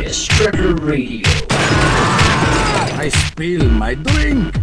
FPS Tracker Radio. I spill my drink.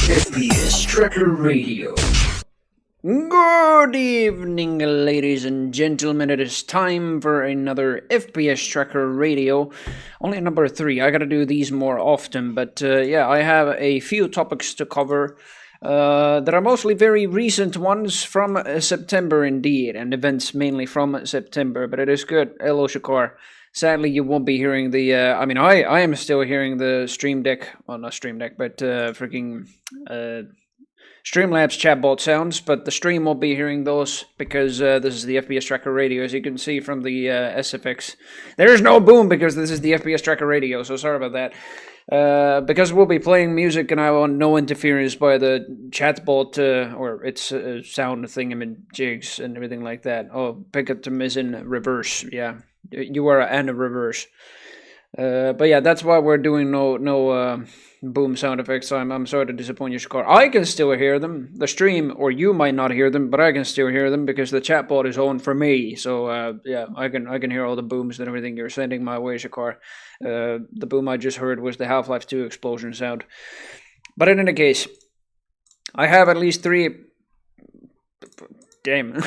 FPS Tracker Radio. Good evening, ladies and gentlemen. It is time for another FPS Tracker Radio. Only number 3. I gotta do these more often, but I have a few topics to cover. There are mostly very recent ones from September indeed, and events mainly from September, but it is good. Hello, Shakar. Sadly, you won't be hearing the, I am still hearing the Stream Deck, well, not Stream Deck, but Streamlabs chatbot sounds, but the stream won't be hearing those because this is the FPS Tracker Radio, as you can see from the SFX. There is no boom because this is the FPS Tracker Radio, so sorry about that. Because we'll be playing music and I want no interference by the chatbot or its sound thingamajigs and everything like that. Oh, Pickatum is in reverse, yeah. You are and a reverse. But yeah, that's why we're doing no boom sound effects. I'm sorry to disappoint you, Shakar. I can still hear them. The stream, or you might not hear them, but I can still hear them because the chatbot is on for me. So I can hear all the booms and everything you're sending my way, Shakar. The boom I just heard was the Half-Life 2 explosion sound. But in any case, I have at least 3. Damn.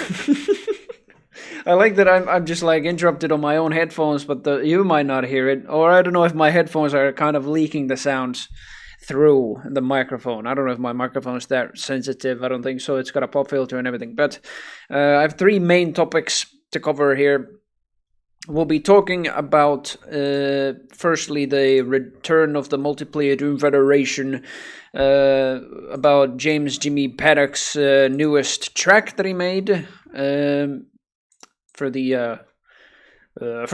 I like that I'm just like interrupted on my own headphones, but you might not hear it. Or I don't know if my headphones are kind of leaking the sounds through the microphone. I don't know if my microphone is that sensitive. I don't think so. It's got a pop filter and everything. But I have 3 main topics to cover here. We'll be talking about, firstly, the return of the Multiplayer Doom Federation, about James Jimmy Paddock's newest track that he made, for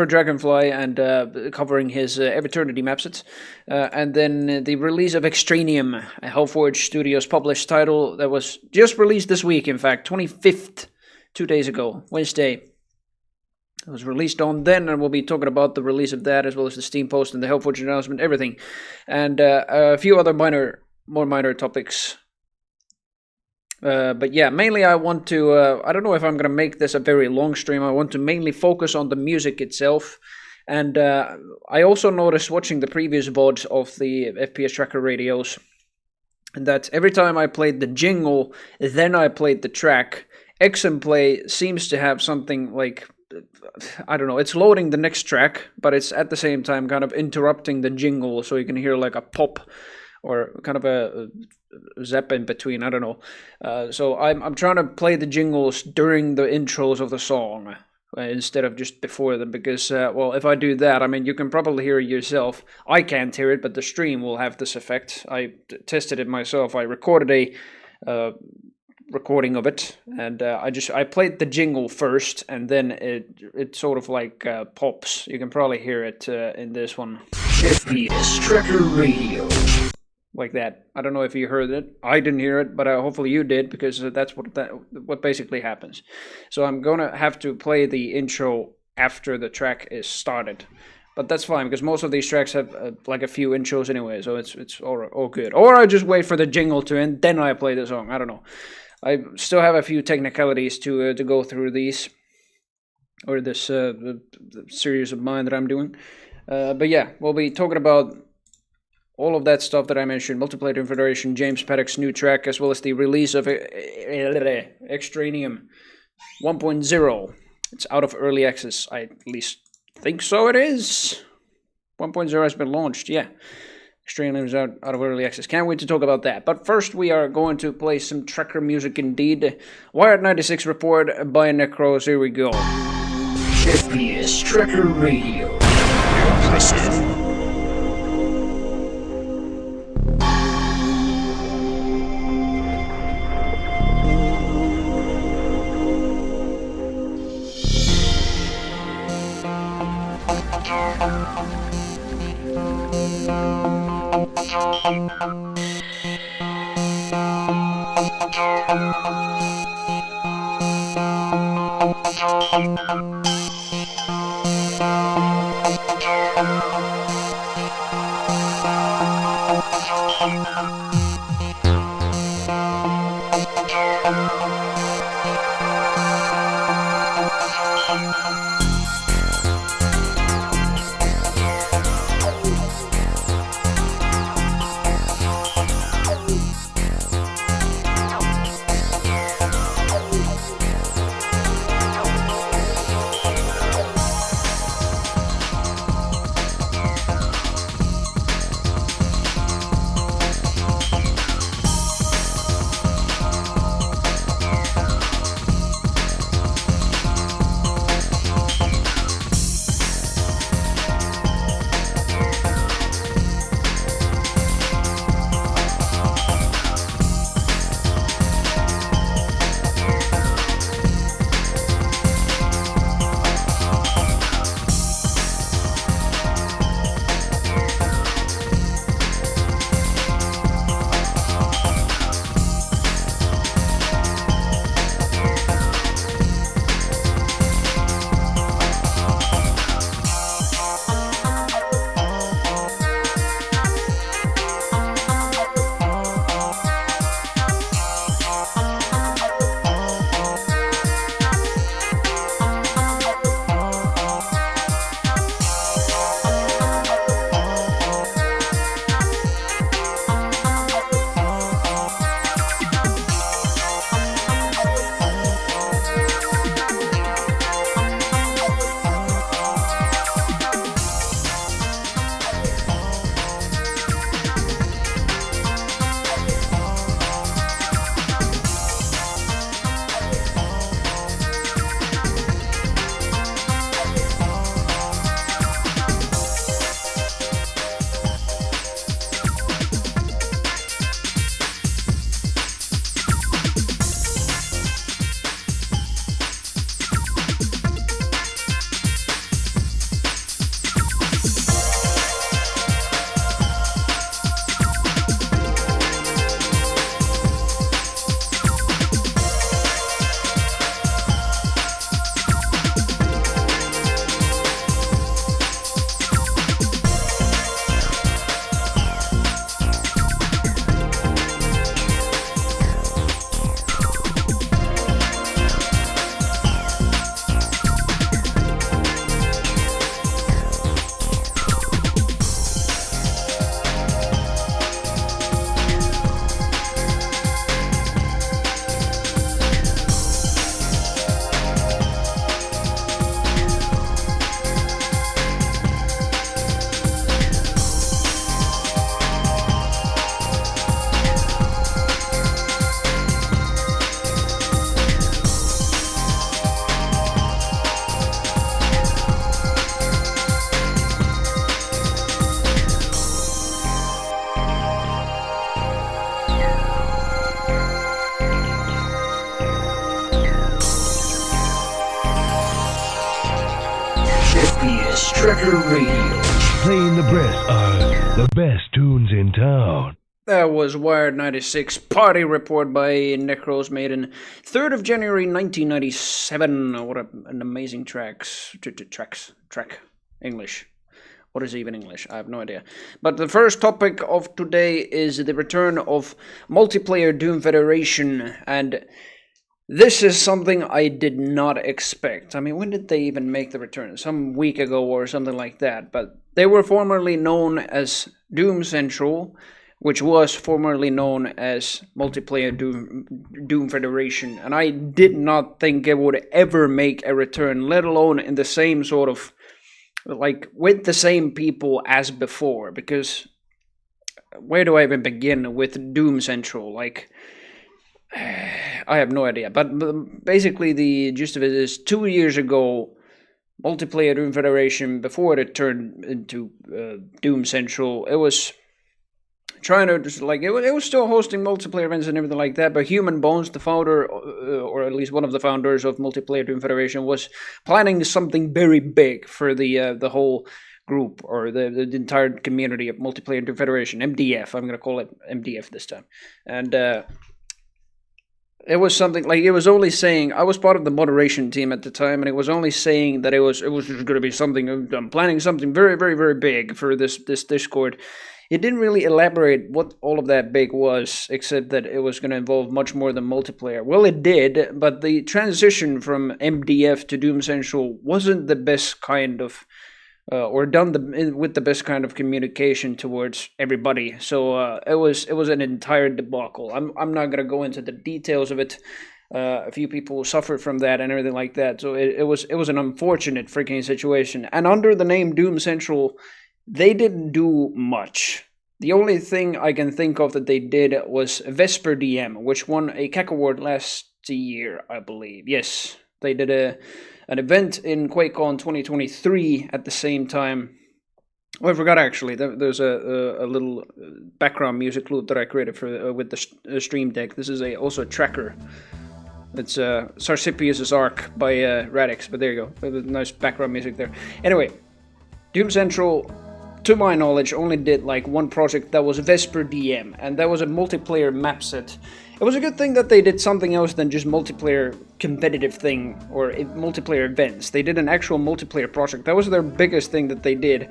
Dragonfly, and covering his Eternity map sets, and then the release of Extranium, a Hellforge Studios published title that was just released this week, in fact, 25th, 2 days ago, Wednesday. It was released on then, and we'll be talking about the release of that as well as the Steam post and the Help Fortune announcement, everything, and a few other more minor topics. But yeah, mainly I want to, I don't know if I'm going to make this a very long stream. I want to mainly focus on the music itself. And I also noticed watching the previous VODs of the FPS Tracker radios that every time I played the jingle, then I played the track, XMplay seems to have something like, I don't know, it's loading the next track, but it's at the same time kind of interrupting the jingle, so you can hear like a pop or kind of a zap in between, I don't know. So I'm trying to play the jingles during the intros of the song instead of just before them, because, well, if I do that, I mean, you can probably hear it yourself. I can't hear it, but the stream will have this effect. I tested it myself. I recorded a recording of it, and I played the jingle first, and then it sort of like pops. You can probably hear it in this one. FPS Tracker Radio. Like that. I don't know if you heard it. I didn't hear it, but hopefully you did, because that's what basically happens. So I'm gonna have to play the intro after the track is started, but that's fine because most of these tracks have like a few intros anyway, so it's all good. Or I just wait for the jingle to end, then I play the song. I don't know. I still have a few technicalities to go through these, or this the series of mine that I'm doing. But yeah, we'll be talking about all of that stuff that I mentioned, Multiplayer Federation, James Paddock's new track, as well as the release of Extraneum 1.0. It's out of early access. I at least think so it is. 1.0 has been launched, yeah. Extraneum is out of early access. Can't wait to talk about that. But first we are going to play some tracker music indeed. Wired 96 report by Necros. Here we go. FPS Tracker Radio. Impressive. FPS Tracker Radio. Playing the best tunes in town. That was Wired 96 Party Report by Necros Maiden. 3rd of January 1997. What an amazing track. English. What is even English? I have no idea. But the first topic of today is the return of multiplayer Doom Federation. And this is something I did not expect. I mean, when did they even make the return? Some week ago or something like that. But they were formerly known as Doom Central, which was formerly known as Multiplayer Doom Federation. And I did not think it would ever make a return, let alone in the same sort of, like, with the same people as before. Because where do I even begin with Doom Central? Like, I have no idea. But basically the gist of it is 2 years ago, Multiplayer Doom Federation, before it turned into Doom Central, it was trying to just, like, it was still hosting multiplayer events and everything like that, but Human Bones, the founder, or at least one of the founders of Multiplayer Doom Federation, was planning something very big for the whole group, or the entire community of Multiplayer Doom Federation, MDF. I'm going to call it MDF this time. And it was something, like, it was only saying, I was part of the moderation team at the time, and it was only saying that it was just going to be something, I'm planning something very, very, very big for this Discord. It didn't really elaborate what all of that big was, except that it was going to involve much more than multiplayer. Well, it did, but the transition from MDF to Doom Central wasn't the best kind of, or done with the best kind of communication towards everybody. So it was an entire debacle. I'm not going to go into the details of it. A few people suffered from that and everything like that. So it was an unfortunate freaking situation. And under the name Doom Central, they didn't do much. The only thing I can think of that they did was Vesper DM, which won a CAC award last year, I believe. Yes, they did an event in QuakeCon 2023 at the same time. Oh, I forgot actually. There's a little background music loop that I created for with the stream deck. This is also a tracker. It's Sarsipius' Arc by Radix, but there you go. Nice background music there. Anyway, Doom Central, to my knowledge, only did like one project that was Vesper DM, and that was a multiplayer map set. It was a good thing that they did something else than just multiplayer competitive thing or multiplayer events. They did an actual multiplayer project. That was their biggest thing that they did.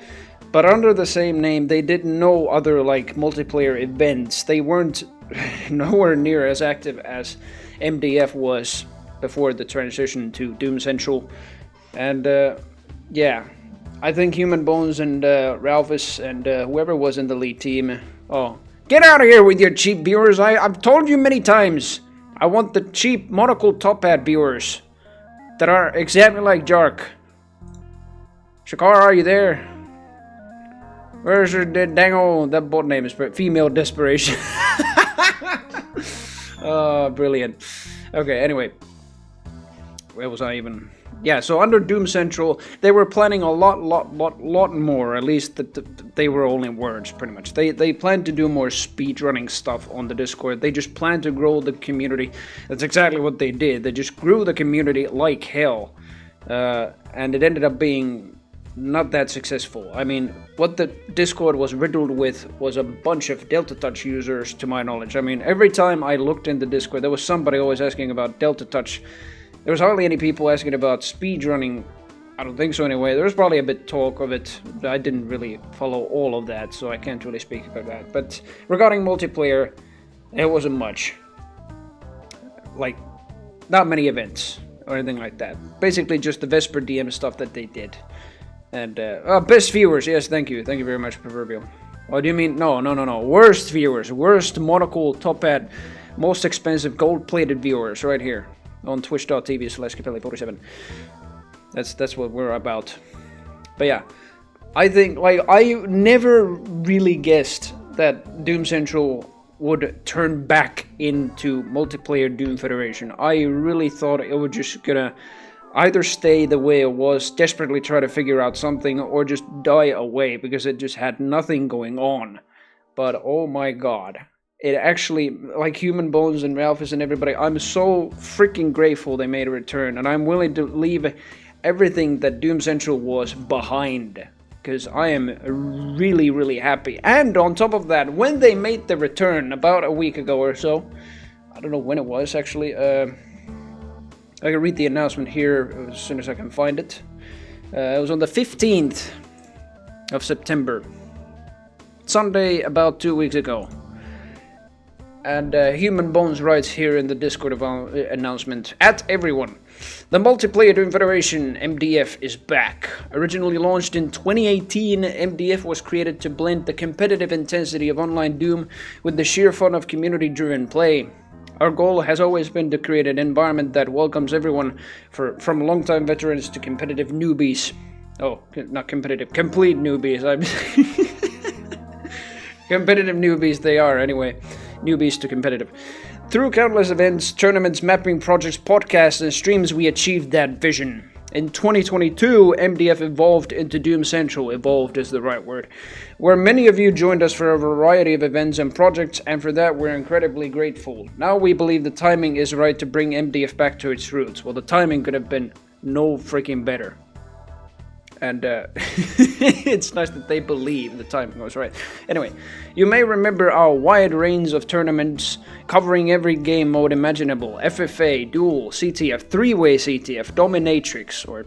But under the same name, they did no other like multiplayer events. They weren't nowhere near as active as MDF was before the transition to Doom Central. And yeah, I think Human Bones and Ralphus and whoever was in the lead team. Oh, get out of here with your cheap viewers. I've told you many times. I want the cheap monocle top hat viewers that are exactly like Jark. Shakar, are you there? Where's your dango? That bot name is Female Desperation. Oh, brilliant. Okay, anyway. Where was I even? Yeah, so under Doom Central, they were planning a lot more. At least they were only words, pretty much. They planned to do more speedrunning stuff on the Discord. They just planned to grow the community. That's exactly what they did. They just grew the community like hell. And it ended up being not that successful. I mean, what the Discord was riddled with was a bunch of Delta Touch users, to my knowledge. I mean, every time I looked in the Discord, there was somebody always asking about Delta Touch. There was hardly any people asking about speedrunning. I don't think so anyway. There was probably a bit talk of it. I didn't really follow all of that, so I can't really speak about that. But regarding multiplayer, it wasn't much. Like, not many events or anything like that. Basically just the Vesper DM stuff that they did. And, best viewers, yes, thank you. Thank you very much, Proverbial. Oh, do you mean, no. Worst viewers, worst monocle, top hat, most expensive gold-plated viewers, right here. On twitch.tv/Capelli47. That's what we're about. But yeah, I think, like, I never really guessed that Doom Central would turn back into Multiplayer Doom Federation. I really thought it was just gonna either stay the way it was, desperately try to figure out something, or just die away because it just had nothing going on. But oh my god. It actually, like Human Bones and Ralphus and everybody, I'm so freaking grateful they made a return, and I'm willing to leave everything that Doom Central was behind. Because I am really, really happy. And on top of that, when they made the return about a week ago or so, I don't know when it was actually, I can read the announcement here as soon as I can find it. It was on the 15th of September. Sunday, about 2 weeks ago. And Human Bones writes here in the Discord announcement, at everyone, the multiplayer Doom Federation MDF is back. Originally launched in 2018, MDF was created to blend the competitive intensity of online Doom with the sheer fun of community-driven play. Our goal has always been to create an environment that welcomes everyone, from longtime veterans to competitive newbies. Oh, not competitive, complete newbies. Competitive newbies they are, anyway. Newbies to competitive. Through countless events, tournaments, mapping projects, podcasts, and streams, we achieved that vision. In 2022, MDF evolved into Doom Central. Evolved is the right word. Where many of you joined us for a variety of events and projects, and for that we're incredibly grateful. Now we believe the timing is right to bring MDF back to its roots. Well, the timing could have been no freaking better. And it's nice that they believe the timing was right. Anyway, you may remember our wide range of tournaments covering every game mode imaginable. FFA, Duel, CTF, 3-way CTF, Dominatrix, or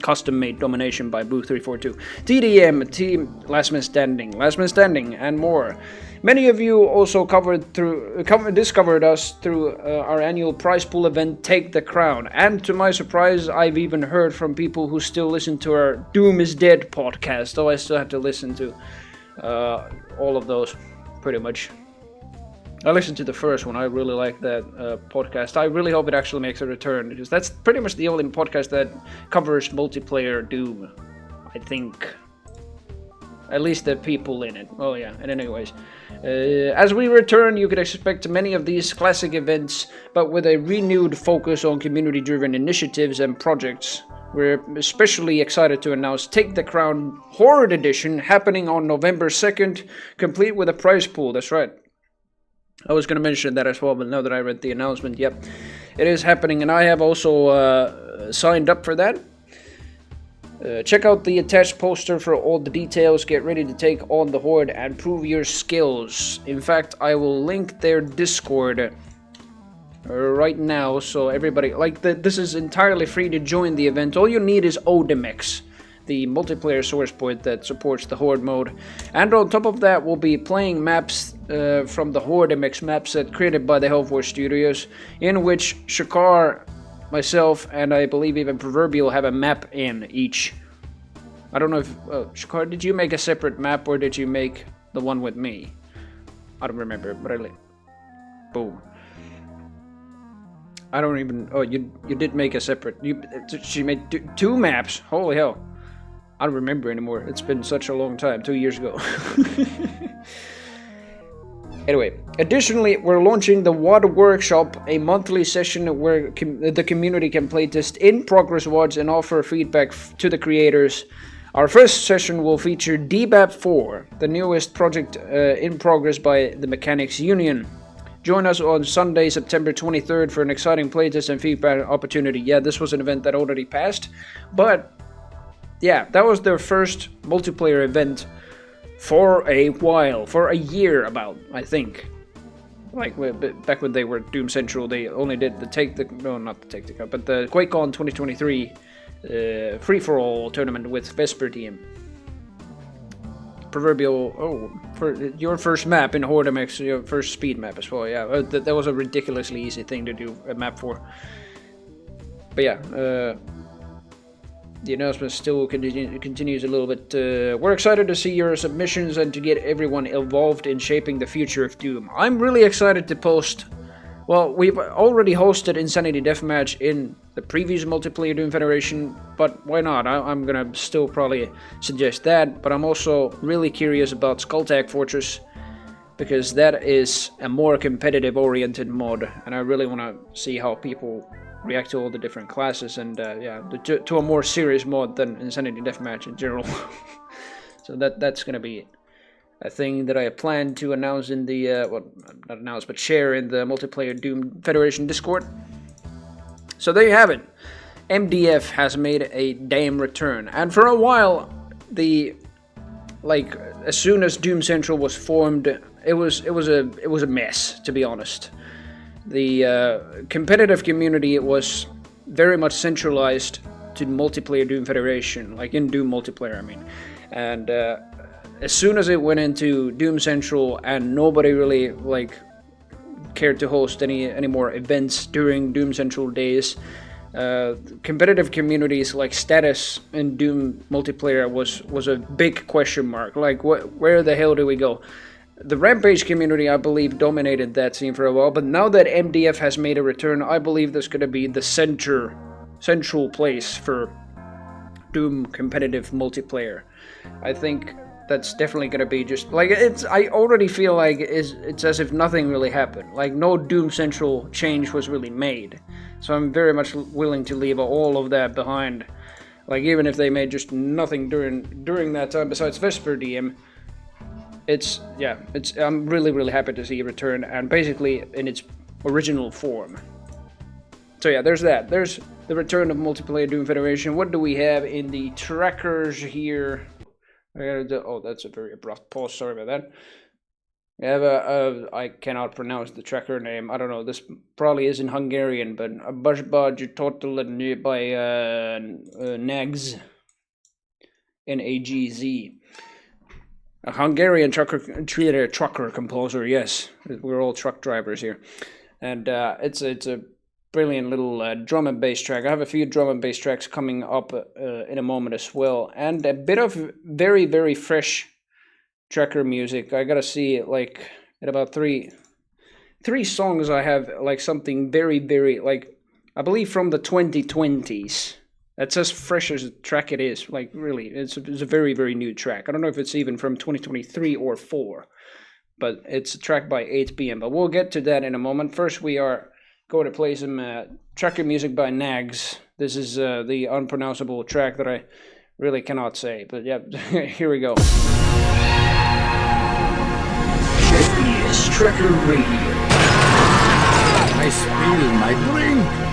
custom-made domination by Boo342, TDM, Team Last Man Standing, and more. Many of you also discovered us through our annual prize pool event, Take the Crown. And to my surprise, I've even heard from people who still listen to our Doom is Dead podcast. So I still have to listen to all of those, pretty much. I listened to the first one. I really like that podcast. I really hope it actually makes a return, because that's pretty much the only podcast that covers multiplayer Doom, I think. At least the people in it. Oh yeah, and anyways. As we return, you could expect many of these classic events, but with a renewed focus on community-driven initiatives and projects. We're especially excited to announce Take the Crown Horde Edition happening on November 2nd, complete with a prize pool. That's right. I was going to mention that as well, but now that I read the announcement, yep, it is happening, and I have also signed up for that. Check out the attached poster for all the details. Get ready to take on the Horde and prove your skills. In fact, I will link their Discord right now, so everybody, this is entirely free to join the event. All you need is Odimex, the multiplayer source point that supports the Horde mode. And on top of that, we'll be playing maps from the Horde MX map set created by the Hellforce Studios, in which Shakar, myself, and I believe even Proverbial have a map in each. I don't know if... Shakar, did you make a separate map, or did you make the one with me? I don't remember, but boom. I don't even... Oh, you did make a separate... She made two maps? Holy hell. I don't remember anymore. It's been such a long time. 2 years ago. Anyway, additionally, we're launching the WOD Workshop, a monthly session where the community can playtest in-progress WODs and offer feedback to the creators. Our first session will feature DBAP 4, the newest project in progress by the Mechanics Union. Join us on Sunday, September 23rd for an exciting playtest and feedback opportunity. Yeah, this was an event that already passed, but yeah, that was their first multiplayer event for a while, for a year about, I think. Like, back when they were Doom Central, they only did the QuakeCon 2023 free-for-all tournament with Vesper team. Proverbial, for your first map in Horde MX, your first speed map as well, yeah. That was a ridiculously easy thing to do a map for. But yeah, the announcement still continues a little bit. We're excited to see your submissions and to get everyone involved in shaping the future of Doom. I'm really excited to post... Well, we've already hosted Insanity Deathmatch in the previous multiplayer Doom Federation, but why not? I'm gonna still probably suggest that, but I'm also really curious about Skulltag Fortress, because that is a more competitive-oriented mod, and I really want to see how people react to all the different classes, and to a more serious mod than Insanity Deathmatch in general. So that's gonna be a thing that I plan to announce in the not announce, but share in the multiplayer Doom Federation Discord. So there you have it. MDF has made a damn return, and for a while, as soon as Doom Central was formed, it was a mess, to be honest. The competitive community was very much centralized to multiplayer Doom Federation, like in Doom multiplayer, I mean. And as soon as it went into Doom Central, and nobody really cared to host any more events during Doom Central days, competitive communities like status in Doom multiplayer was a big question mark. Like, where the hell do we go? The Rampage community, I believe, dominated that scene for a while, but now that MDF has made a return, I believe there's going to be the central place for Doom competitive multiplayer. I think that's definitely going to be just like I already feel like it's as if nothing really happened. Like, no Doom Central change was really made. So I'm very much willing to leave all of that behind. Like, even if they made just nothing during that time besides Vesper DM, I'm really happy to see it return, and basically in its original form. So yeah, there's that. There's the return of multiplayer Doom Federation. What do we have in the trackers here? Oh, that's a very abrupt pause. Sorry about that. We have I cannot pronounce the tracker name. I don't know. This probably is in Hungarian, but a Bajbaj total by Nags, Nagz. A Hungarian trucker composer. Yes, we're all truck drivers here, and it's a brilliant little drum and bass track. I have a few drum and bass tracks coming up in a moment as well, and a bit of very fresh tracker music. I gotta see, like, in about three songs I have like something very like, I believe from the 2020s. That's as fresh as a track it is. Like, really, it's a very new track. I don't know if it's even from 2023 or 4, but it's a track by 8PM. But we'll get to that in a moment. First, we are going to play some tracker music by Nags. This is the unpronounceable track that I really cannot say. But yeah, here we go. FPS Tracker Radio. I spill my drink.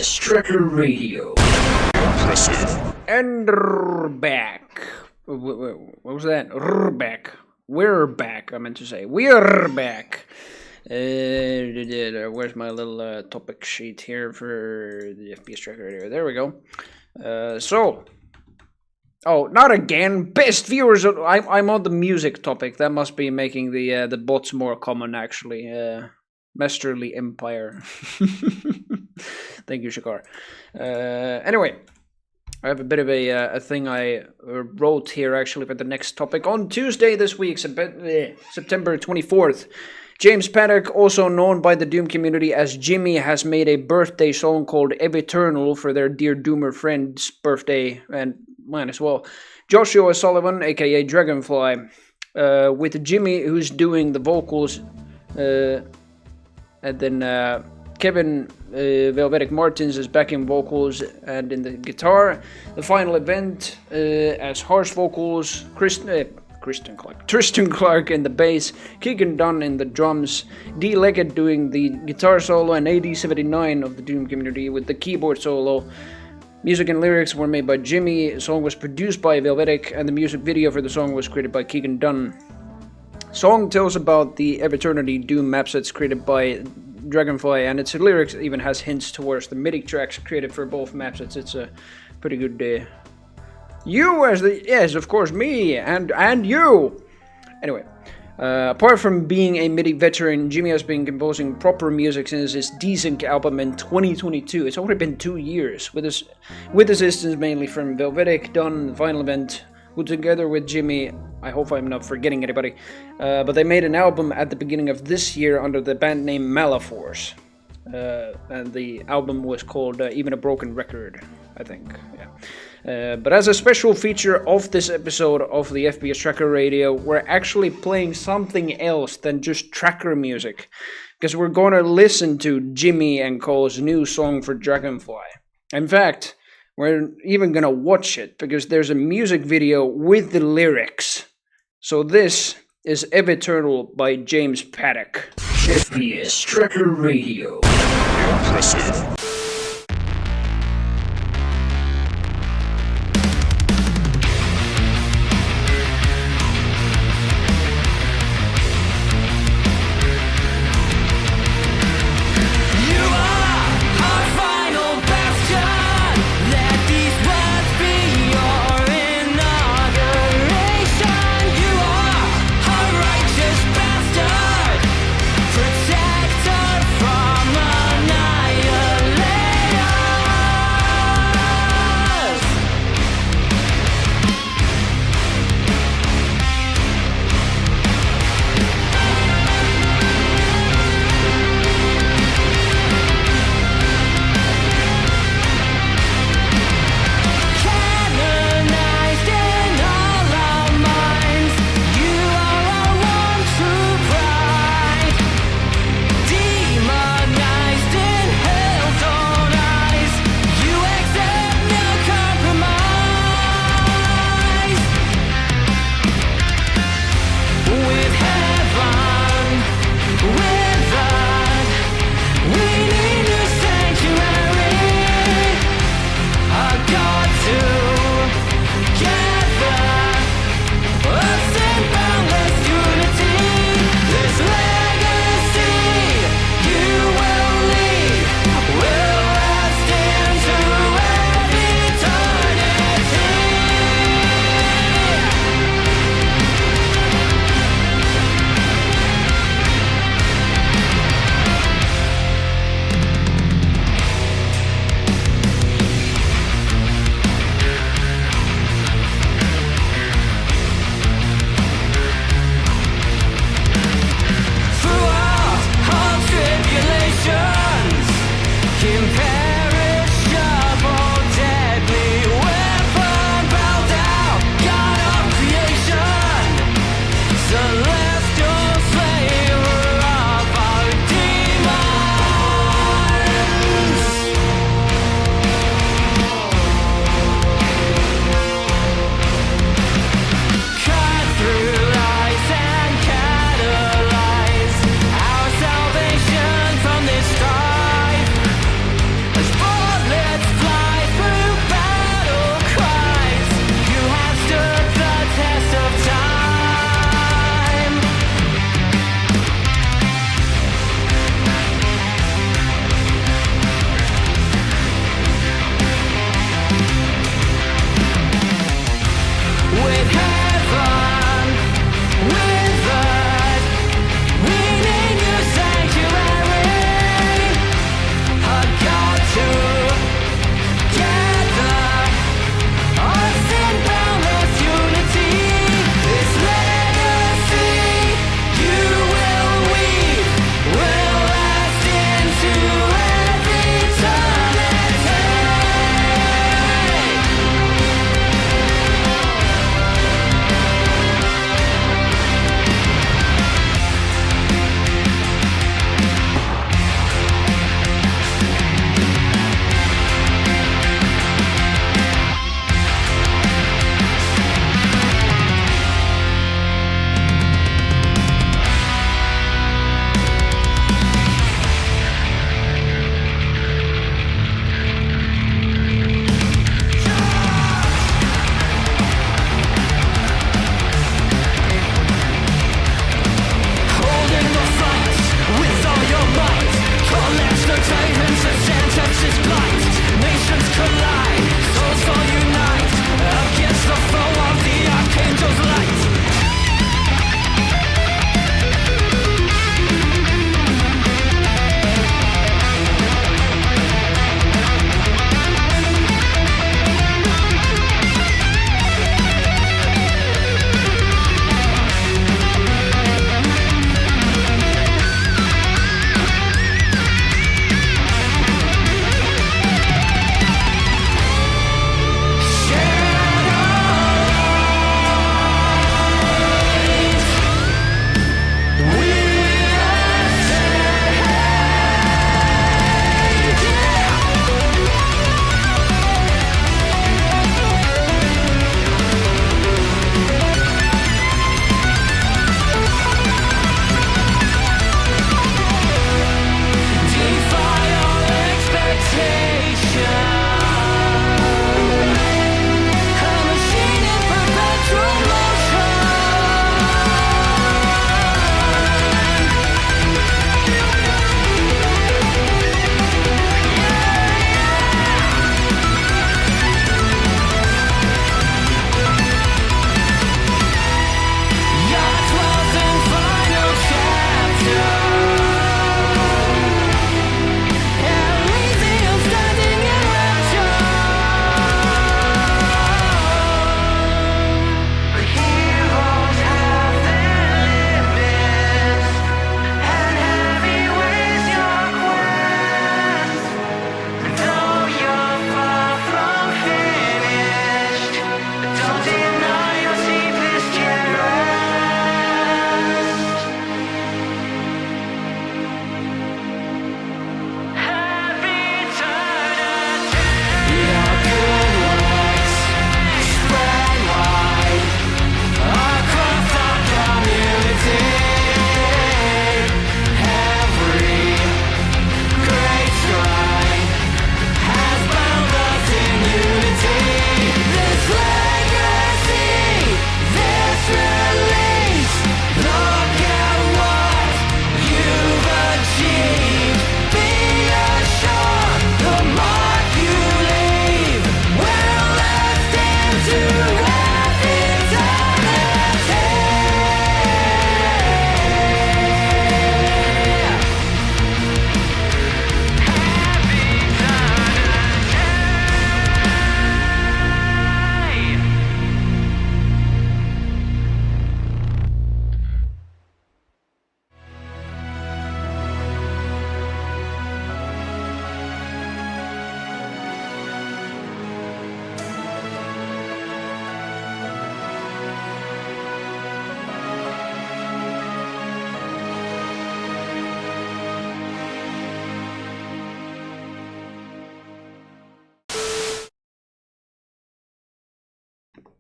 FPS Tracker Radio. And we're back. What was that? We're back. We're back, I meant to say. We're back. Where's my little topic sheet here for the FPS Tracker Radio? There we go. Oh, not again. Best viewers. I'm on the music topic. That must be making the bots more common, actually. Masterly Empire. Thank you, Shakar. Anyway, I have a bit of a thing I wrote here, actually, for the next topic. On Tuesday this week, September 24th, James Paddock, also known by the Doom community as Jimmy, has made a birthday song called Eternal for their dear Doomer friend's birthday, and mine as well. Joshua Sullivan, aka Dragonfly, with Jimmy, who's doing the vocals, and then Kevin Velvetic Martins is backing vocals and in the guitar. The final event as harsh vocals, Tristan Clark in the bass, Keegan Dunn in the drums, D. Leggett doing the guitar solo, and AD79 of the Doom community with the keyboard solo. Music and lyrics were made by Jimmy, the song was produced by Velvetic, and the music video for the song was created by Keegan Dunn. Song tells about the Eternity Doom map sets created by Dragonfly, and its lyrics even has hints towards the MIDI tracks created for both map sets. It's a pretty good yes, of course, me, and you! Anyway, apart from being a MIDI veteran, Jimmy has been composing proper music since his Desync album in 2022. It's already been 2 years, with assistance mainly from Velvetic, Dunn, the final event, who together with Jimmy, I hope I'm not forgetting anybody, but they made an album at the beginning of this year under the band name Malaforce. And the album was called Even a Broken Record, I think, yeah. But as a special feature of this episode of the FPS Tracker Radio, we're actually playing something else than just tracker music, because we're going to listen to Jimmy and Cole's new song for Dragonfly. In fact, we're even going to watch it, because there's a music video with the lyrics. So this is Eternal by James Paddock. FPS Tracker Radio. Impressive. Protector from annihilation.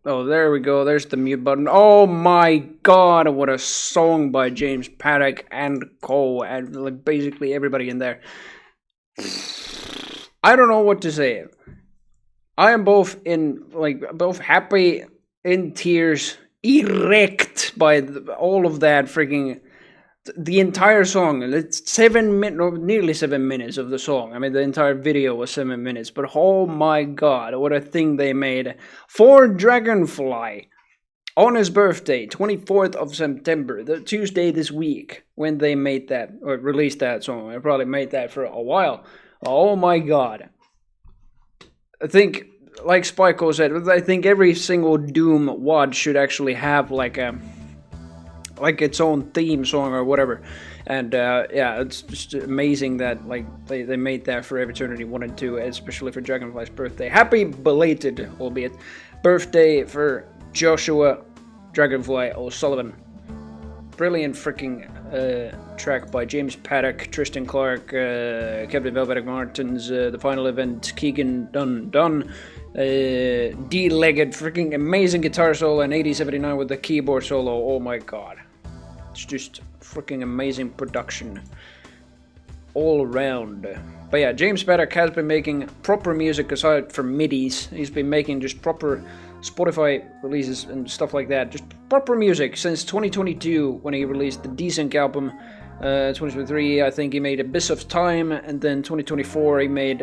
Oh, there we go. There's the mute button. Oh my god, what a song by James Paddock and co. And like basically everybody in there. I don't know what to say. I am both happy, in tears, erect by all of that freaking. The entire song, it's 7 minutes, or nearly 7 minutes of the song. I mean, the entire video was 7 minutes, but oh my god, what a thing they made for Dragonfly on his birthday, 24th of September, the Tuesday this week, when they made that, or released that song. I probably made that for a while. Oh my god. I think, like Spyco said, I think every single Doom WOD should actually have like its own theme song or whatever. And yeah, it's just amazing that like they made that for Eternity 1 and 2, especially for Dragonfly's birthday. Happy belated, albeit, birthday for Joshua Dragonfly O'Sullivan. Brilliant freaking track by James Paddock, Tristan Clark, Captain Velvet Martins, The Final Event, Keegan Dunn, D-legged, freaking amazing guitar solo, and 8079 with the keyboard solo. Oh my god. It's just freaking amazing production all around. But yeah, James Paddock has been making proper music aside from MIDIs. He's been making just proper Spotify releases and stuff like that. Just proper music since 2022 when he released the Desync album. 2023, I think he made Abyss of Time, and then 2024 he made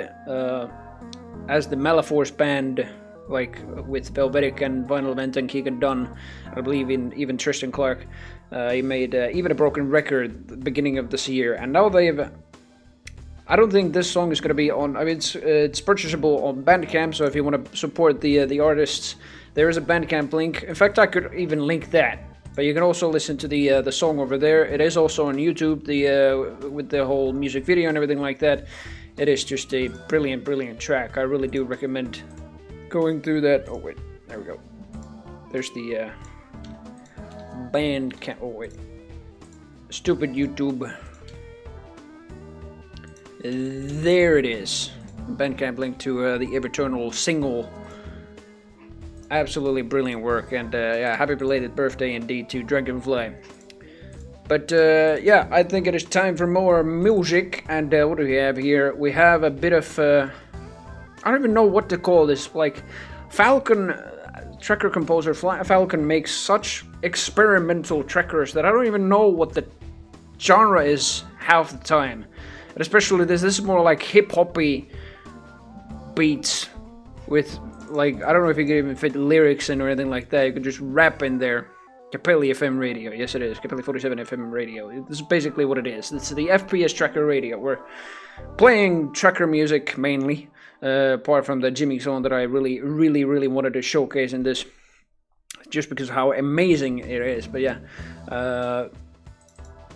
as the Malaforce Band, like with Velvetic and Vinyl Event and Keegan Dunn, I believe even Tristan Clark. He made Even a Broken Record at the beginning of this year, and now they've. I don't think this song is going to be on. I mean, it's purchasable on Bandcamp, so if you want to support the artists, there is a Bandcamp link. In fact, I could even link that. But you can also listen to the song over there. It is also on YouTube, with the whole music video and everything like that. It is just a brilliant, brilliant track. I really do recommend going through that. Oh wait, there we go. There's the Bandcamp. Oh wait, stupid YouTube. There it is. Bandcamp link to the Evereternal single. Absolutely brilliant work, and yeah, happy belated birthday indeed to Dragonfly. But yeah, I think it is time for more music, and what do we have here? We have a bit of, I don't even know what to call this, like, Falcon, tracker composer Falcon makes such experimental trackers that I don't even know what the genre is half the time. And especially this is more like hip-hoppy beats with, like, I don't know if you can even fit lyrics in or anything like that. You can just rap in there. Capelli FM radio. Yes, it is. Capelli 47 FM radio. This is basically what it is. It's the FPS tracker radio. We're playing tracker music mainly, apart from the Jimmy song that I really, really, really wanted to showcase in this, just because of how amazing it is. But yeah,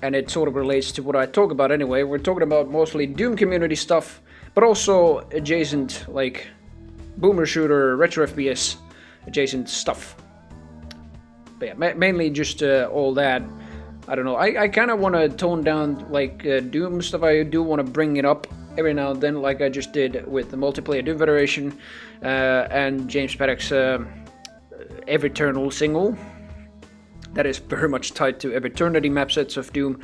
and it sort of relates to what I talk about anyway. We're talking about mostly Doom community stuff, but also adjacent, like, boomer shooter, retro FPS adjacent stuff. But yeah, mainly just all that. I don't know. I kind of want to tone down, like, Doom stuff. I do want to bring it up every now and then, like I just did with the multiplayer Doom Federation and James Paddock's Evereternal single. That is very much tied to Eternity map sets of Doom.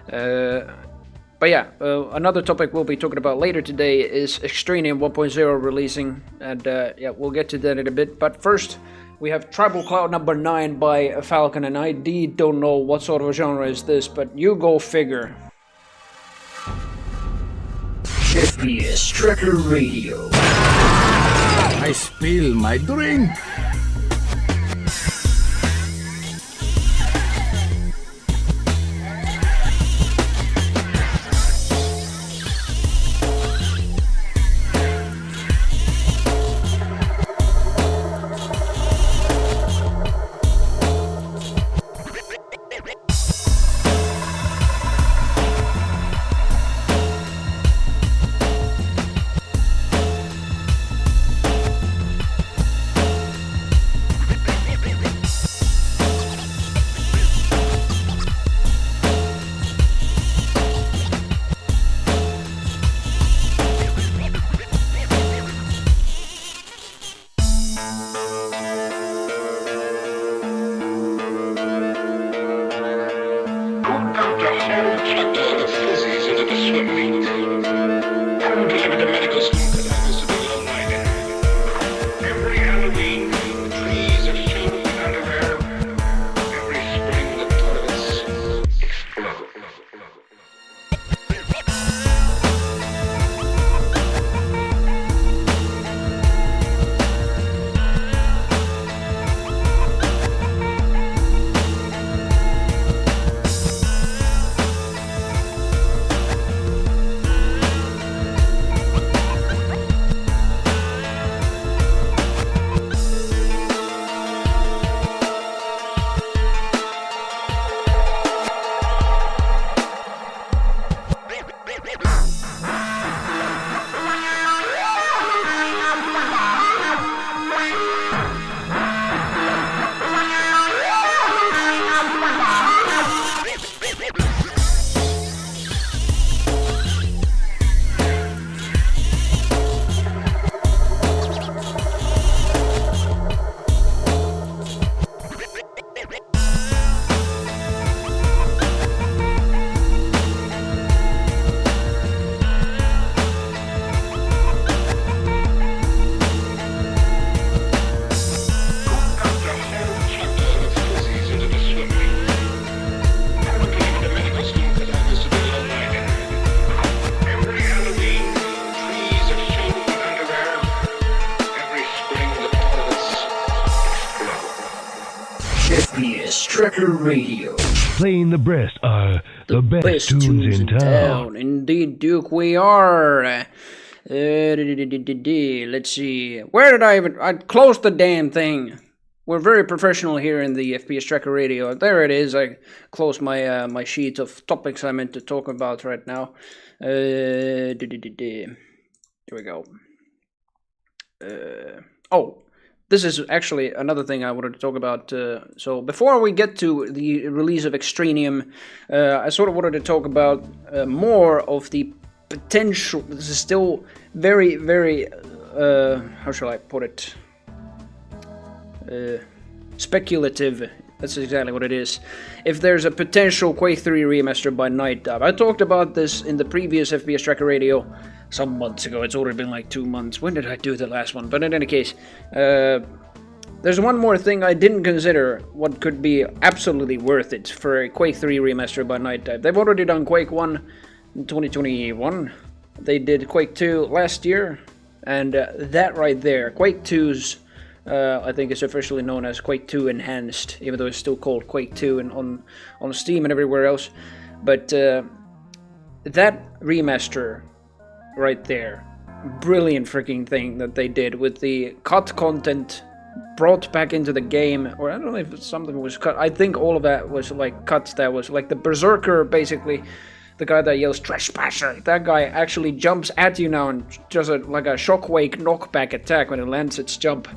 But yeah, another topic we'll be talking about later today is Extraneum 1.0 releasing, and yeah, we'll get to that in a bit. But first, we have Tribal Cloud number 9 by Falcon, and I don't know what sort of a genre is this, but you go figure. FPS Tracker Radio. I spill my drink. Tracker Radio. Playing the best tunes in town. Indeed, Duke, we are. Let's see. Where did I closed the damn thing. We're very professional here in the FPS Tracker Radio. There it is. I closed my my sheet of topics I meant to talk about right now. Here we go. Oh, this is actually another thing I wanted to talk about. So before we get to the release of Extranium, I sort of wanted to talk about more of the potential. This is still very, very, how shall I put it? Speculative. That's exactly what it is. If there's a potential Quake 3 remaster by Night Dive. I talked about this in the previous FPS Tracker Radio some months ago. It's already been like 2 months. When did I do the last one? But in any case, there's one more thing I didn't consider what could be absolutely worth it for a Quake 3 remaster by Night Dive. They've already done Quake 1 in 2021. They did Quake 2 last year. And that right there, Quake 2's I think it's officially known as Quake 2 Enhanced, even though it's still called Quake 2 and on Steam and everywhere else. But that remaster right there, brilliant freaking thing that they did with the cut content brought back into the game, or I don't know if something was cut. I think all of that was like cuts. That was like the Berserker, basically. The guy that yells "Trespasser," that guy actually jumps at you now and does like a shockwave knockback attack when it lands its jump.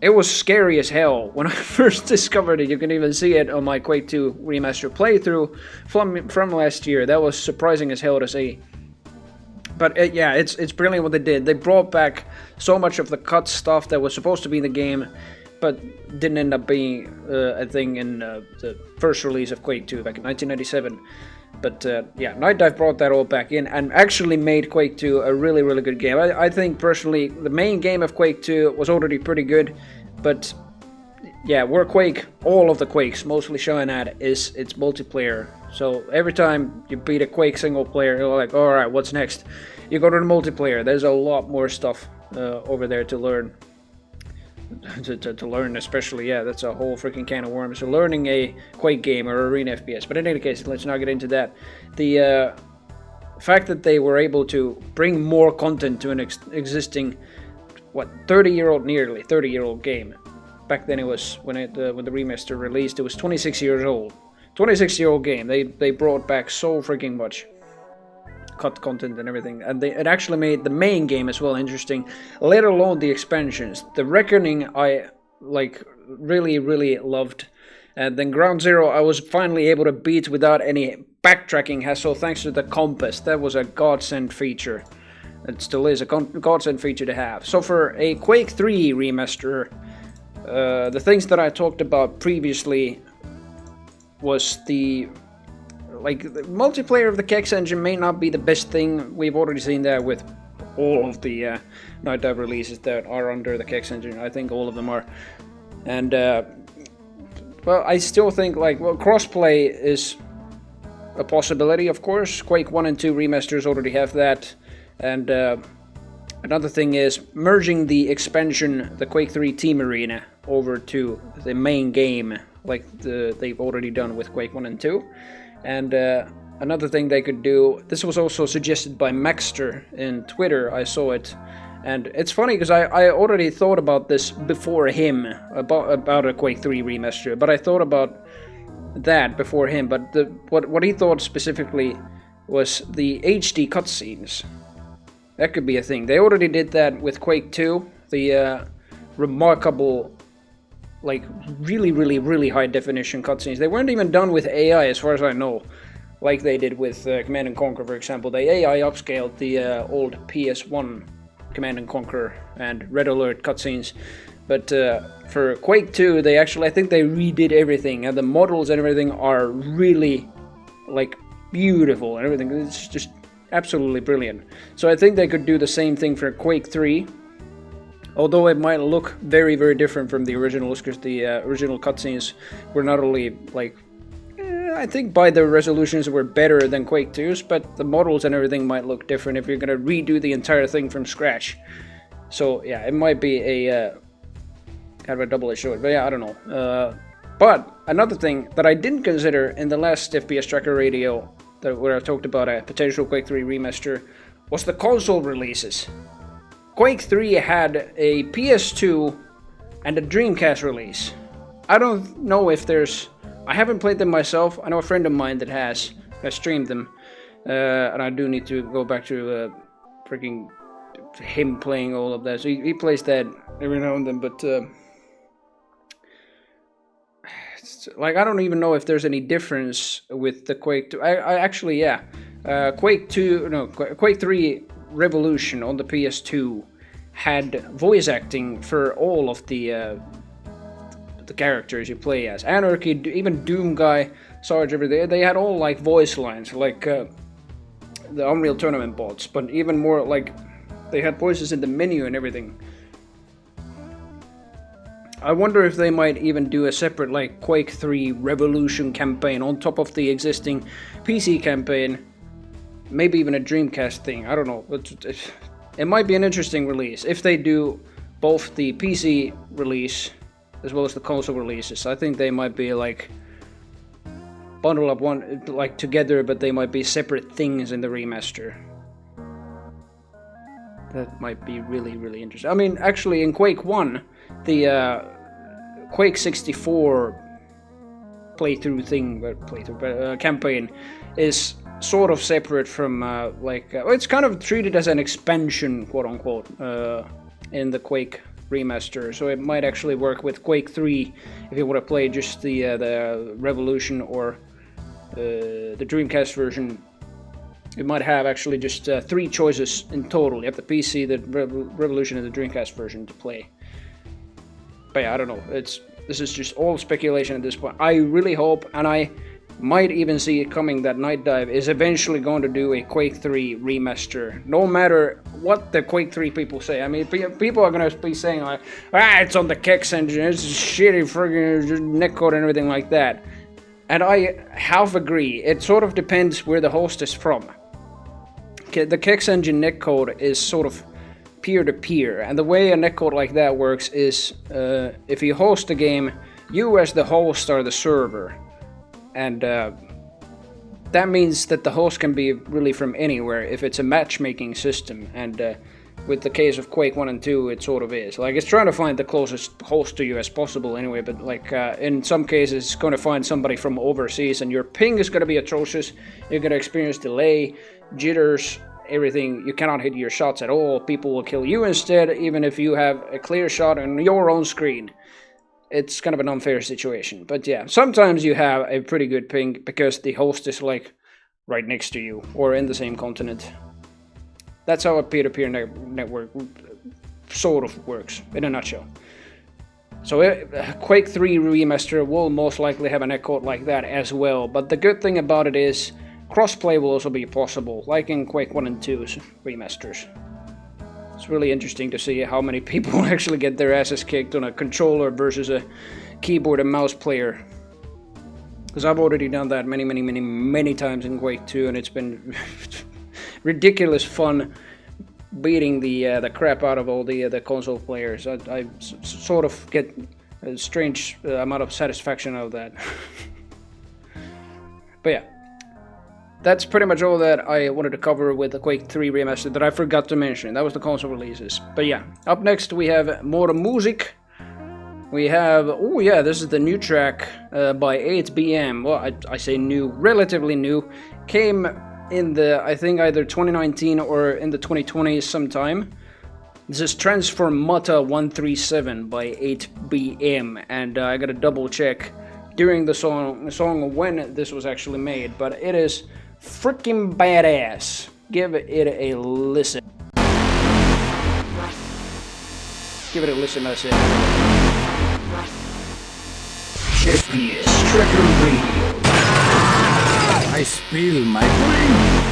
It was scary as hell. When I first discovered it, you can even see it on my Quake 2 remaster playthrough from last year. That was surprising as hell to see. But yeah, it's brilliant what they did. They brought back so much of the cut stuff that was supposed to be in the game, but didn't end up being a thing in the first release of Quake 2 back in 1997. But yeah, Night Dive brought that all back in and actually made Quake 2 a really, really good game. I think personally the main game of Quake 2 was already pretty good, but yeah, where Quake, all of the Quakes mostly shine at is its multiplayer. So every time you beat a Quake single player, you're like, alright, what's next? You go to the multiplayer, there's a lot more stuff over there to learn. To learn, especially, yeah, that's a whole freaking can of worms. So learning a Quake game or Arena FPS. But in any case, let's not get into that. The fact that they were able to bring more content to an existing, what, 30-year-old, nearly 30-year-old game. Back then it was, when the remaster released, it was 26 years old. 26-year-old game. They brought back so freaking much cut content and everything, and it actually made the main game as well interesting, let alone the expansions. The Reckoning I like really, really loved, and then Ground Zero I was finally able to beat without any backtracking hassle thanks to the compass. That was a godsend feature. It still is a godsend feature to have. So for a Quake 3 remaster, the things that I talked about previously was the multiplayer of the Kex engine may not be the best thing. We've already seen that with all of the Night Dive releases that are under the Kex engine. I think all of them are. And, well, I still think, crossplay is a possibility, of course. Quake 1 and 2 remasters already have that. And another thing is merging the expansion, the Quake 3 Team Arena, over to the main game, like they've already done with Quake 1 and 2. And another thing they could do, this was also suggested by Maxter in Twitter, I saw it, and it's funny because I already thought about this before him, about a Quake 3 remaster, but I thought about that before him, but what he thought specifically was the HD cutscenes. That could be a thing. They already did that with Quake 2, the remarkable, like, really, really, really high definition cutscenes. They weren't even done with AI as far as I know, like they did with Command & Conquer, for example. They AI upscaled the old PS1 Command & Conquer and Red Alert cutscenes. But for Quake 2, they actually, I think they redid everything, and the models and everything are really, like, beautiful and everything. It's just absolutely brilliant. So I think they could do the same thing for Quake 3. Although it might look very, very different from the originals, because the original cutscenes were not only, like, I think by the resolutions were better than Quake 2's, but the models and everything might look different if you're going to redo the entire thing from scratch. So, yeah, it might be a kind of a double-edged sword, but yeah, I don't know. But another thing that I didn't consider in the last FPS Tracker Radio, where I talked about a potential Quake 3 remaster, was the console releases. Quake 3 had a PS2 and a Dreamcast release. I don't know if there's... I haven't played them myself. I know a friend of mine that has streamed them. And I do need to go back to freaking him playing all of that. So he plays that every now and then, but... like, I don't even know if there's any difference with the Quake 2. I actually, yeah. Quake 3 Revolution on the PS2 had voice acting for all of the characters you play as. Anarchy, even Doom Guy, Sarge, everything. They had all like voice lines, like the Unreal Tournament bots, but even more like they had voices in the menu and everything. I wonder if they might even do a separate like Quake 3 Revolution campaign on top of the existing PC campaign. Maybe even a Dreamcast thing, I don't know. It might be an interesting release if they do both the PC release as well as the console releases. I think they might be like bundle up one like together, but they might be separate things in the remaster. That might be really, really interesting. I mean, actually in Quake 1, the Quake 64 campaign is sort of separate from it's kind of treated as an expansion, quote unquote, in the Quake remaster. So it might actually work with Quake 3 if you want to play just the Revolution or the Dreamcast version. You might have actually just 3 choices in total. You have the PC, the Revolution, and the Dreamcast version to play. But yeah, I don't know. This is just all speculation at this point. I really hope, and I might even see it coming, that Night Dive is eventually going to do a Quake 3 remaster. No matter what the Quake 3 people say. I mean, people are going to be saying like, it's on the Kex engine, it's shitty friggin' netcode and everything like that. And I half agree. It sort of depends where the host is from. The Kex engine netcode is sort of peer-to-peer, and the way a netcode like that works is if you host a game, you as the host are the server, and that means that the host can be really from anywhere if it's a matchmaking system, and with the case of Quake 1 and 2 it sort of is. Like, it's trying to find the closest host to you as possible anyway, but like in some cases it's going to find somebody from overseas, and your ping is going to be atrocious. You're going to experience delay, jitters, everything. You cannot hit your shots at all. People will kill you instead, even if you have a clear shot on your own screen. It's kind of an unfair situation. But yeah, sometimes you have a pretty good ping because the host is like right next to you or in the same continent. That's how a peer-to-peer network sort of works in a nutshell. So Quake 3 Remaster will most likely have a netcode like that as well, but the good thing about it is crossplay will also be possible, like in Quake 1 and 2's remasters. It's really interesting to see how many people actually get their asses kicked on a controller versus a keyboard and mouse player. Because I've already done that many times in Quake 2, and it's been ridiculous fun beating the crap out of all the console players. I sort of get a strange amount of satisfaction out of that. But yeah. That's pretty much all that I wanted to cover with the Quake 3 Remastered that I forgot to mention. That was the console releases. But yeah, up next we have more music. We have, oh yeah, this is the new track by 8BM. Well, I say new, relatively new. Came in the, I think, either 2019 or in the 2020s sometime. This is Transformata 137 by 8BM. And I gotta double check during the song when this was actually made. But it is freaking badass. Give it a listen. Give it a listen, I said. FPS Tracker Radio. I spill my drink.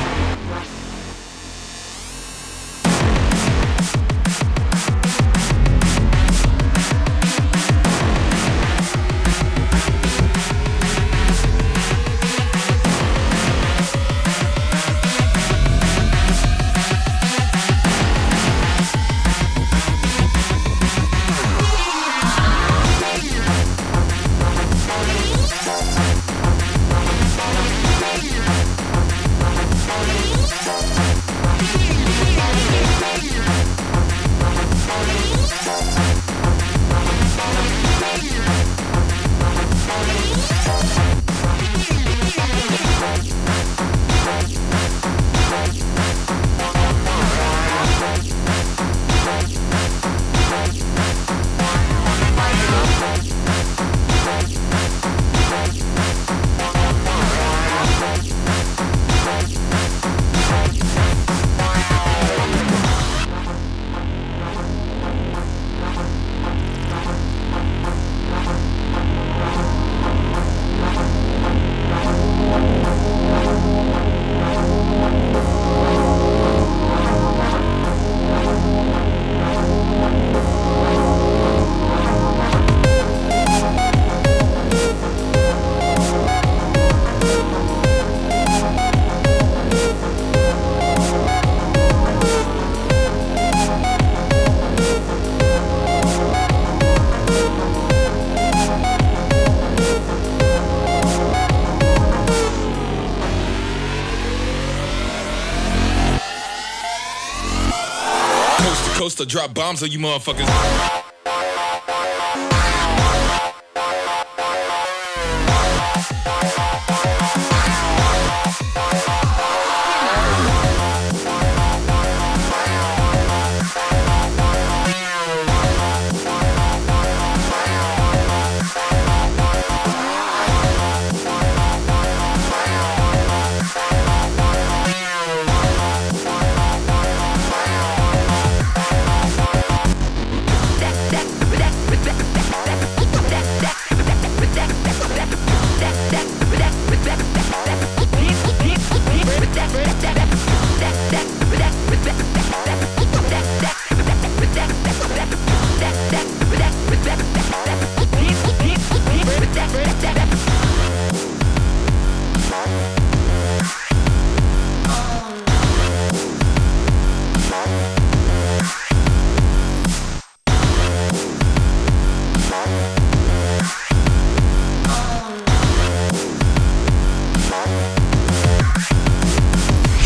coaster, drop bombs on you motherfuckers.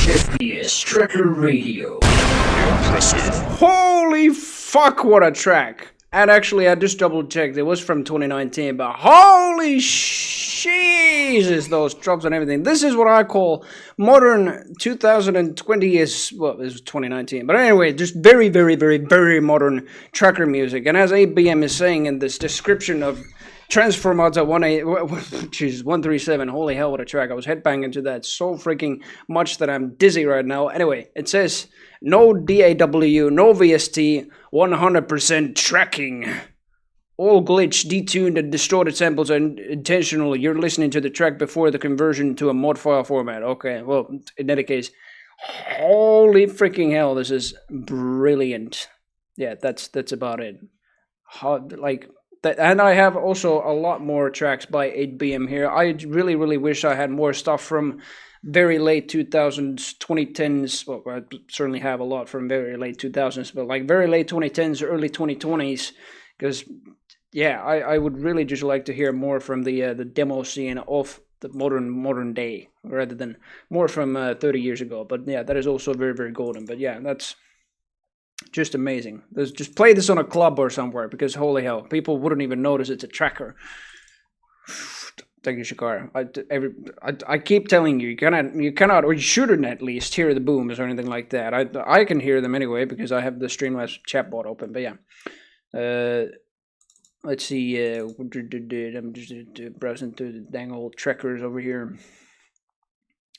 FPS Tracker Radio. Impressive. Holy fuck, what a track! And actually, I just double checked, it was from 2019, but holy Jesus, those drops and everything. This is what I call modern 2020 is, well, it was 2019. But anyway, just very, very, very, very modern tracker music. And as ABM is saying in this description of Transfer Mods at 137, holy hell, what a track. I was headbanging to that so freaking much that I'm dizzy right now. Anyway, it says, no DAW, no VST, 100% tracking. All glitch, detuned, and distorted samples are intentional. You're listening to the track before the conversion to a mod file format. Okay, well, in any case, holy freaking hell, this is brilliant. Yeah, that's about it. And I have also a lot more tracks by 8BM here. I really, really wish I had more stuff from very late 2000s, 2010s. Well, I certainly have a lot from very late 2000s, but like very late 2010s, early 2020s. Because, yeah, I would really just like to hear more from the demo scene of the modern day, rather than more from 30 years ago. But yeah, that is also very, very golden. But yeah, that's just amazing. Just play this on a club or somewhere, because holy hell, people wouldn't even notice it's a tracker. Thank you, Shakar. I keep telling you, you cannot, or you shouldn't at least hear the booms or anything like that. I can hear them anyway because I have the Streamlabs chatbot open. But yeah, let's see. I'm just browsing through the dang old trackers over here.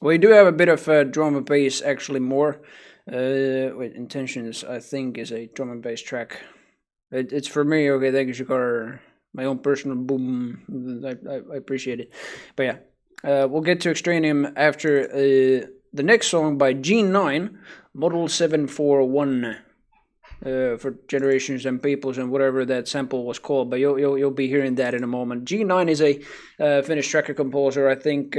We do have a bit of drum and bass, actually more. Wait, Intentions, I think, is a drum and bass track. It's for me. Okay, thank you, Shakar. My own personal boom. I appreciate it. But yeah, we'll get to Extraneum after the next song by G9, Model 741, for Generations and Peoples and whatever that sample was called. But you'll be hearing that in a moment. G9 is a Finnish tracker composer. I think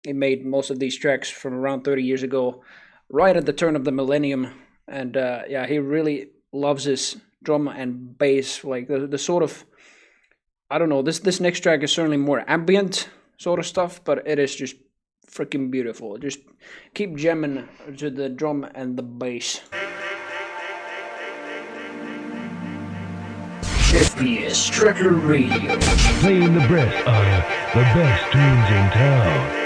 he made most of these tracks from around 30 years ago, right at the turn of the millennium. And yeah, he really loves his drum and bass, like the sort of, I don't know, this next track is certainly more ambient sort of stuff, but it is just freaking beautiful. Just keep jamming to the drum and the bass. FPS Tracker Radio. Playing the best tunes in town.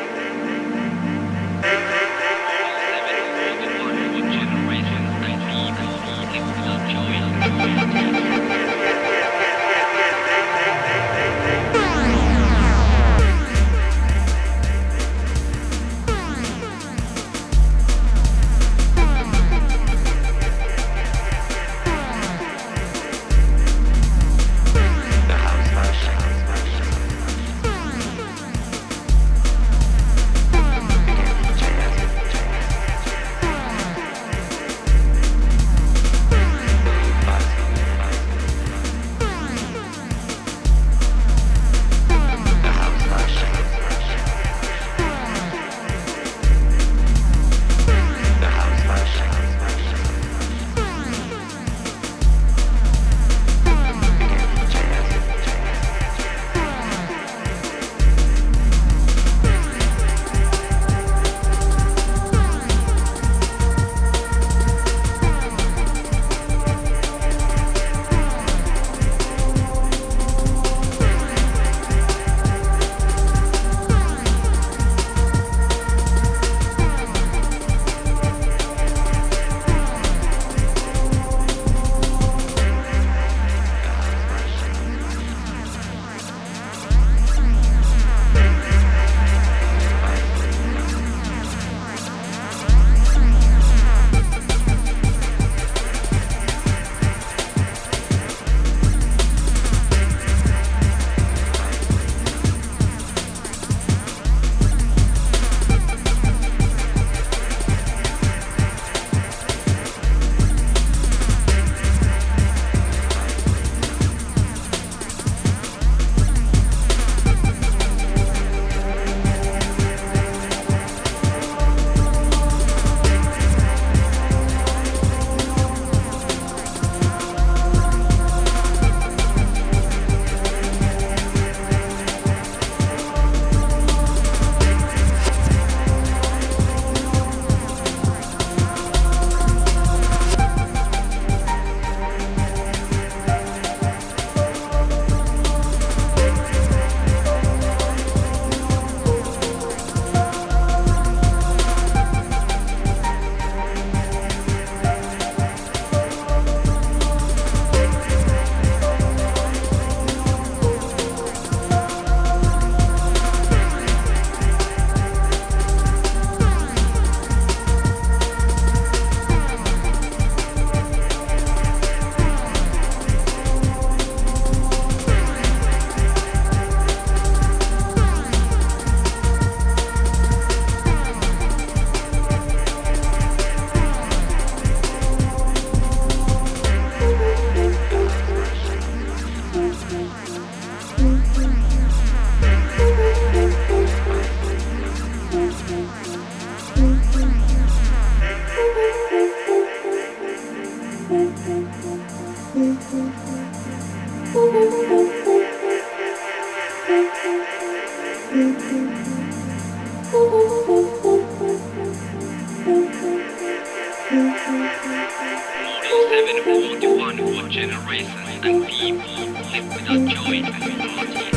741 for generations and people live without joy and party.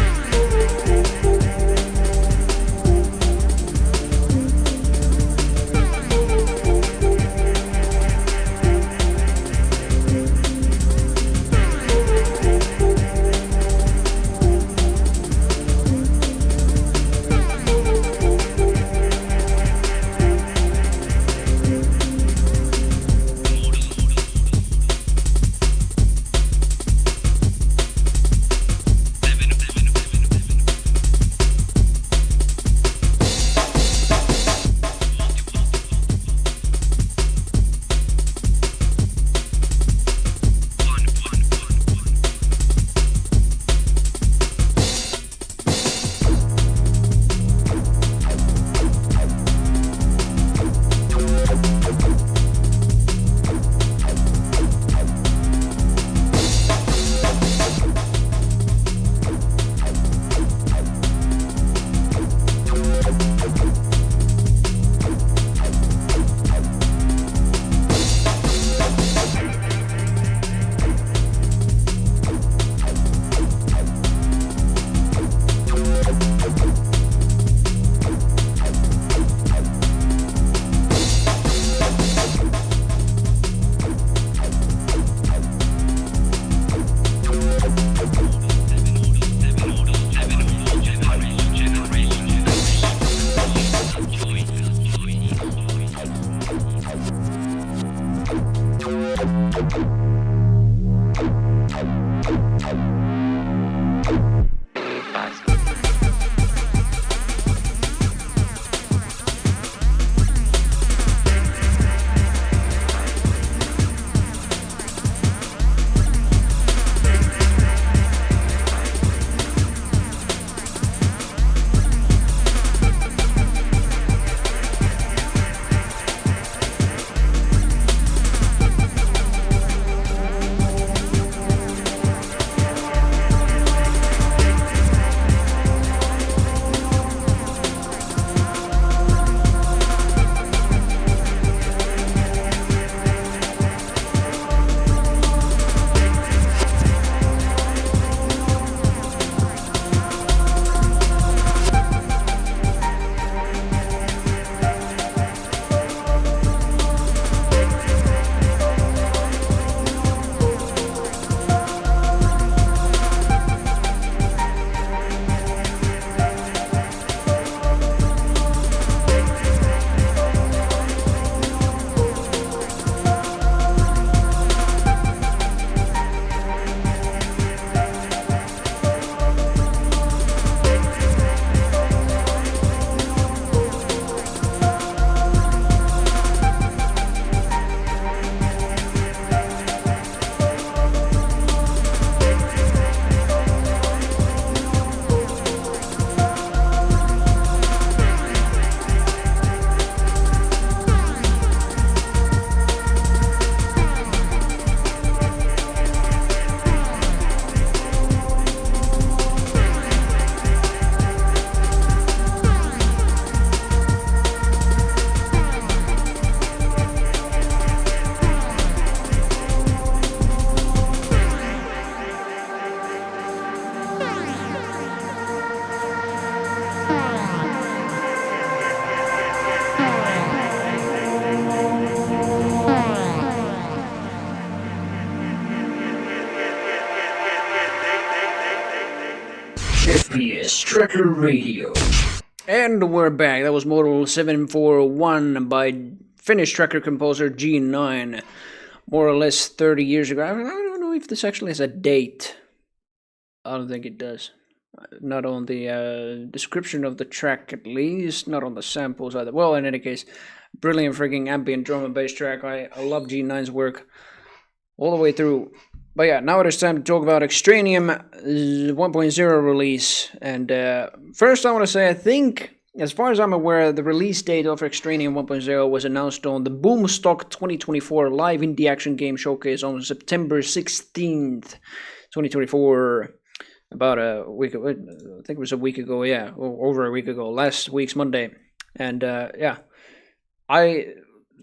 FPS Tracker Radio. And we're back. That was Model 741 by Finnish tracker composer G9. More or less 30 years ago. I don't know if this actually has a date. I don't think it does. Not on the description of the track, at least. Not on the samples either. Well, in any case, brilliant freaking ambient drum and bass track. I love G9's work all the way through. But yeah, now it is time to talk about Extranium 1.0 release. And first I want to say, I think, as far as I'm aware, the release date of Extranium 1.0 was announced on the Boomstock 2024 Live Indie Action Game Showcase on September 16th, 2024. About a week, I think it was a week ago, yeah, over a week ago, last week's Monday. And yeah,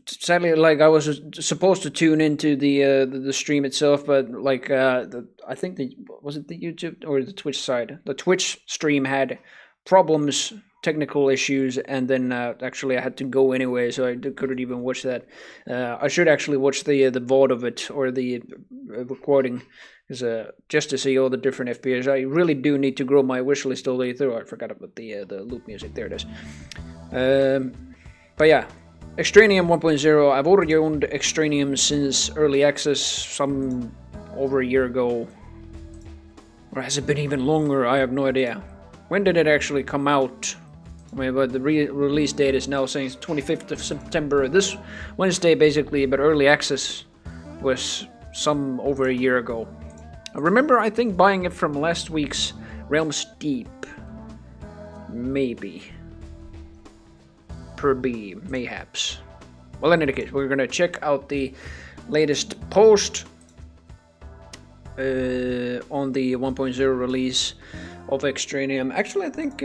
sadly, like I was supposed to tune into the stream itself, but like I think was it the YouTube or the Twitch side? The Twitch stream had problems, technical issues, and then actually I had to go anyway, so I couldn't even watch that. I should actually watch the VOD of it or the recording, because just to see all the different FPS. I really do need to grow my wish list all the way through. I forgot about the loop music. There it is. But yeah. Extranium 1.0, I've already owned Extranium since early access, some over a year ago. Or has it been even longer? I have no idea. When did it actually come out? I mean, but the release date is now saying 25th of September, this Wednesday basically, but early access was some over a year ago. I remember, I think, buying it from last week's Realms Deep. Maybe. Per B, mayhaps. Well, in any case, we're gonna check out the latest post on the 1.0 release of Extranium. Actually, I think,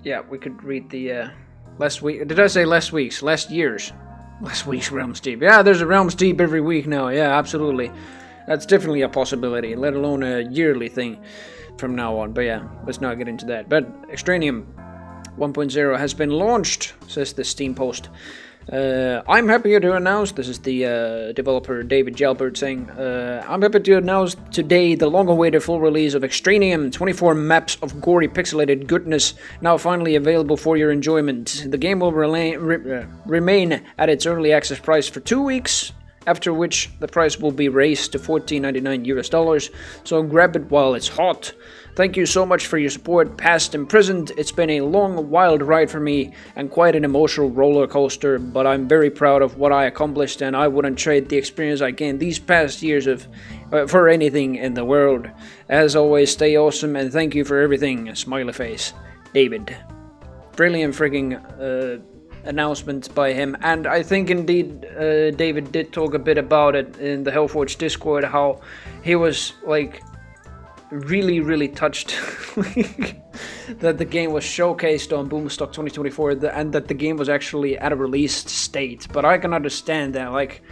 yeah, we could read the last week. Did I say last week's? Last year's? Last week's Realms Deep. Yeah, there's a Realms Deep every week now. Yeah, absolutely. That's definitely a possibility, let alone a yearly thing from now on. But yeah, let's not get into that. But Extranium 1.0 has been launched, says the Steam post. I'm happy to announce, this is the developer David Jalbert saying, I'm happy to announce today the long-awaited full release of Extranium, 24 maps of gory pixelated goodness, now finally available for your enjoyment. The game will remain at its early access price for 2 weeks, after which the price will be raised to $14.99 US, so grab it while it's hot. Thank you so much for your support, past and present. It's been a long, wild ride for me, and quite an emotional roller coaster, but I'm very proud of what I accomplished, and I wouldn't trade the experience I gained these past years for anything in the world. As always, stay awesome, and thank you for everything. Smiley face. David. Brilliant frigging announcement by him, and I think indeed David did talk a bit about it in the Hellforge Discord, how he was like really touched that the game was showcased on Boomstock 2024 and that the game was actually at a released state. But I can understand that, like,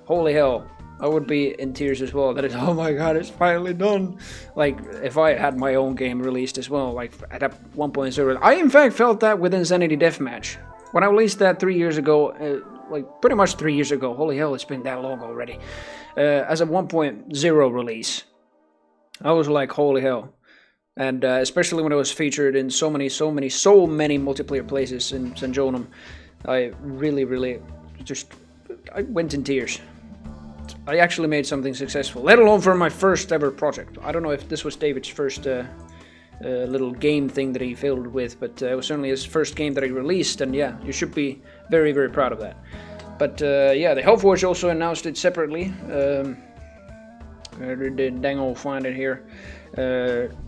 holy hell, I would be in tears as well, that it's, oh my god, it's finally done. Like, if I had my own game released as well, like at 1.0. I in fact felt that with Insanity Deathmatch. When I released that 3 years ago, like pretty much 3 years ago, holy hell, it's been that long already, as a 1.0 release. I was like, holy hell. And especially when it was featured in so many multiplayer places in St. Jonum, I really just, I went in tears. I actually made something successful, let alone for my first ever project. I don't know if this was David's first little game thing that he failed with, but it was certainly his first game that he released, and yeah, you should be very proud of that. But yeah, the Hellforge also announced it separately. Dang, I'll find it here.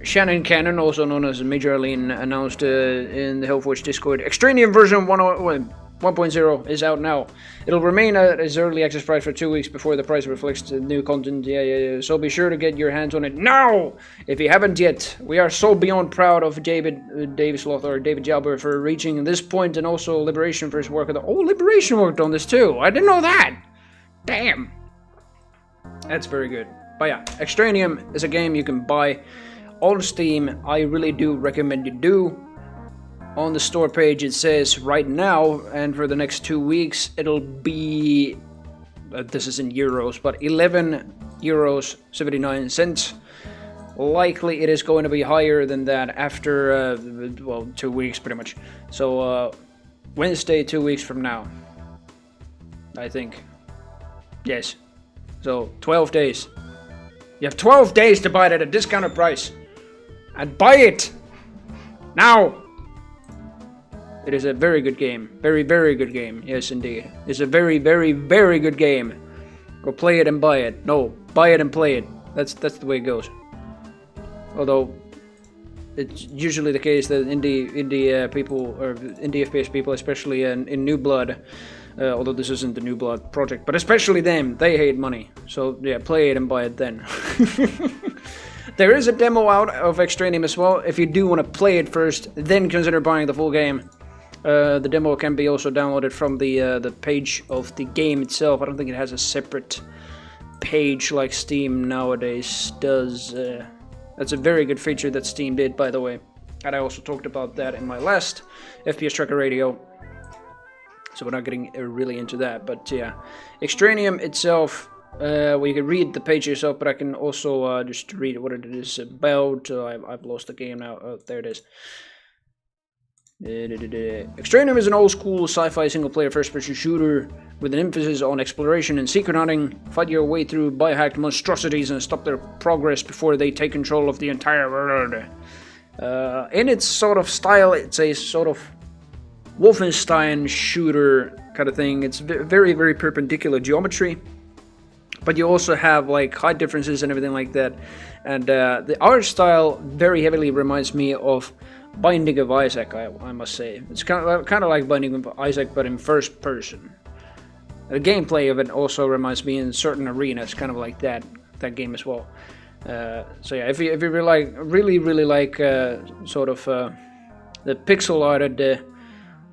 Shannon Cannon, also known as Major Arlene, announced in the Hellforge Discord, Extranium version 1.0 is out now. It'll remain at its early access price for 2 weeks before the price reflects the new content. Yeah. So be sure to get your hands on it now if you haven't yet. We are so beyond proud of David Jalbert for reaching this point, and also Liberation for his work. Liberation worked on this too. I didn't know that. Damn. That's very good. But yeah, Extranium is a game you can buy on Steam. I really do recommend you do. On the store page it says right now, and for the next 2 weeks, it'll be, this is in euros, but 11 euros 79 cents. Likely it is going to be higher than that after, well, 2 weeks pretty much. So, Wednesday, 2 weeks from now, I think. Yes. So, 12 days. You have 12 days to buy it at a discounted price. And buy it! Now! It is a very good game. Very good game. Yes, indeed. It's a very good game. Go play it and buy it. No, buy it and play it. That's the way it goes. Although, it's usually the case that indie people, or indie FPS people, especially in New Blood, although this isn't the New Blood project, but especially them, they hate money. So yeah, play it and buy it then. There is a demo out of Extranium as well. If you do want to play it first, then consider buying the full game. The demo can be also downloaded from the page of the game itself. I don't think it has a separate page like Steam nowadays does. That's a very good feature that Steam did, by the way. And I also talked about that in my last FPS Tracker Radio. So we're not getting really into that, but yeah. Extraneum itself, well, you can read the page yourself, but I can also just read what it is about. I've lost the game now. Oh, there it is. Extraneum is an old-school sci-fi single-player first-person shooter with an emphasis on exploration and secret hunting. Fight your way through biohacked monstrosities and stop their progress before they take control of the entire world. In its sort of style, it's a sort of Wolfenstein shooter kind of thing. It's very, very perpendicular geometry, but you also have like height differences and everything like that. And the art style very heavily reminds me of Binding of Isaac, I must say. It's kind of like Binding of Isaac, but in first person. The gameplay of it also reminds me in certain arenas, kind of like that game as well. So yeah, if you really like sort of the pixel arted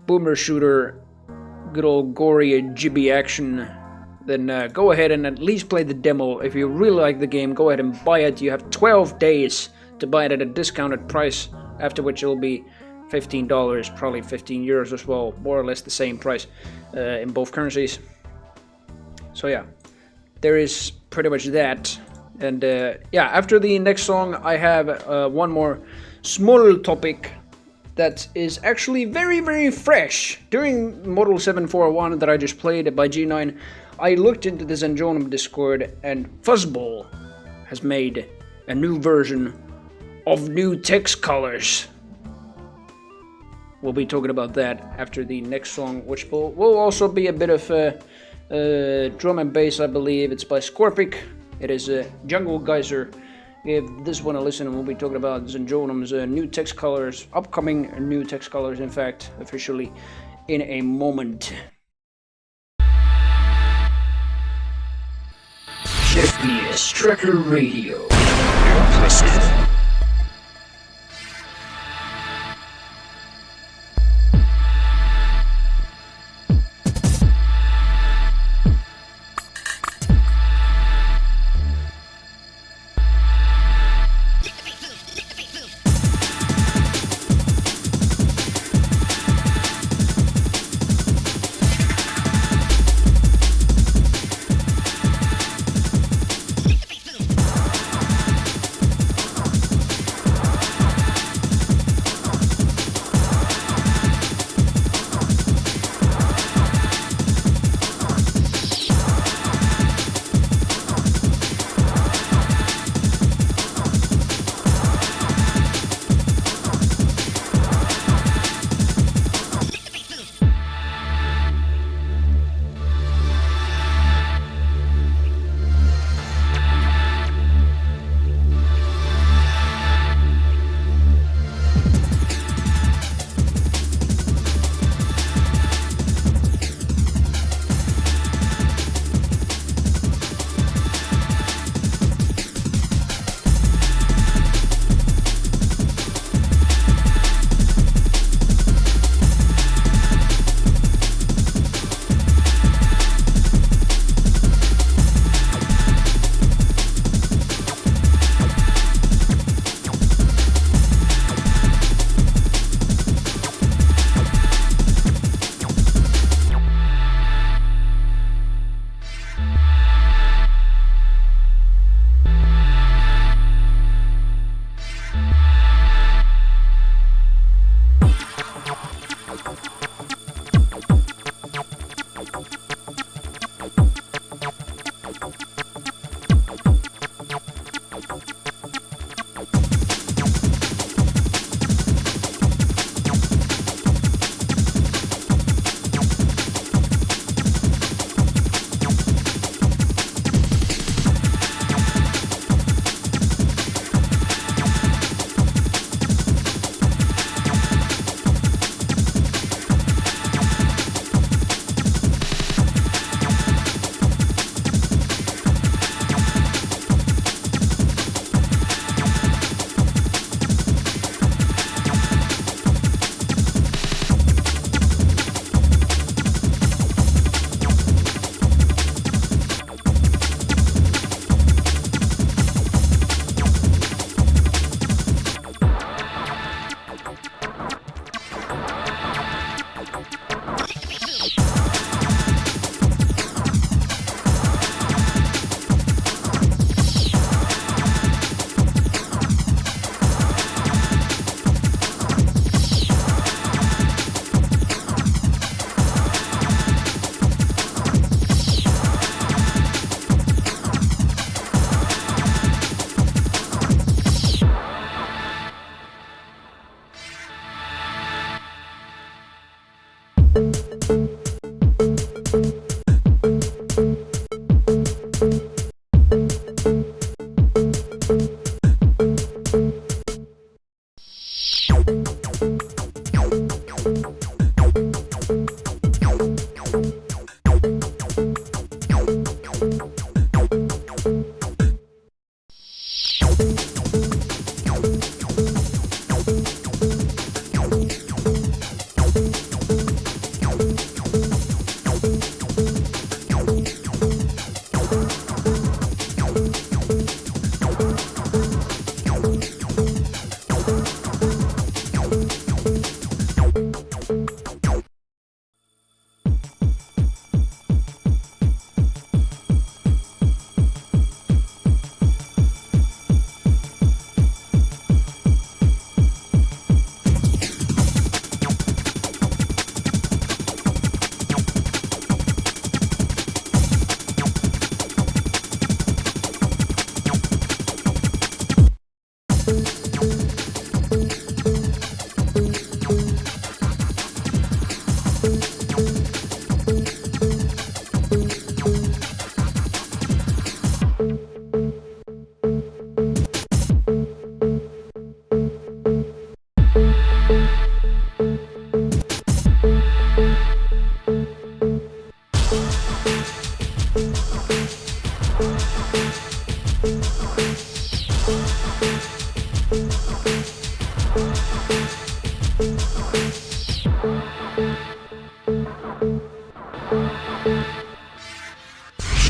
boomer shooter, good old gory and jibby action, then go ahead and at least play the demo. If you really like the game, go ahead and buy it. You have 12 days to buy it at a discounted price, after which it'll be $15, probably 15 euros as well, more or less the same price in both currencies. So yeah, there is pretty much that. And yeah, after the next song, I have one more small topic that is actually very, very fresh. During Model 741 that I just played by G9, I looked into the Zenjonum Discord, and Fuzzball has made a new version of new text colors. We'll be talking about that after the next song, which will also be a bit of drum and bass, I believe. It's by Scorpic. It is Jungle Geyser. Give this one a listen, and we'll be talking about Zenjonum's new text colors, upcoming new text colors, in fact, officially in a moment. FPS Tracker Radio. Impressive.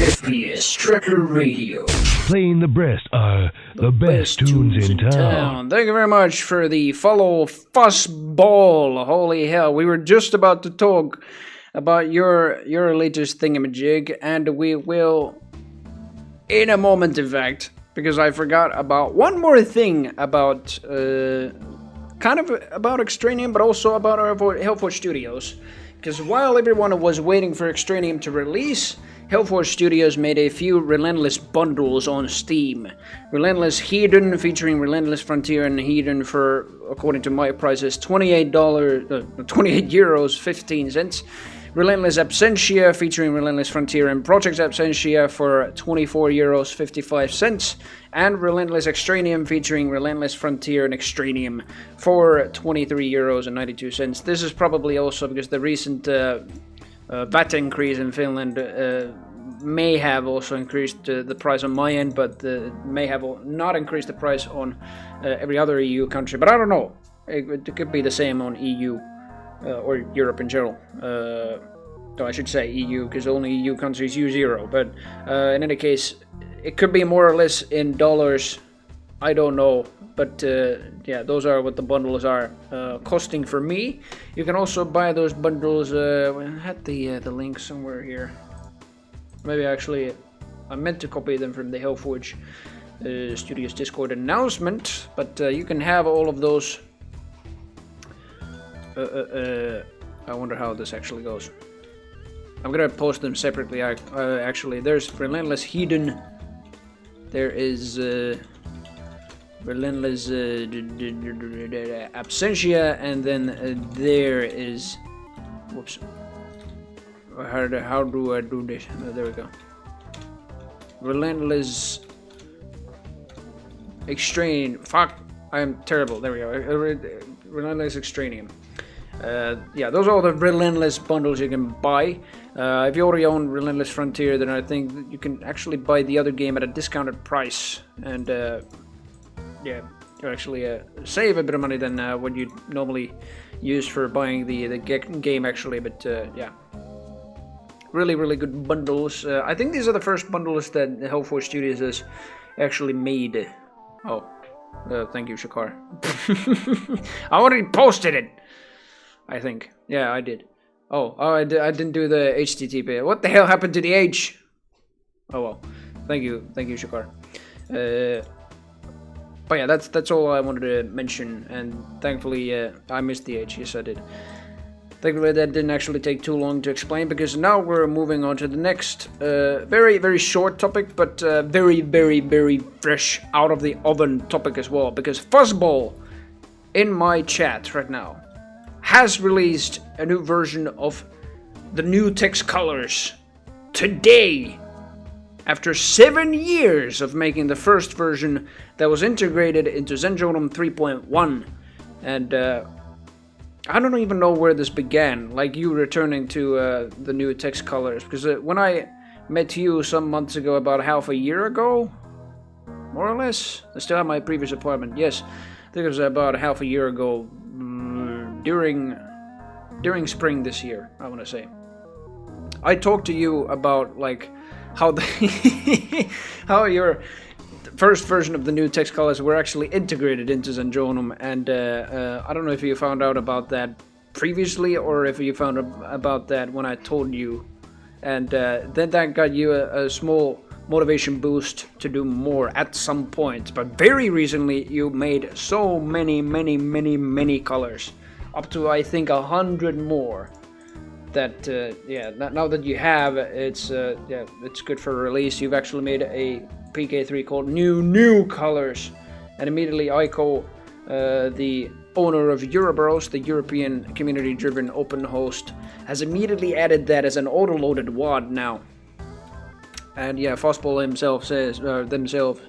FPS Tracker Radio. Playing the best tunes in town. Thank you very much for the follow, fuzzball. Holy hell, we were just about to talk about your latest thingamajig, and we will in a moment, in fact, because I forgot about one more thing about kind of about Extraneum, but also about our Hellforge Studios. Because while everyone was waiting for Extraneum to release, Hellforge Studios made a few Relentless bundles on Steam. Relentless Hedon featuring Relentless Frontier and Hedon for, according to my prices, $28, 28 euros 15 cents. Relentless Absentia featuring Relentless Frontier and Project Absentia for 24 euros 55 cents. And Relentless Extraneum featuring Relentless Frontier and Extraneum for 23 euros and 92 cents. This is probably also because the recent VAT increase in Finland may have also increased the price on my end, but may have not increased the price on every other EU country. But I don't know. It could be the same on EU or Europe in general. So I should say EU, because only EU countries use euro. But in any case, it could be more or less in dollars. I don't know. But yeah, those are what the bundles are costing for me. You can also buy those bundles. I had the link somewhere here. Maybe actually, I meant to copy them from the Hellforge Studios Discord announcement. But you can have all of those. I wonder how this actually goes. I'm gonna post them separately. Actually, there's Relentless Hedon. There is Relentless Absentia, and then there is. Whoops. How do I do this? There we go. Relentless Extraneum. Fuck, I'm terrible. There we go. Relentless Extraneum. Yeah, those are all the Relentless bundles you can buy. If you already own Relentless Frontier, then I think that you can actually buy the other game at a discounted price, and yeah, you actually save a bit of money than what you normally use for buying the game actually. But yeah, really good bundles. I think these are the first bundles that Hellforge Studios has actually made. Oh, thank you, Shakar. I already posted it. I think. Yeah, I did. Oh, I didn't do the HTTP. What the hell happened to the H? Oh well. Thank you, Shakar. But yeah, that's all I wanted to mention, and thankfully I missed the H. Yes, I did. Thankfully that didn't actually take too long to explain, because now we're moving on to the next very short topic, but very fresh out of the oven topic as well, because Fuzzball in my chat right now has released a new version of the new text colors today, after 7 years of making the first version that was integrated into Zenjonom 3.1. And I don't even know where this began, like you returning to the new text colors, because when I met you some months ago, about half a year ago, more or less, I still have my previous apartment, yes, I think it was about half a year ago, during spring this year, I want to say. I talked to you about like how how your first version of the new text colors were actually integrated into Zenjonom, and I don't know if you found out about that previously or if you found out about that when I told you, and then that got you a small motivation boost to do more at some point. But very recently you made so many colors, up to I think 100 more, that yeah, now that you have, it's yeah, it's good for release. You've actually made a PK3 called New Colors, and immediately Aiko, the owner of Euroburrows, the European community-driven open host, has immediately added that as an auto-loaded WAD now. And yeah, Fuzzball himself says, themselves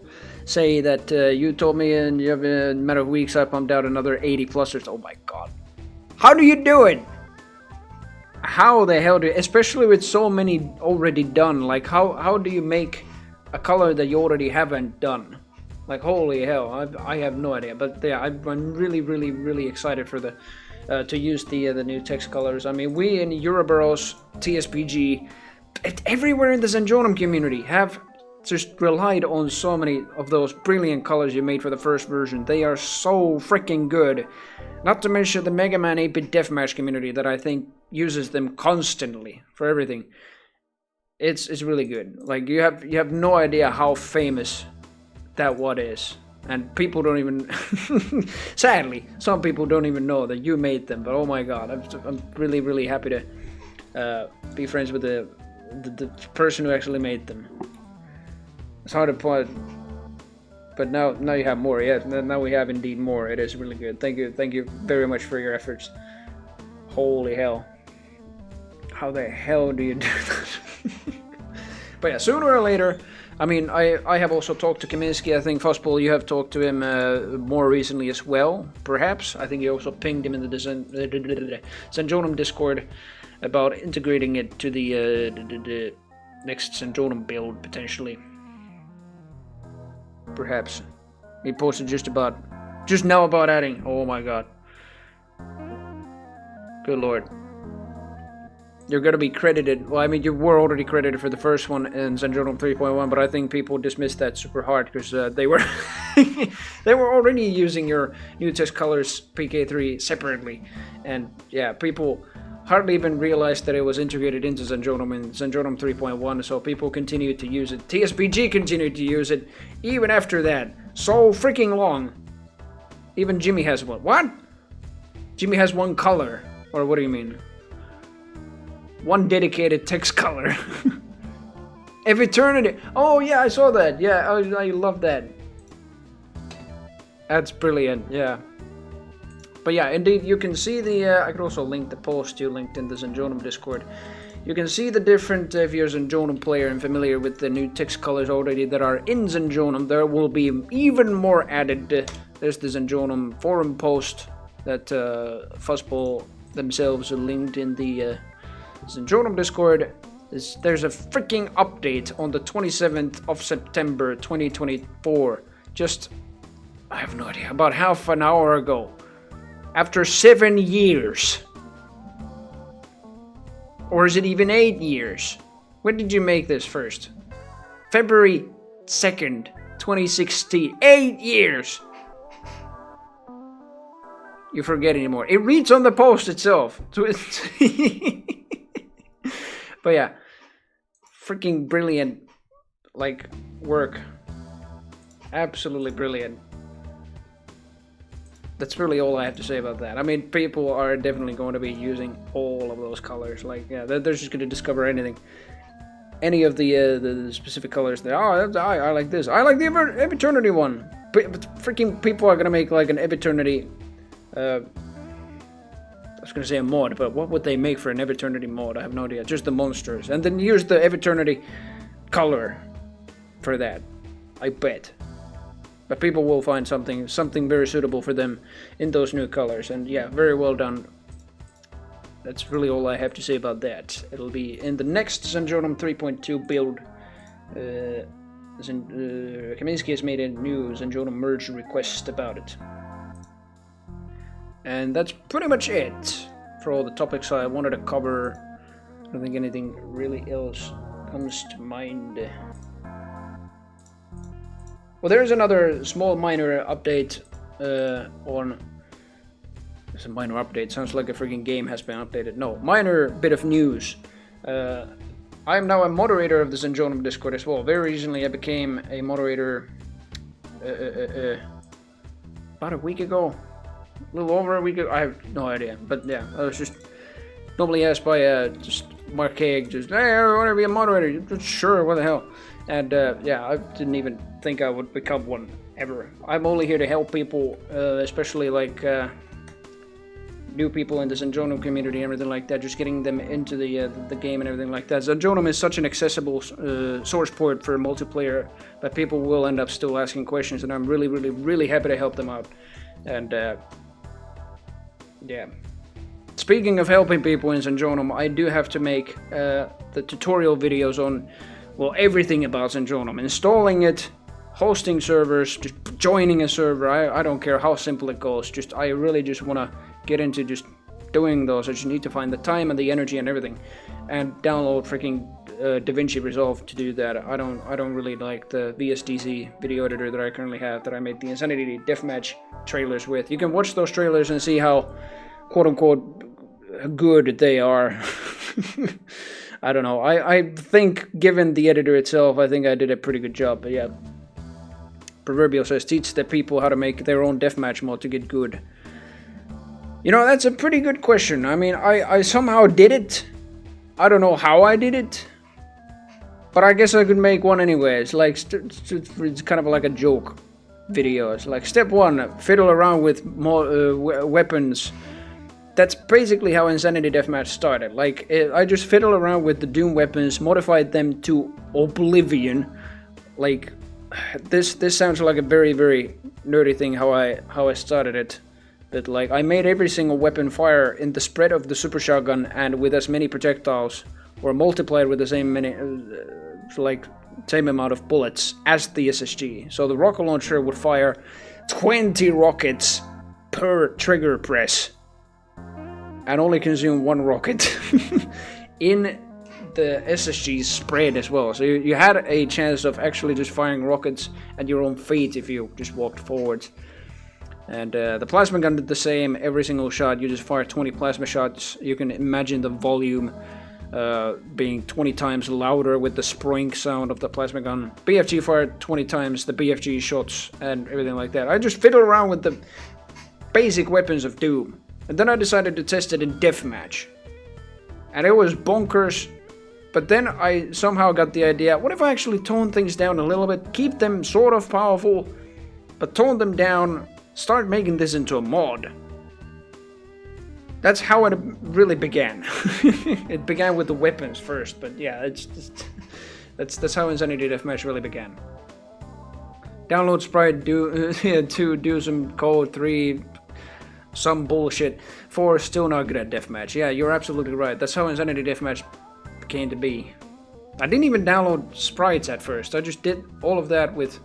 say that you told me in a matter of weeks I pumped out another 80 clusters. Oh my god. How do you do it? how the hell do, especially with so many already done, like how do you make a color that you already haven't done? Like, holy hell, I have no idea. But yeah, I'm really excited for the to use the new text colors. I mean, we in Euroburrows, TSPG, everywhere in the Zanjonum community have just relied on so many of those brilliant colors you made for the first version. They are so freaking good. Not to mention the Mega Man 8-bit Deathmatch community that I think uses them constantly for everything. It's really good. Like, you have no idea how famous that what is. And people don't even sadly, some people don't even know that you made them. But oh my god, I'm really happy to be friends with the person who actually made them. It's hard to put, but now you have more. Yeah, now we have indeed more. It is really good. Thank you very much for your efforts. Holy hell, how the hell do you do that? But yeah, sooner or later. I mean, I have also talked to Kaminsky. I think Fuzzball, you have talked to him more recently as well. Perhaps I think you also pinged him in the Zanjonum Discord about integrating it to the next Zanjonum build potentially. Perhaps he posted just now about adding. Oh my god, good lord, you're gonna be credited. Well, I mean, you were already credited for the first one in Zanjonum 3.1, but I think people dismissed that super hard because they were they were already using your new text colors PK3 separately, and yeah, people hardly even realized that it was integrated into Zanjonum in Zanjonum 3.1, so people continued to use it. TSPG continued to use it even after that. So freaking long. Even Jimmy has one. What? Jimmy has one color. Or what do you mean? One dedicated text color. Eternity. Oh yeah, I saw that. Yeah, I love that. That's brilliant, yeah. But yeah, indeed, you can see the, I could also link the post you linked in the Zanjonum Discord. You can see the different, if you're a Zanjonum player and familiar with the new text colors already that are in Zanjonum, there will be even more added. There's the Zanjonum forum post that Fuzzball themselves linked in the Zanjonum Discord. There's a freaking update on the 27th of September 2024. Just, I have no idea, about half an hour ago. After 7 years. Or is it even 8 years? When did you make this first? February 2nd, 2016. 8 years! You forget anymore. It reads on the post itself. But yeah. Freaking brilliant, like, work. Absolutely brilliant. That's really all I have to say about that. I mean, people are definitely going to be using all of those colors. Like, yeah, they're just going to discover anything. Any of the specific colors. I like this. I like the Eternity one. But freaking people are going to make like an Eternity. I was going to say a mod, but what would they make for an Eternity mod? I have no idea. Just the monsters. And then use the Eternity color for that. I bet. But people will find something very suitable for them in those new colors. And yeah, very well done. That's really all I have to say about that. It'll be in the next Zanjonum 3.2 build. Kaminsky has made a new Zanjonum merge request about it. And that's pretty much it for all the topics I wanted to cover. I don't think anything really else comes to mind. Well, there's another small minor update on... It's a minor update, sounds like a freaking game has been updated. No, minor bit of news. I am now a moderator of the Zanjonum Discord as well. Very recently I became a moderator about a week ago. A little over a week ago, I have no idea. But yeah, I was just normally asked by just Marcaic, just, hey, I want to be a moderator. Sure, what the hell. And yeah, I didn't even think I would become one ever. I'm only here to help people, especially like new people in the Zanjonum community and everything like that, just getting them into the game and everything like that. Zanjonum is such an accessible source port for multiplayer that people will end up still asking questions, and I'm really happy to help them out. And yeah, speaking of helping people in Syndrome, I do have to make the tutorial videos on, well, everything about Syndrome. Installing it, hosting servers, just joining a server. I don't care how simple it goes. I really just want to get into just doing those. I just need to find the time and the energy and everything, and download freaking DaVinci Resolve to do that. I don't really like the VSDC video editor that I currently have, that I made the Insanity Deathmatch trailers with. You can watch those trailers and see how quote-unquote good they are. I don't know. I think, given the editor itself, I think I did a pretty good job. But yeah, Proverbial says, teach the people how to make their own deathmatch mode to get good. You know, that's a pretty good question. I mean, I somehow did it. I don't know how I did it, but I guess I could make one anyway. It's like, it's kind of like a joke video. It's like, step 1, fiddle around with more weapons. That's basically how Insanity Deathmatch started. Like, I just fiddled around with the Doom weapons, modified them to oblivion. Like, this sounds like a very, very nerdy thing how I started it. But like, I made every single weapon fire in the spread of the super shotgun and with as many projectiles, or multiplied with the same same amount of bullets as the SSG. So the rocket launcher would fire 20 rockets per trigger press, and only consume 1 rocket in the SSG spread as well. So you had a chance of actually just firing rockets at your own feet if you just walked forward. And the plasma gun did the same. Every single shot, you just fire 20 plasma shots. You can imagine the volume being 20 times louder with the spring sound of the plasma gun. BFG fired 20 times the BFG shots and everything like that. I just fiddled around with the basic weapons of Doom. And then I decided to test it in Deathmatch. And it was bonkers. But then I somehow got the idea, what if I actually tone things down a little bit, keep them sort of powerful, but tone them down, start making this into a mod. That's how it really began. It began with the weapons first, but yeah, it's just, that's how Insanity Deathmatch really began. Download Sprite to do some code 3, some bullshit. 4, still not good at Deathmatch. Yeah, you're absolutely right. That's how Insanity Deathmatch came to be. I didn't even download sprites at first. I just did all of that with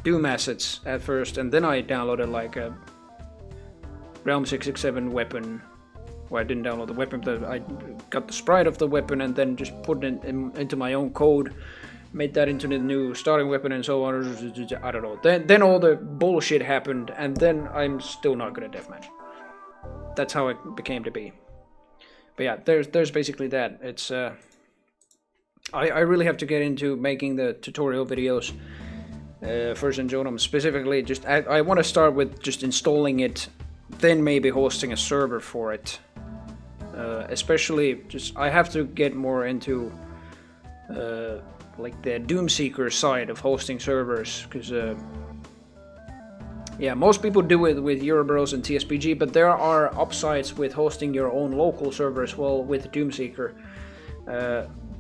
Doom assets at first, and then I downloaded like a Realm 667 weapon. Well, I didn't download the weapon, but I got the sprite of the weapon and then just put it into my own code, made that into the new starting weapon and so on. I don't know. Then all the bullshit happened, and then I'm still not good at Deathmatch. That's how it became to be. But yeah, there's basically that. It's I really have to get into making the tutorial videos for Syndrome specifically. Just I want to start with just installing it, then maybe hosting a server for it. Especially just I have to get more into like the Doomseeker side of hosting servers, because yeah, most people do it with Euroburrows and TSPG, but there are upsides with hosting your own local server as well with Doomseeker.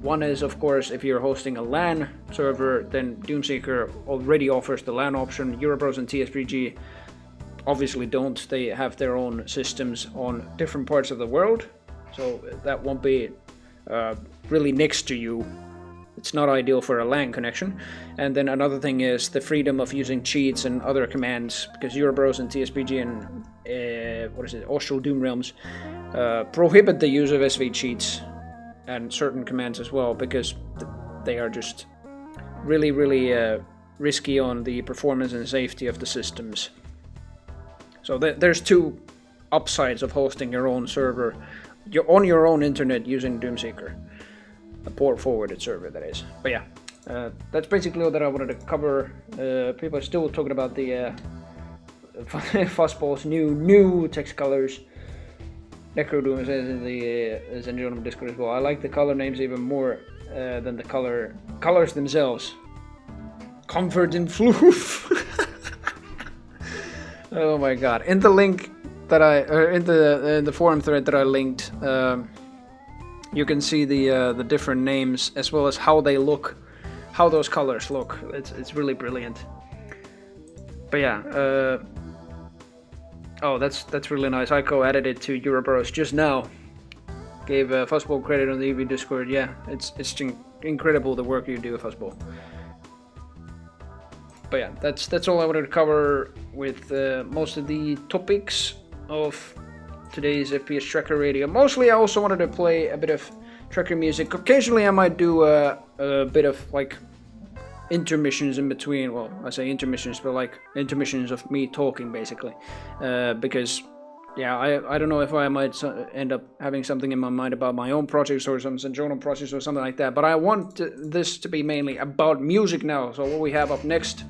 One is, of course, if you're hosting a LAN server, then Doomseeker already offers the LAN option. Euroburrows and TSPG obviously don't. They have their own systems on different parts of the world, so that won't be really next to you. It's not ideal for a LAN connection. And then another thing is the freedom of using cheats and other commands, because Euroburrows and TSPG and Austral Doom Realms prohibit the use of SV cheats and certain commands as well, because they are just really, really risky on the performance and safety of the systems. So there's two upsides of hosting your own server on your own internet using Doomseeker. A port forwarded server, that is. But yeah, that's basically all that I wanted to cover. People are still talking about the Fuzzball's new text colors. Necrodoom says in the Syndrome Discord as well. I like the color names even more than the colors themselves. Comfort and floof. Oh my god! In the link that in the forum thread that I linked, you can see the different names as well as how they look, how those colors look. It's really brilliant. But yeah, Oh, that's really nice. Ico added it to Eurobros just now. Gave Fuzzball credit on the EV Discord. Yeah, it's incredible the work you do, Fuzzball. But yeah, that's all I wanted to cover with most of the topics of today's FPS Tracker Radio. Mostly, I also wanted to play a bit of tracker music. Occasionally, I might do a bit of like intermissions in between. Well, I say intermissions, but like intermissions of me talking, basically, because. Yeah, I don't know if I might end up having something in my mind about my own projects or some Sanjono projects or something like that. But I want this to be mainly about music now. So what we have up next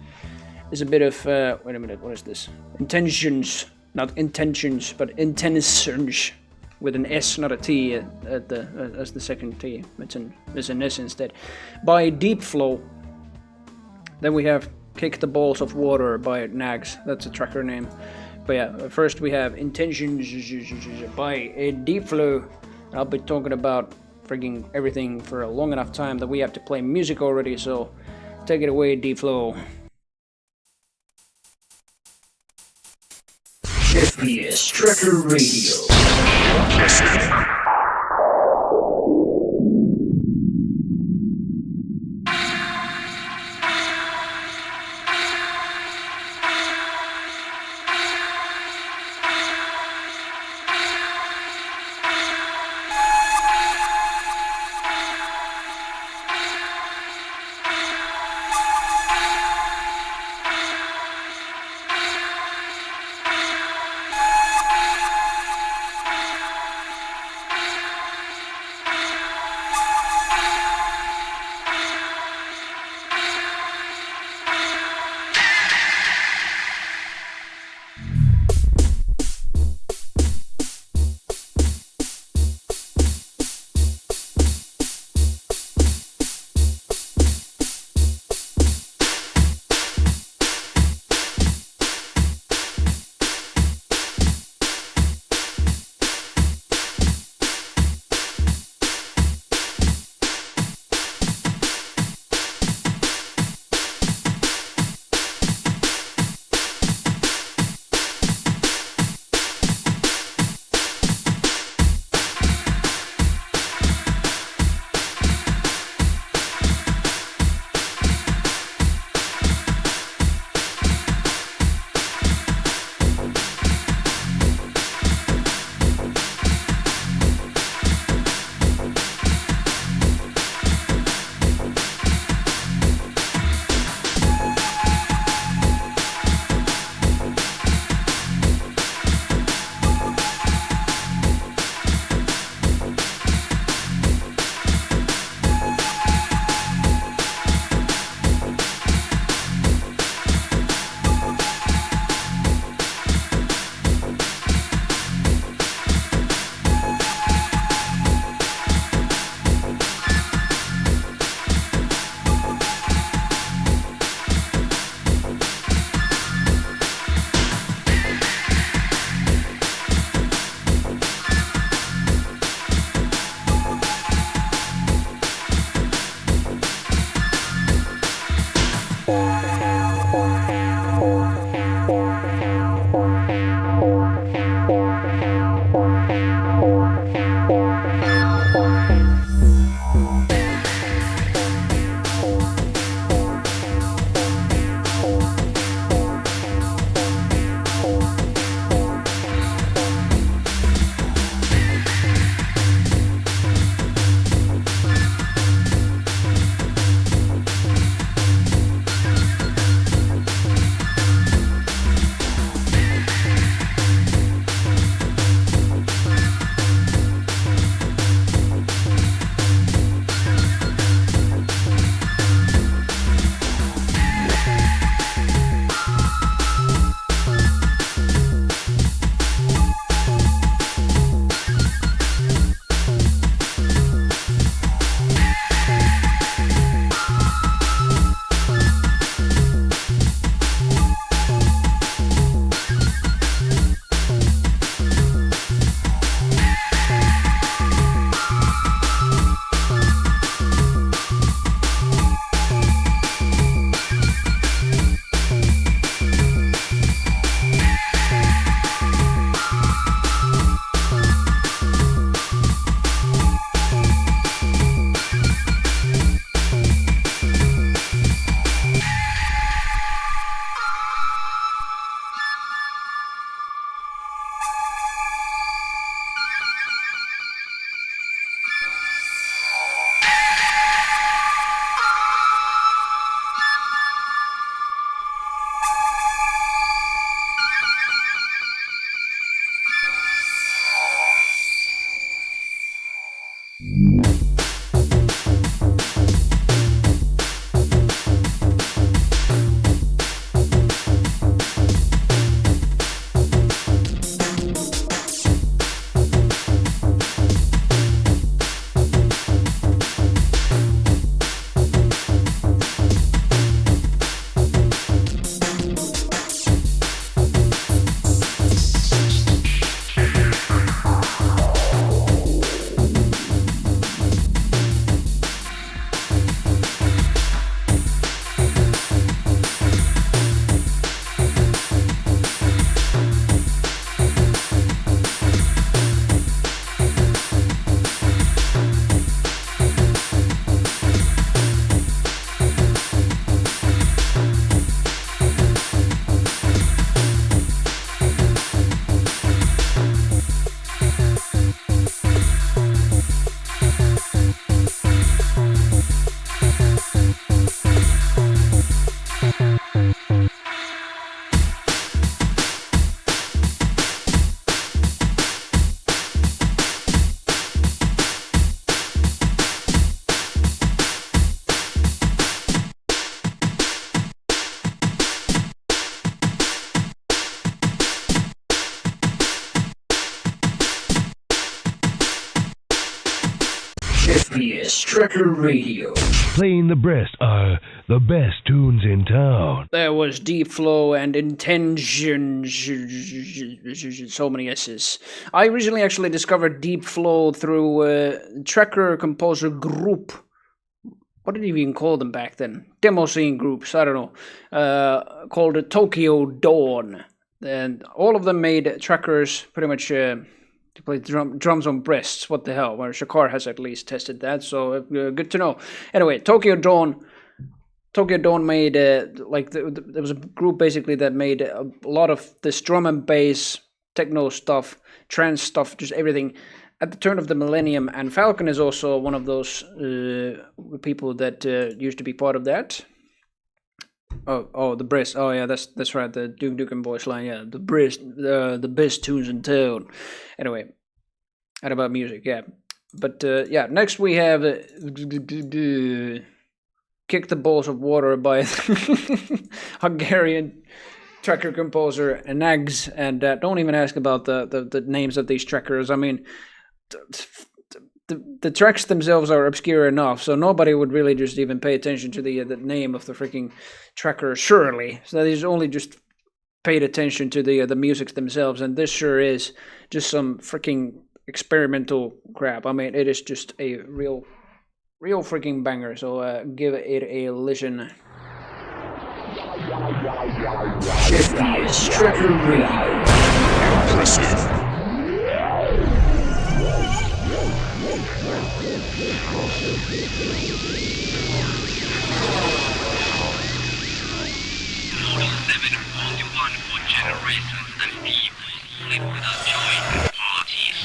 is a bit of wait a minute, what is this? Intentions, not intentions, but intentions with an S, not a T at the as the second T. It's an S instead. By Deep Flow. Then we have Kick the Balls of Water by Nags. That's a tracker name. But yeah, first we have Intentions by Deep Flow. I'll be talking about frigging everything for a long enough time that we have to play music already, so take it away, Deep Flow. FPS Tracker Radio. FPS Tracker Radio. Playing the best tunes in town. There was deep flow and intention. So many S's. I originally actually discovered deep flow through Tracker Composer Group. What did you even call them back then? Demo scene groups, I don't know. Called Tokyo Dawn. And all of them made trackers pretty much to play drums on breasts. What the hell? Well, Shakar has at least tested that, so good to know. Anyway, Tokyo Dawn made there was a group basically that made a lot of this drum and bass, techno stuff, trance stuff, just everything at the turn of the millennium. And Falcon is also one of those people that used to be part of that. Oh, the Breast. Oh yeah, that's right. The Duke Nukem voice line. Yeah, the Breast, the best tunes in town. Anyway, and about music. Yeah, but yeah. Next we have "Kick the Balls of Water" by Hungarian tracker composer Nags. And don't even ask about the names of these trackers. I mean, the tracks themselves are obscure enough, so nobody would really just even pay attention to the name of the freaking tracker, surely. So they only just paid attention to the music themselves, and this sure is just some freaking experimental crap. I mean, it is just a real freaking banger, so give it a listen. FPS Tracker Radio. Impressive. Only one for generations and people live without joy and parties.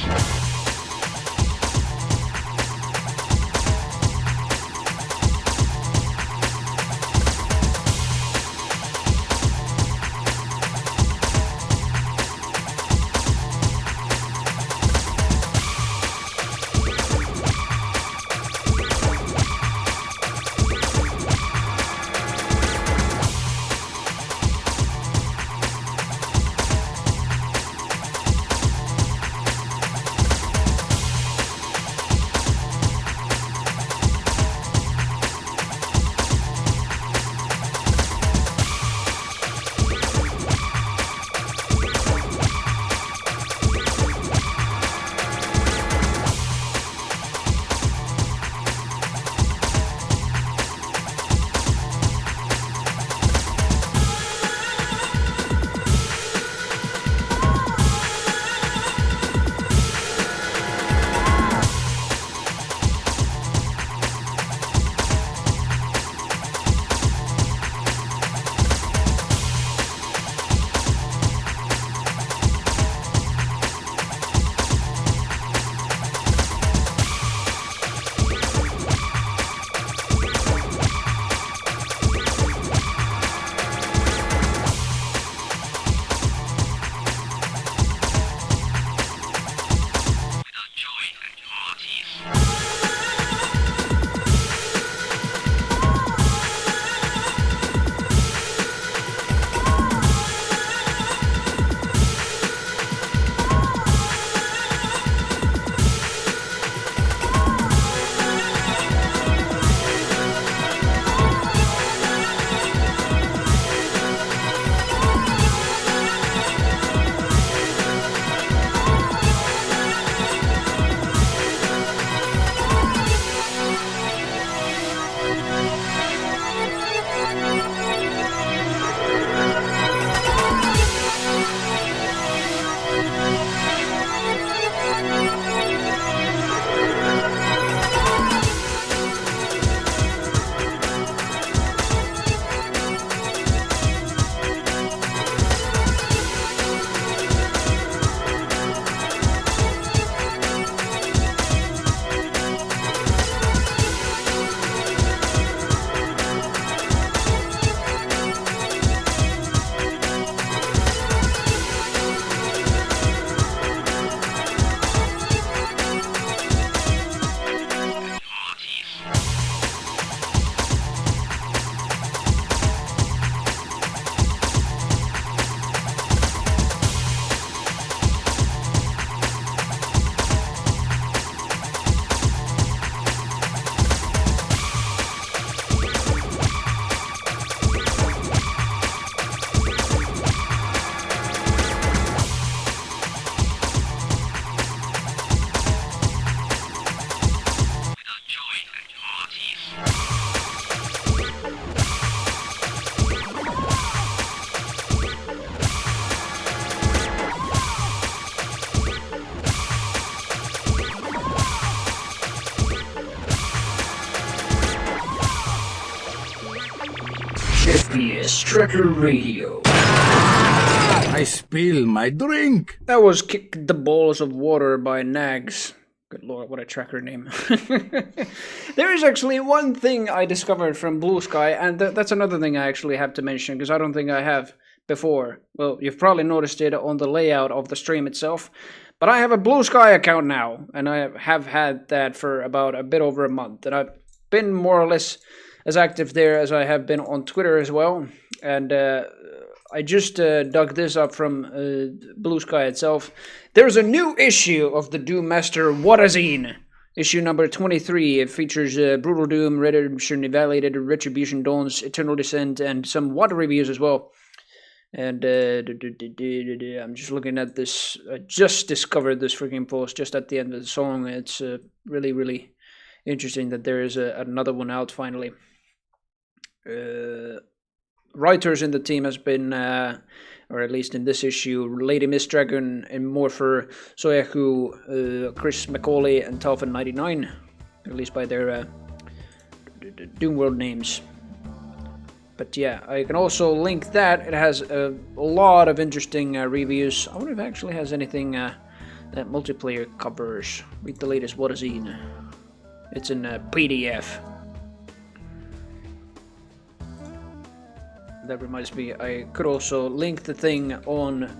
FPS Tracker Radio. I spill my drink. That was Kick the Balls of Water by Nags. Good lord, what a tracker name. There is actually one thing I discovered from Blue Sky, and that's another thing I actually have to mention, because I don't think I have before. Well, you've probably noticed it on the layout of the stream itself, but I have a Blue Sky account now, and I have had that for about a bit over a month, and I've been more or less as active there as I have been on Twitter as well, and I just dug this up from Blue Sky itself. There's a new issue of the Doom Master Watazine. Issue number 23. It features Brutal Doom, Redemption Evaluated, Retribution Dawns, Eternal Descent, and some WAD reviews as well. And I'm just looking at this. I just discovered this freaking post just at the end of the song. It's really, really interesting that there is another one out finally. Writers in the team has been, or at least in this issue, Lady Miss Dragon and Morpher, Soyaku, Chris McCauley, and Talfin99, at least by their Doom World names. But yeah, I can also link that. It has a lot of interesting reviews. I wonder if it actually has anything that multiplayer covers. Read the latest Watazine. It's in PDF. That reminds me, I could also link the thing on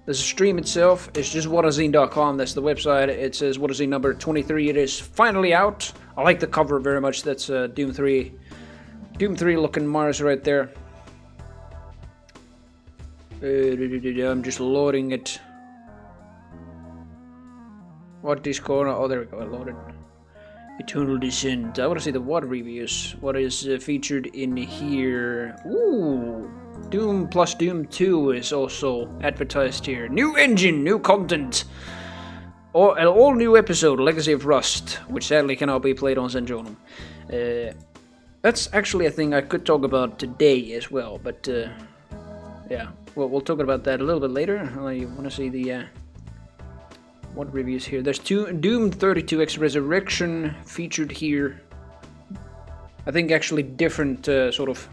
the stream itself. It's just watazine.com. That's the website. It says Watazine number 23. It is finally out. I like the cover very much. That's Doom 3. Doom 3 looking Mars right there. I'm just loading it. What is going on? Oh, there we go. I loaded. Eternal Descent. I want to see the WAD reviews. What is featured in here? Ooh, Doom plus Doom 2 is also advertised here. New engine, new content. An all new episode, Legacy of Rust, which sadly cannot be played on Zenjonum. That's actually a thing I could talk about today as well, but yeah, we'll talk about that a little bit later. I want to see the what reviews here. There's Doom 32X Resurrection featured here. I think actually different sort of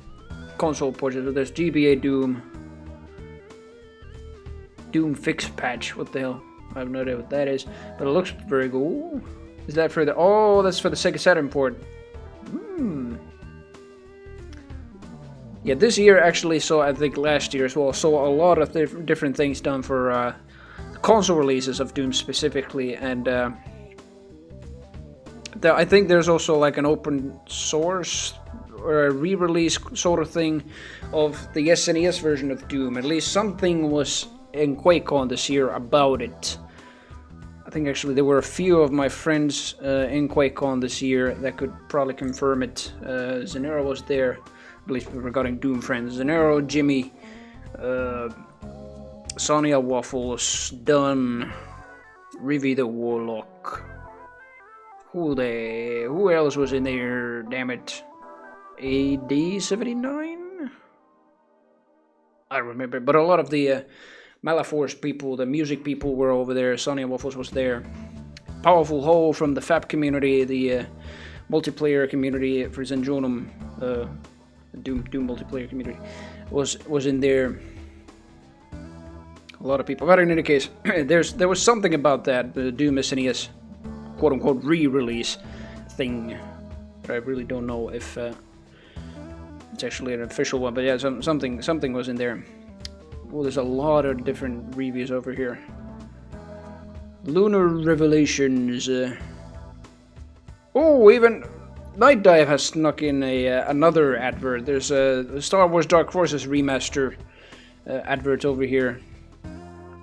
console ports. There's GBA Doom. Doom Fix Patch. What the hell? I have no idea what that is. But it looks very cool. Is that for the... Oh, that's for the Sega Saturn port. Yeah, this year actually saw, I think last year as well, saw a lot of different things done for console releases of Doom specifically, and I think there's also like an open source or a re-release sort of thing of the SNES version of Doom. At least something was in QuakeCon this year about it. I think actually there were a few of my friends in QuakeCon this year that could probably confirm it. Zenero was there, at least regarding Doom friends. Zenero, Jimmy, Sonia Waffles, Dunn, Rivi the Warlock. Who else was in there? Damn it. AD79? I remember, but a lot of the Malaforce people, the music people were over there. Sonia Waffles was there. Powerful Hole from the FAP community, the multiplayer community for Zenjonum, Doom multiplayer community, was in there. A lot of people. But in any case, there was something about that, the Doom SNES quote-unquote re-release thing, but I really don't know if it's actually an official one. But yeah, something was in there. Well, there's a lot of different reviews over here. Lunar Revelations. Oh, even Night Dive has snuck in another advert. There's a Star Wars Dark Forces remaster advert over here.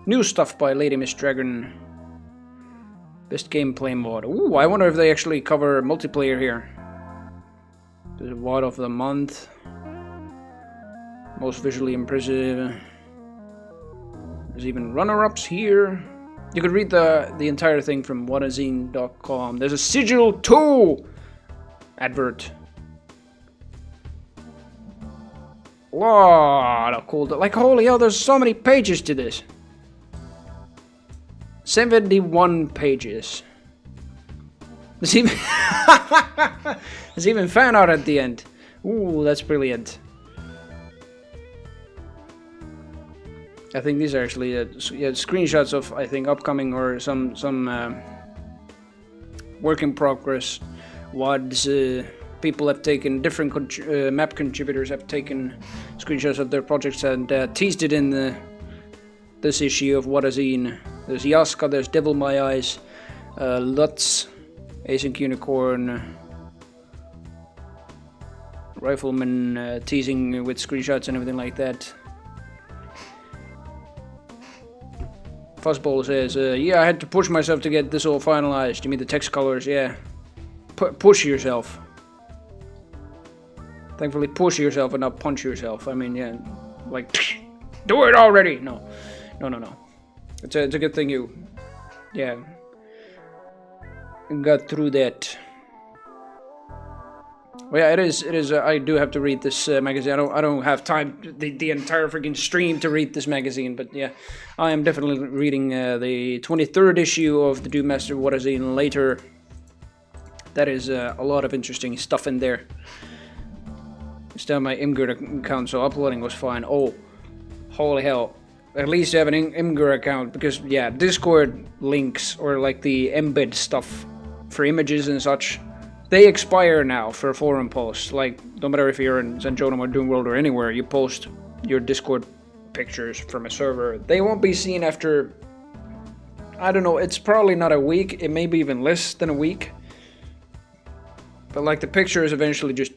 New stuff by Lady Miss Dragon. Best gameplay mod. Ooh, I wonder if they actually cover multiplayer here. There's a WAD of the month. Most visually impressive. There's even runner-ups here. You could read the entire thing from watazine.com. There's a Sigil 2 advert. Lot of cool. Like, holy hell, there's so many pages to this. 71 pages. There's even fan art at the end. Ooh, that's brilliant. I think these are actually screenshots of, I think, upcoming or some work in progress WADs. People have taken, different map contributors have taken screenshots of their projects and teased it in this issue of What Is In. There's Yaska, there's Devil My Eyes, Lutz, Async Unicorn, Rifleman teasing with screenshots and everything like that. Fuzzball says, yeah, I had to push myself to get this all finalized. You mean the text colors? Yeah. Push yourself. Thankfully, push yourself and not punch yourself. I mean, yeah, like, do it already! No. It's a good thing you, yeah, got through that. Well, yeah, it is. I do have to read this magazine. I don't have time, the entire freaking stream to read this magazine. But yeah, I am definitely reading the 23rd issue of the Doom Master What Is In later. That is a lot of interesting stuff in there. It's down my Imgur account, so uploading was fine. Oh, holy hell! At least you have an Imgur account, because yeah, Discord links or like the embed stuff for images and such, they expire now for forum posts. Like, no matter if you're in Zanjonum or Doomworld or anywhere, you post your Discord pictures from a server, they won't be seen after, I don't know, it's probably not a week, it may be even less than a week. But like the pictures eventually just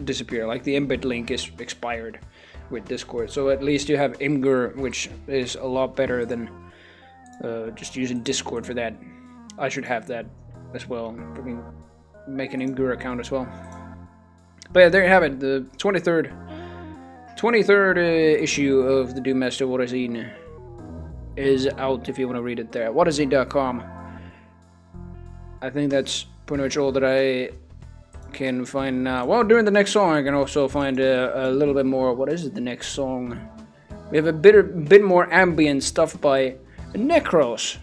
disappear, like the embed link is expired with Discord. So at least you have Imgur, which is a lot better than just using Discord for that. I should have that as well. I mean, make an Imgur account as well. But yeah, there you have it. The 23rd issue of the Doom Master What Is In is out if you want to read it there. Whatisine.com. I think that's pretty much all that I can find now. Well, during the next song I can also find a little bit more. What is it, the next song? We have a bit more ambient stuff by Necros,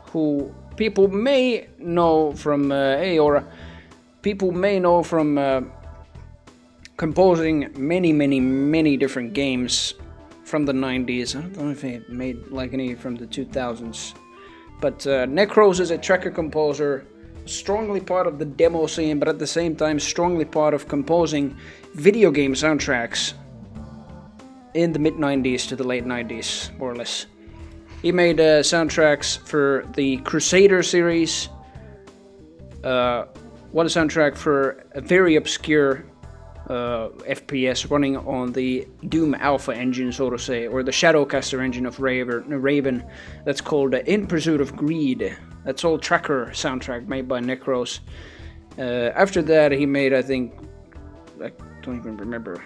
who people may know from composing many different games from the 90s. I don't know if he made like any from the 2000s, but Necros is a tracker composer, strongly part of the demo scene, but at the same time strongly part of composing video game soundtracks in the mid-90s to the late 90s, more or less. He made soundtracks for the Crusader series, one soundtrack for a very obscure FPS running on the Doom Alpha engine, so to say, or the Shadowcaster engine of Raven, that's called In Pursuit of Greed. That's all tracker soundtrack made by Necros. After that he made, I think, I don't even remember.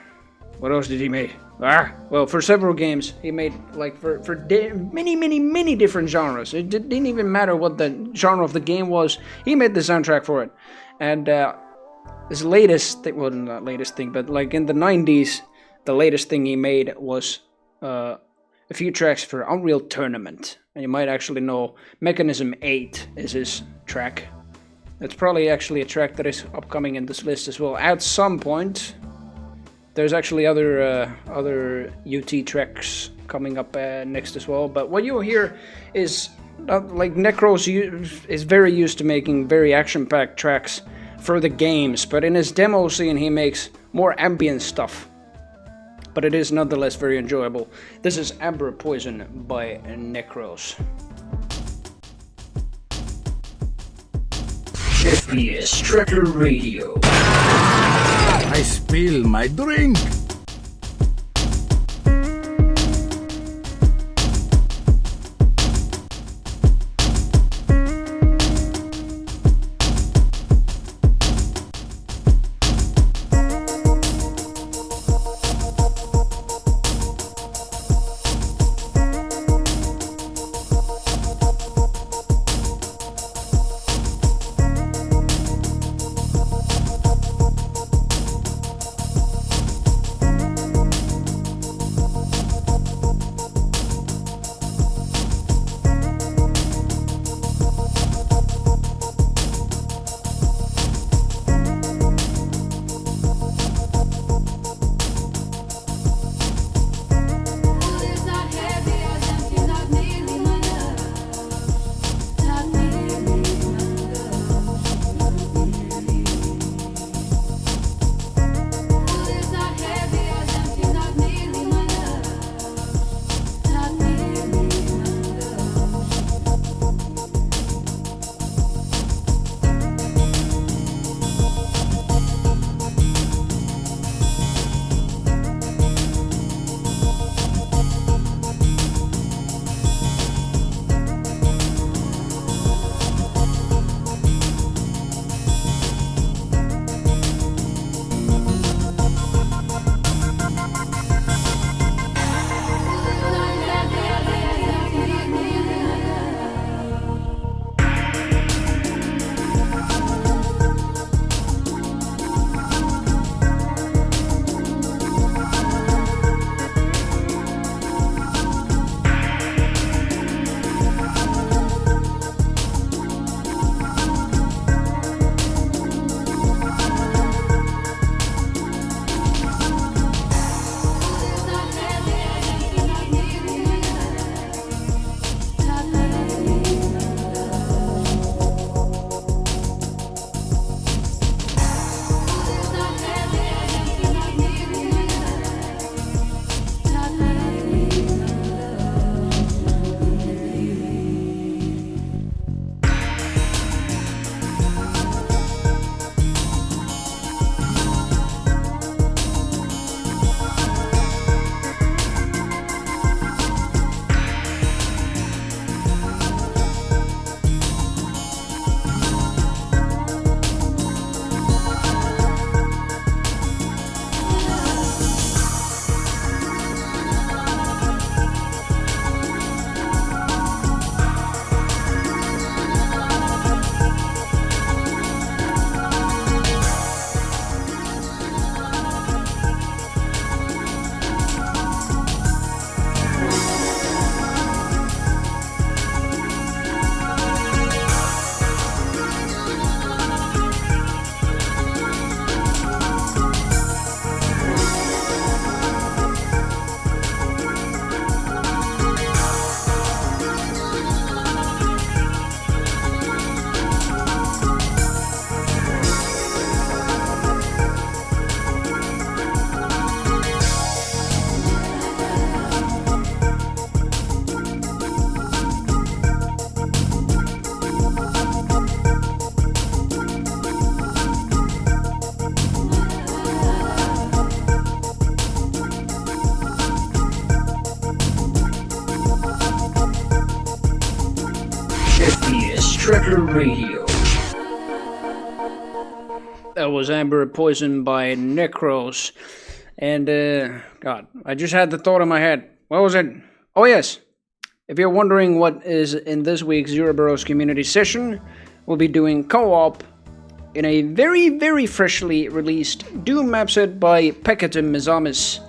What else did he make? Well, for several games he made, like for many different genres. It didn't even matter what the genre of the game was. He made the soundtrack for it. And his latest thing, well, not latest thing, but like in the 90s, the latest thing he made was a few tracks for Unreal Tournament. And you might actually know Mechanism 8 is his track. It's probably actually a track that is upcoming in this list as well at some point. There's actually other UT tracks coming up next as well. But what you'll hear is like Necros is very used to making very action-packed tracks for the games, but in his demo scene he makes more ambient stuff. But it is nonetheless very enjoyable. This is Amber Poison by Necros. FPS Tracker Radio. I spill my drink. Tracker Radio. That was Amber Poison by Necros. And, God, I just had the thought in my head. What was it? Oh, yes. If you're wondering what is in this week's Euroburrows community session, we'll be doing co-op in a very, very freshly released Doom map set by Pekatim Mizamis,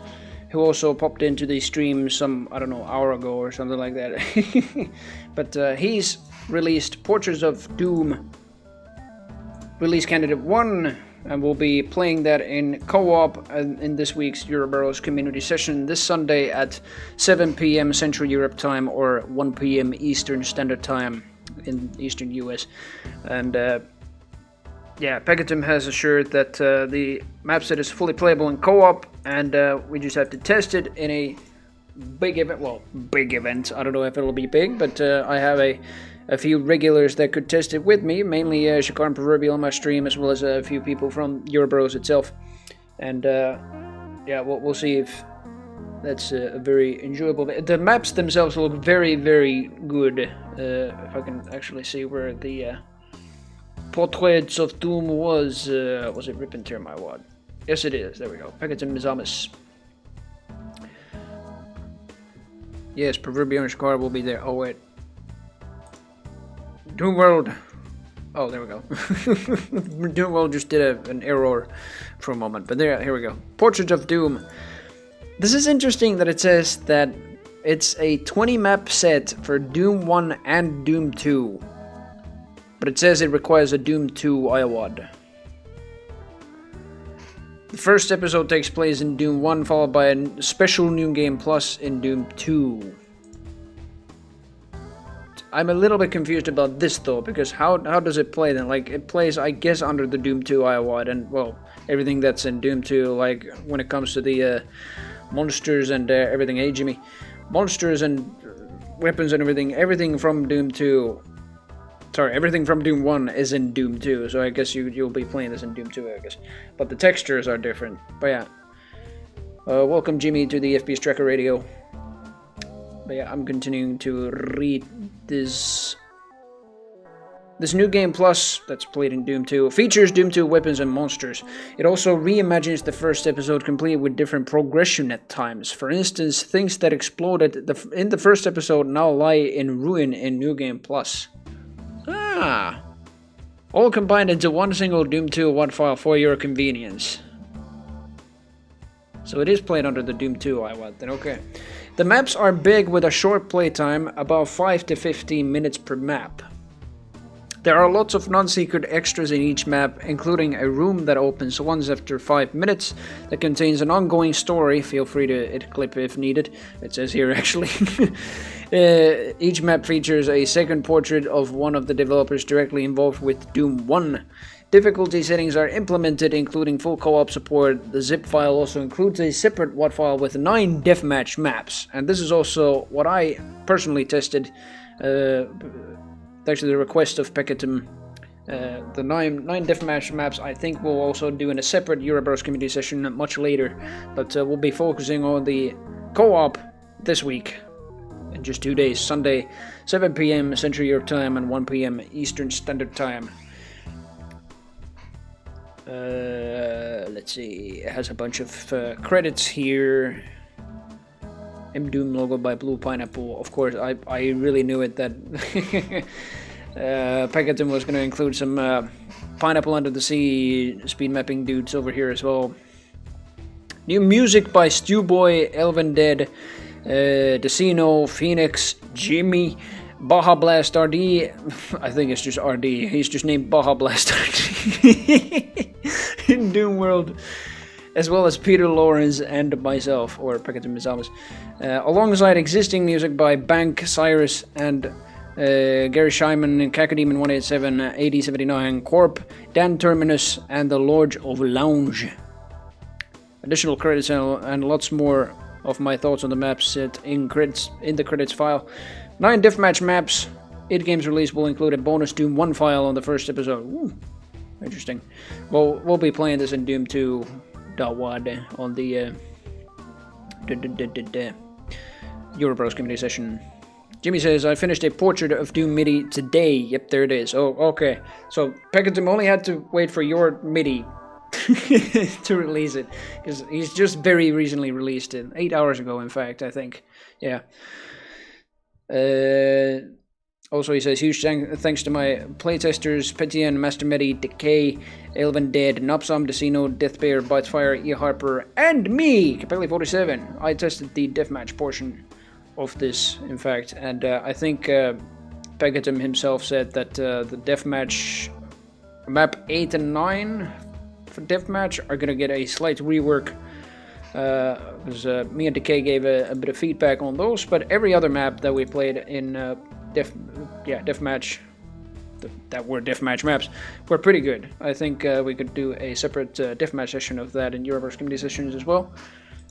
who also popped into the stream some, I don't know, hour ago or something like that. But he's released Portraits of Doom Release Candidate 1, and we'll be playing that in co-op in this week's Euroburrows community session this Sunday at 7 p.m. Central Europe time or 1 p.m. Eastern Standard Time in Eastern US. And yeah, Pekatim has assured that the map set is fully playable in co-op, and we just have to test it in a big event. Well, big event. I don't know if it'll be big, but I have a few regulars that could test it with me, mainly Shakar and Proverbial on my stream, as well as a few people from Euroburrows itself. And yeah, we'll see if that's a very enjoyable. The maps themselves look very, very good. If I can actually see where the Portraits of Doom was it Rip and Tear My Wad? Yes, it is. There we go. Pekatim Mizamis. Yes, Proverbial and Shakar will be there. Oh, wait. Doom World. Oh, there we go. Doom World just did an error for a moment, but here we go. Portrait of Doom. This is interesting that it says that it's a 20 map set for Doom 1 and Doom 2, but it says it requires a Doom 2 IWAD. The first episode takes place in Doom 1, followed by a special New Game Plus in Doom 2. I'm a little bit confused about this though, because how does it play then? Like, it plays, I guess, under the Doom 2 IWAD, and, well, everything that's in Doom 2, like, when it comes to the monsters and everything, hey Jimmy, monsters and weapons and everything from Doom 2, sorry, everything from Doom 1 is in Doom 2, so I guess you'll be playing this in Doom 2, I guess. But the textures are different, but yeah. Welcome Jimmy to the FPS Tracker Radio. But yeah, I'm continuing to read this New Game Plus that's played in Doom 2 features Doom 2 weapons and monsters. It also reimagines the first episode, complete with different progression at times. For instance, things that exploded in the first episode now lie in ruin in New Game Plus. Ah! All combined into one single Doom 2 WAD file for your convenience. So it is played under the Doom 2 IWAD, then okay. The maps are big with a short playtime, about 5 to 15 minutes per map. There are lots of non-secret extras in each map, including a room that opens once after 5 minutes that contains an ongoing story. Feel free to hit clip if needed. It says here actually. Each map features a second portrait of one of the developers directly involved with Doom 1. Difficulty settings are implemented, including full co-op support. The zip file also includes a separate WAD file with 9 deathmatch maps, and this is also what I personally tested. Actually, the request of Pekatim. The 9 deathmatch maps I think we'll also do in a separate Euroburrows community session much later, but we'll be focusing on the co-op this week. In just 2 days, Sunday, 7 p.m. Central Europe time and 1 p.m. Eastern Standard Time. Let's see, it has a bunch of credits here. Doom logo by Blue Pineapple. Of course, I really knew it that Pekatim was going to include some Pineapple Under the Sea speed mapping dudes over here as well. New music by Stewboy, Elven Dead, Decino, Phoenix, Jimmy, Baja Blast RD. I think it's just RD. He's just named Baja Blast RD in Doom World, as well as Peter Lawrence and myself, or Pekatim Mizamis, alongside existing music by Bank, Cyrus, and Gary Scheinman, Kakademon 187, AD79, Corp, Dan Terminus, and the Lord of Lounge. Additional credits and lots more of my thoughts on the map set in the credits file. 9 deathmatch maps. 8 games release will include a bonus Doom 1 file on the first episode. Ooh, interesting. Well, we'll be playing this in Doom 2 .wad on the Euroburrows community session Jimmy says, I finished a portrait of Doom MIDI today. Yep, there it is. Oh, okay. So Peckatum only had to wait for your MIDI to release it, because he's just very recently released it. 8 hours ago, in fact, I think. Yeah. Also, he says, huge thanks to my playtesters, Petian, Master Medi, Decay, Elven Dead, Nopsom, Decino, Deathbear, Bitefire, E. Harper, and me, Capelli47. I tested the deathmatch portion of this, in fact, and I think Pegatum himself said that the deathmatch map 8 and 9 for deathmatch are gonna get a slight rework, because me and Decay gave a bit of feedback on those, but every other map that we played in deathmatch, that were deathmatch maps, were pretty good. I think we could do a separate deathmatch session of that in Euroverse community sessions as well.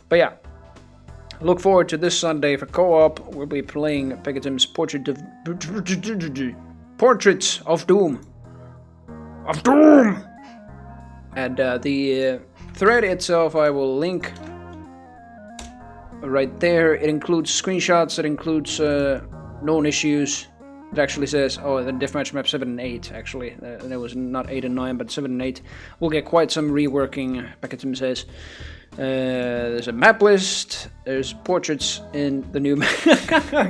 But yeah, look forward to this Sunday for co-op. We'll be playing Pegatum's Portraits of Doom. And the thread itself I will link right there. It includes screenshots, it includes known issues. It actually says, oh, the deathmatch map 7 and 8, actually. There was not 8 and 9, but 7 and 8. We'll get quite some reworking, Peckatum says. There's a map list, there's portraits in the new map.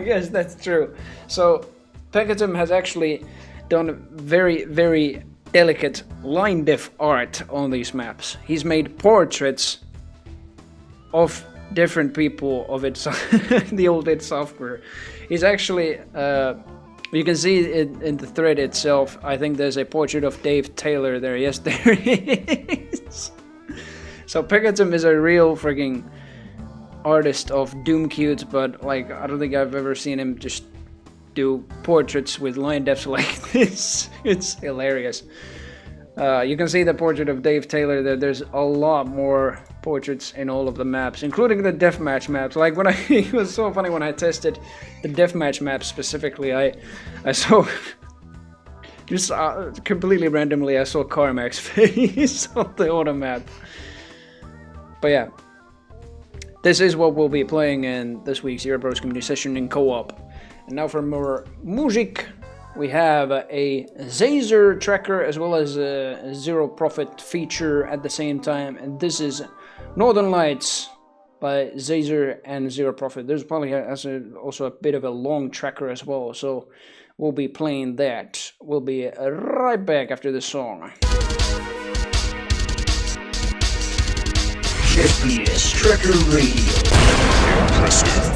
Yes, that's true. So, Peckatum has actually done very, very delicate line def art on these maps. He's made portraits of different people of id the old id software. He's actually, you can see it in the thread itself. I think there's a portrait of Dave Taylor there. Yes, there is. So Peckatum is a real freaking artist of Doomcute, but like I don't think I've ever seen him just do portraits with line defs like this. It's hilarious. You can see the portrait of Dave Taylor there. There's a lot more portraits in all of the maps, including the deathmatch maps. Like when it was so funny when I tested the deathmatch map specifically. I saw just completely randomly I saw Carmack's face on the auto map. But yeah, this is what we'll be playing in this week's Eurobros community session in co-op. And now for more music, we have a Zazer tracker as well as a Zero Profit feature at the same time, and this is Northern Lights by Zazer and Zero Profit. There's probably also a bit of a long tracker as well, so we'll be playing that. We'll be right back after this song. FPS Tracker Radio. Impressive.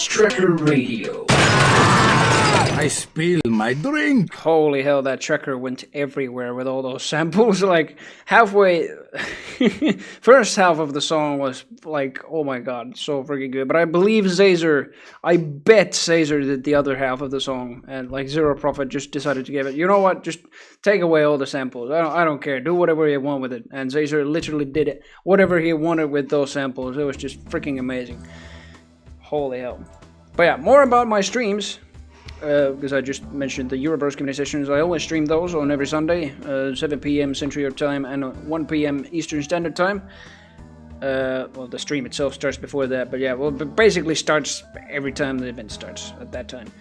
FPS Tracker Radio. I spilled my drink. Holy hell, that tracker went everywhere with all those samples. Like, halfway... first half of the song was like, oh my god, so freaking good. But I believe I bet Caesar did the other half of the song. And, like, Zero Profit just decided to give it, you know what, just take away all the samples. I don't care, do whatever you want with it. And Caesar literally did it, whatever he wanted with those samples. It was just freaking amazing. Holy hell. But yeah, more about my streams. Because I just mentioned the Euroburst community sessions. I always stream those on every Sunday, 7 p.m. Central Europe time and 1 p.m. Eastern Standard Time. Well, the stream itself starts before that, but yeah, well, it basically starts every time the event starts at that time.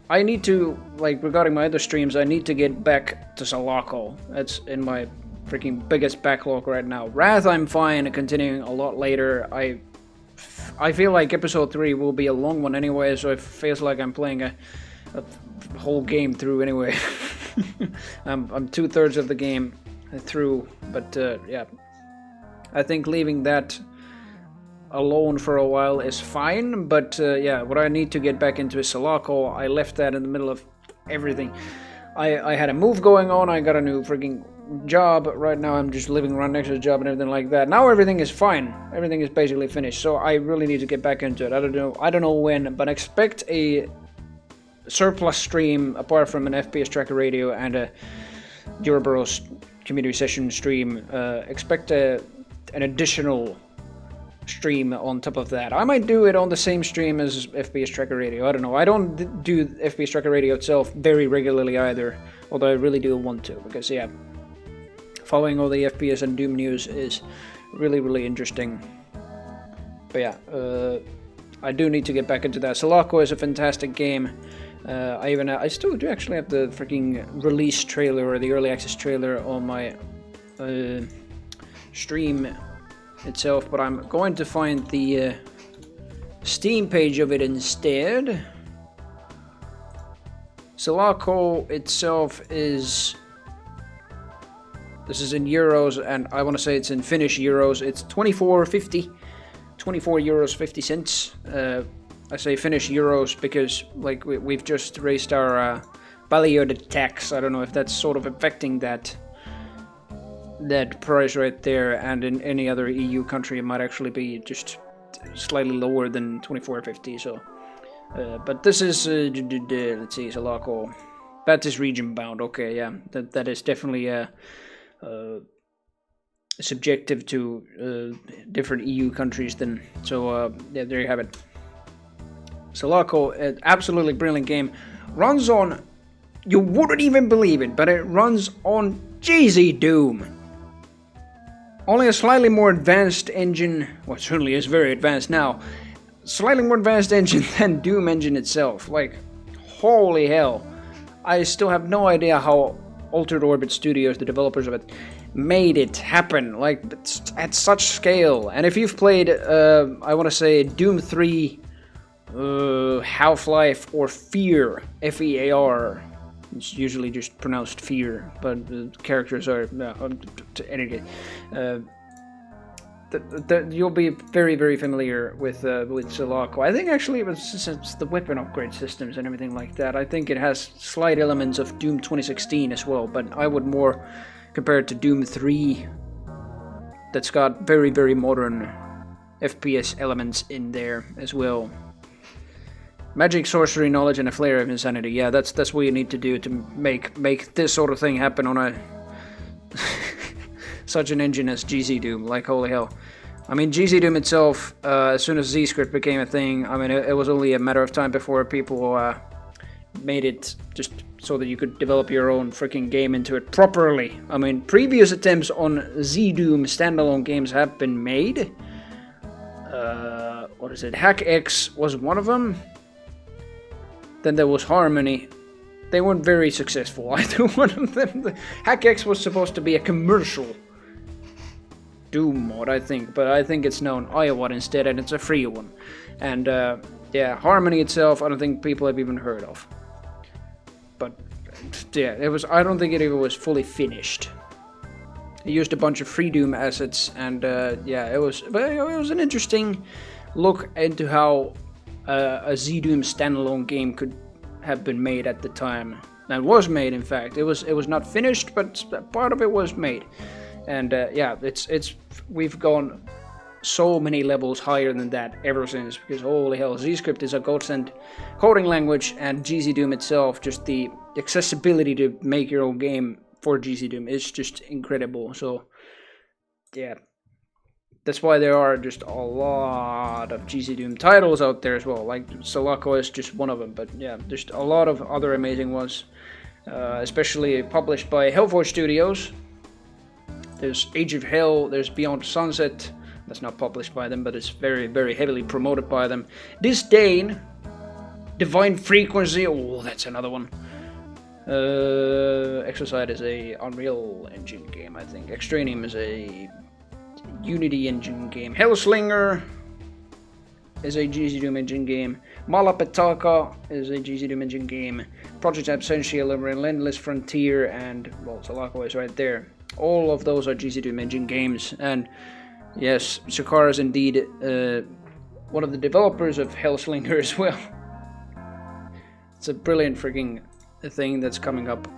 I need to, like, regarding my other streams, I need to get back to Salako. That's in my freaking biggest backlog right now. Wrath, I'm fine, continuing a lot later. I feel like episode 3 will be a long one anyway, so it feels like I'm playing a whole game through anyway. I'm 2/3 of the game through, but yeah. I think leaving that alone for a while is fine, but yeah, what I need to get back into is Salako. I left that in the middle of everything. I had a move going on, I got a new freaking job. Right now I'm just living right next to the job and everything like that. Now everything is fine. Everything is basically finished. So I really need to get back into it. I don't know when, but expect a surplus stream apart from an FPS Tracker Radio and a Euroburst community session stream. Expect an additional stream on top of that. I might do it on the same stream as FPS Tracker Radio. I don't know. I don't do FPS Tracker Radio itself very regularly either, although I really do want to, because yeah, following all the FPS and Doom news is really, really interesting. But yeah, I do need to get back into that. Salako is a fantastic game. I still do actually have the freaking release trailer or the early access trailer on my stream itself, but I'm going to find the Steam page of it instead. Salako itself is... This is in euros, and I want to say it's in Finnish euros. It's 24.50, 24 euros 50 cents. I say Finnish euros because, like, we've just raised our value-added tax. I don't know if that's sort of affecting that price right there, and in any other EU country it might actually be just slightly lower than 24.50. So, but this is let's see, Salako. That is region bound. Okay, yeah, that is definitely subjective to different EU countries then. So yeah, there you have it. Salako, an absolutely brilliant game. Runs on, you wouldn't even believe it, but it runs on GZ Doom. Only a slightly more advanced engine, well, it certainly is very advanced now, slightly more advanced engine than Doom engine itself. Like, holy hell. I still have no idea how Altered Orbit Studios, the developers of it, made it happen, like, at such scale. And if you've played, I want to say, Doom 3, Half-Life, or Fear, F-E-A-R, it's usually just pronounced Fear, but the characters are, anyway, you'll be very, very familiar with Salako. I think actually it's the weapon upgrade systems and everything like that. I think it has slight elements of Doom 2016 as well, but I would more compare it to Doom 3. That's got very, very modern FPS elements in there as well. Magic, sorcery, knowledge, and a flare of insanity. Yeah, that's what you need to do to make this sort of thing happen on a such an engine as GZ Doom. Like, holy hell. I mean, GZ Doom itself, as soon as Z-Script became a thing, I mean, it was only a matter of time before people made it just so that you could develop your own freaking game into it properly. I mean, previous attempts on Z-Doom standalone games have been made. What is it? Hack X was one of them. Then there was Harmony. They weren't very successful, either one of them. Hack X was supposed to be a commercial Doom mod, I think, but I think it's known Iowa instead, and it's a free one. And yeah, Harmony itself, I don't think people have even heard of. But yeah, it was. I don't think it even was fully finished. It used a bunch of free Doom assets, and yeah, it was. But it was an interesting look into how a Z-Doom standalone game could have been made at the time. And was made, in fact. It was not finished, but part of it was made. And yeah, we've gone so many levels higher than that ever since, because holy hell, Z-Script is a godsend coding language, and GZDoom itself, just the accessibility to make your own game for GZDoom is just incredible. So yeah, that's why there are just a lot of GZDoom titles out there as well. Like Sulaco is just one of them, but yeah, there's a lot of other amazing ones, especially published by Hellforge Studios. There's Age of Hell, there's Beyond Sunset. That's not published by them, but it's very, very heavily promoted by them. Disdain, Divine Frequency, oh, that's another one. Exocide is a Unreal Engine game, I think. Extranium is a Unity Engine game. Hellslinger is a GZDoom engine game. Malapetaka is a GZDoom engine game. Project Absentia, Relentless Frontier, and, well, Sulaco is right there. All of those are GZDoom engine games, and yes, Shakar is indeed one of the developers of Hellslinger as well. It's a brilliant freaking thing that's coming up.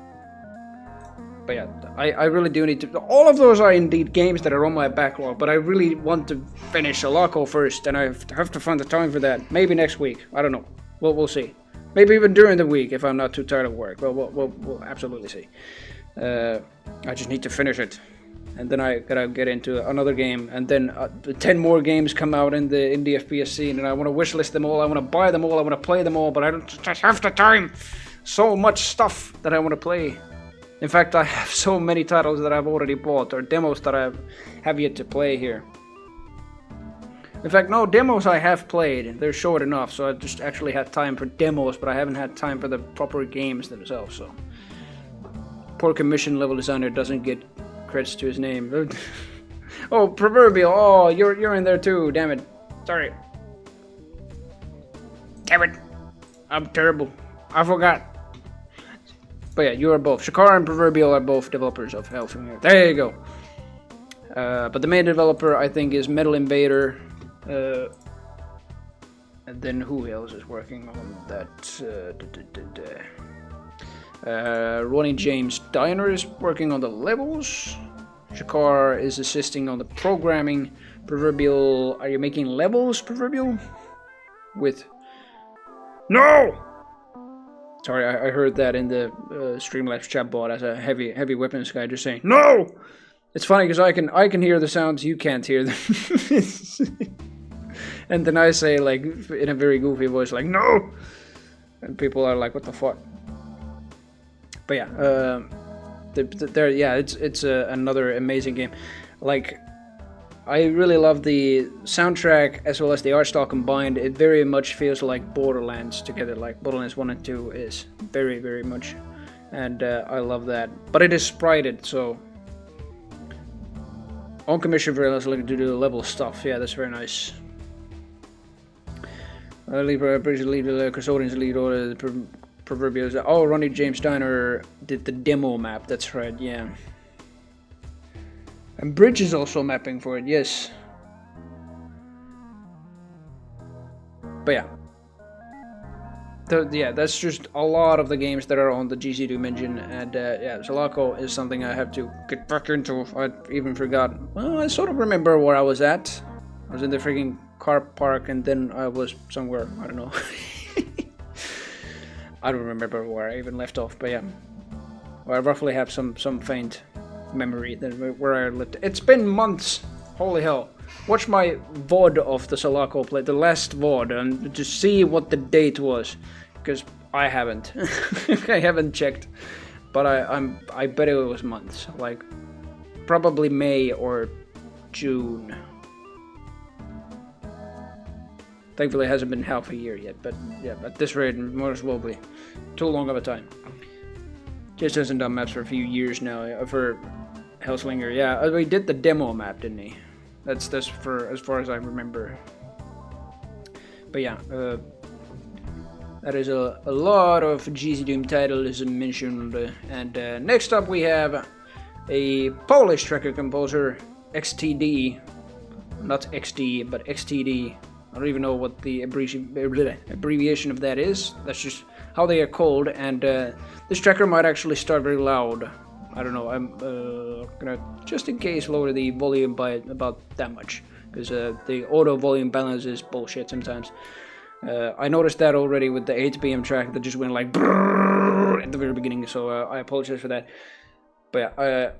But yeah, I really do need to... All of those are indeed games that are on my backlog, but I really want to finish Sulaco first, and I have to find the time for that. Maybe next week. I don't know. We'll see. Maybe even during the week if I'm not too tired of work. Well, we'll absolutely see. I just need to finish it. And then I gotta get into another game, and then 10 more games come out in the FPS scene, and I want to wishlist them all, I want to buy them all, I want to play them all, but I don't just have the time. So much stuff that I want to play. In fact, I have so many titles that I've already bought, or demos that I have yet to play here. In fact, no, demos I have played. They're short enough, so I just actually had time for demos, but I haven't had time for the proper games themselves, so. Poor commission level designer doesn't get credits to his name. Oh, Proverbial. Oh, you're in there too. Damn it. Sorry. Damn it. I'm terrible. I forgot. But yeah, you are both. Shakar and Proverbial are both developers of Hellslinger. There you go. But the main developer, I think, is Metal Invader. And then who else is working on that? Ronnie James Diner is working on the levels. Shakar is assisting on the programming. Proverbial, are you making levels, Proverbial? With... No! Sorry, I heard that in the Streamlabs chat bot as a heavy weapons guy just saying, no! It's funny because I can hear the sounds, you can't hear them. And then I say, like, in a very goofy voice, like, no! And people are like, what the fuck? But yeah, it's another amazing game. Like, I really love the soundtrack as well as the art style combined. It very much feels like Borderlands together, like Borderlands 1 and 2 is very, very much. And I love that. But it is sprited, so... On commission for us looking to do the level stuff. Yeah, that's very nice. Custodians lead order, the Proverbial. Oh, Ronnie James Steiner did the demo map, that's right, yeah. And Bridge is also mapping for it, yes. But yeah. Yeah, that's just a lot of the games that are on the GZDoom engine, and yeah, Sulaco is something I have to get back into. I even forgot. Well, I sort of remember where I was at. I was in the freaking car park, and then I was somewhere, I don't know. I don't remember where I even left off, but yeah. Well, I roughly have some faint memory that where I left. It's been months. Holy hell. Watch my VOD of the Sulaco play, the last VOD, and just see what the date was, because I haven't. I haven't checked, but I bet it was months, like probably May or June. Thankfully, it hasn't been half a year yet, but yeah, at this rate, most will be too long of a time. Just hasn't done maps for a few years now. For Hellslinger, yeah, we did the demo map, didn't he? That's for as far as I remember. But yeah, that is a lot of GZDoom titles mentioned. And next up we have a Polish tracker composer, XTD, not XD, but XTD. I don't even know what the abbreviation of that is. That's just how they are called. And this tracker might actually start very loud. I don't know. I'm gonna, just in case, lower the volume by about that much, because the auto volume balance is bullshit sometimes. I noticed that already with the 8 p.m. track that just went like at the very beginning, so I apologize for that. But yeah,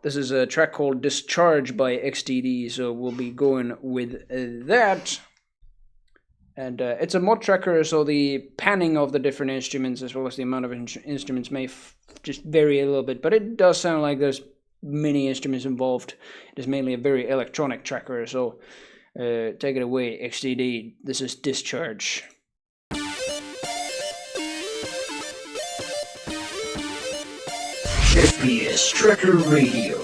this is a track called Discharge by XTD, so we'll be going with that. And it's a mod tracker, so the panning of the different instruments as well as the amount of instruments may just vary a little bit, but it does sound like there's many instruments involved. It is mainly a very electronic tracker, so take it away, XTD. This is Discharge. FPS Tracker Radio.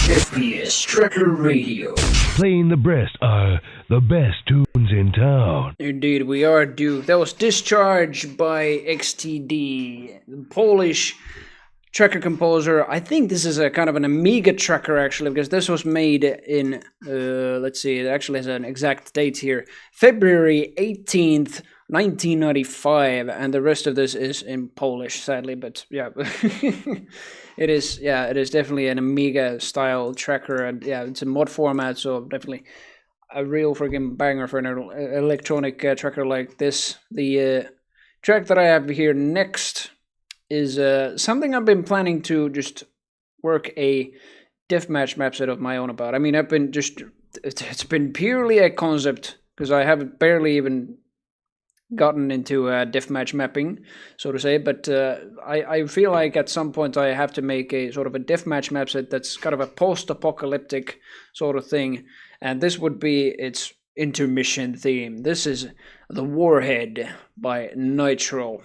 FPS Tracker Radio. Playing the best tunes in town. Indeed, we are, Duke. That was Discharge by XTD, the Polish tracker composer. I think this is a kind of an Amiga tracker, actually, because this was made in, let's see, it actually has an exact date here, February 18th, 1995, and the rest of this is in Polish, sadly, but yeah. It is definitely an Amiga style tracker, and yeah, it's a mod format, so definitely a real freaking banger for an electronic tracker like this. The track that I have here next is something I've been planning to just work a deathmatch map set of my own about. I mean, it's been purely a concept, because I haven't barely even gotten into deathmatch mapping, so to say, but I feel like at some point I have to make a sort of a deathmatch map set that's kind of a post-apocalyptic sort of thing, and this would be its intermission theme. This is The Warhead by Nitro.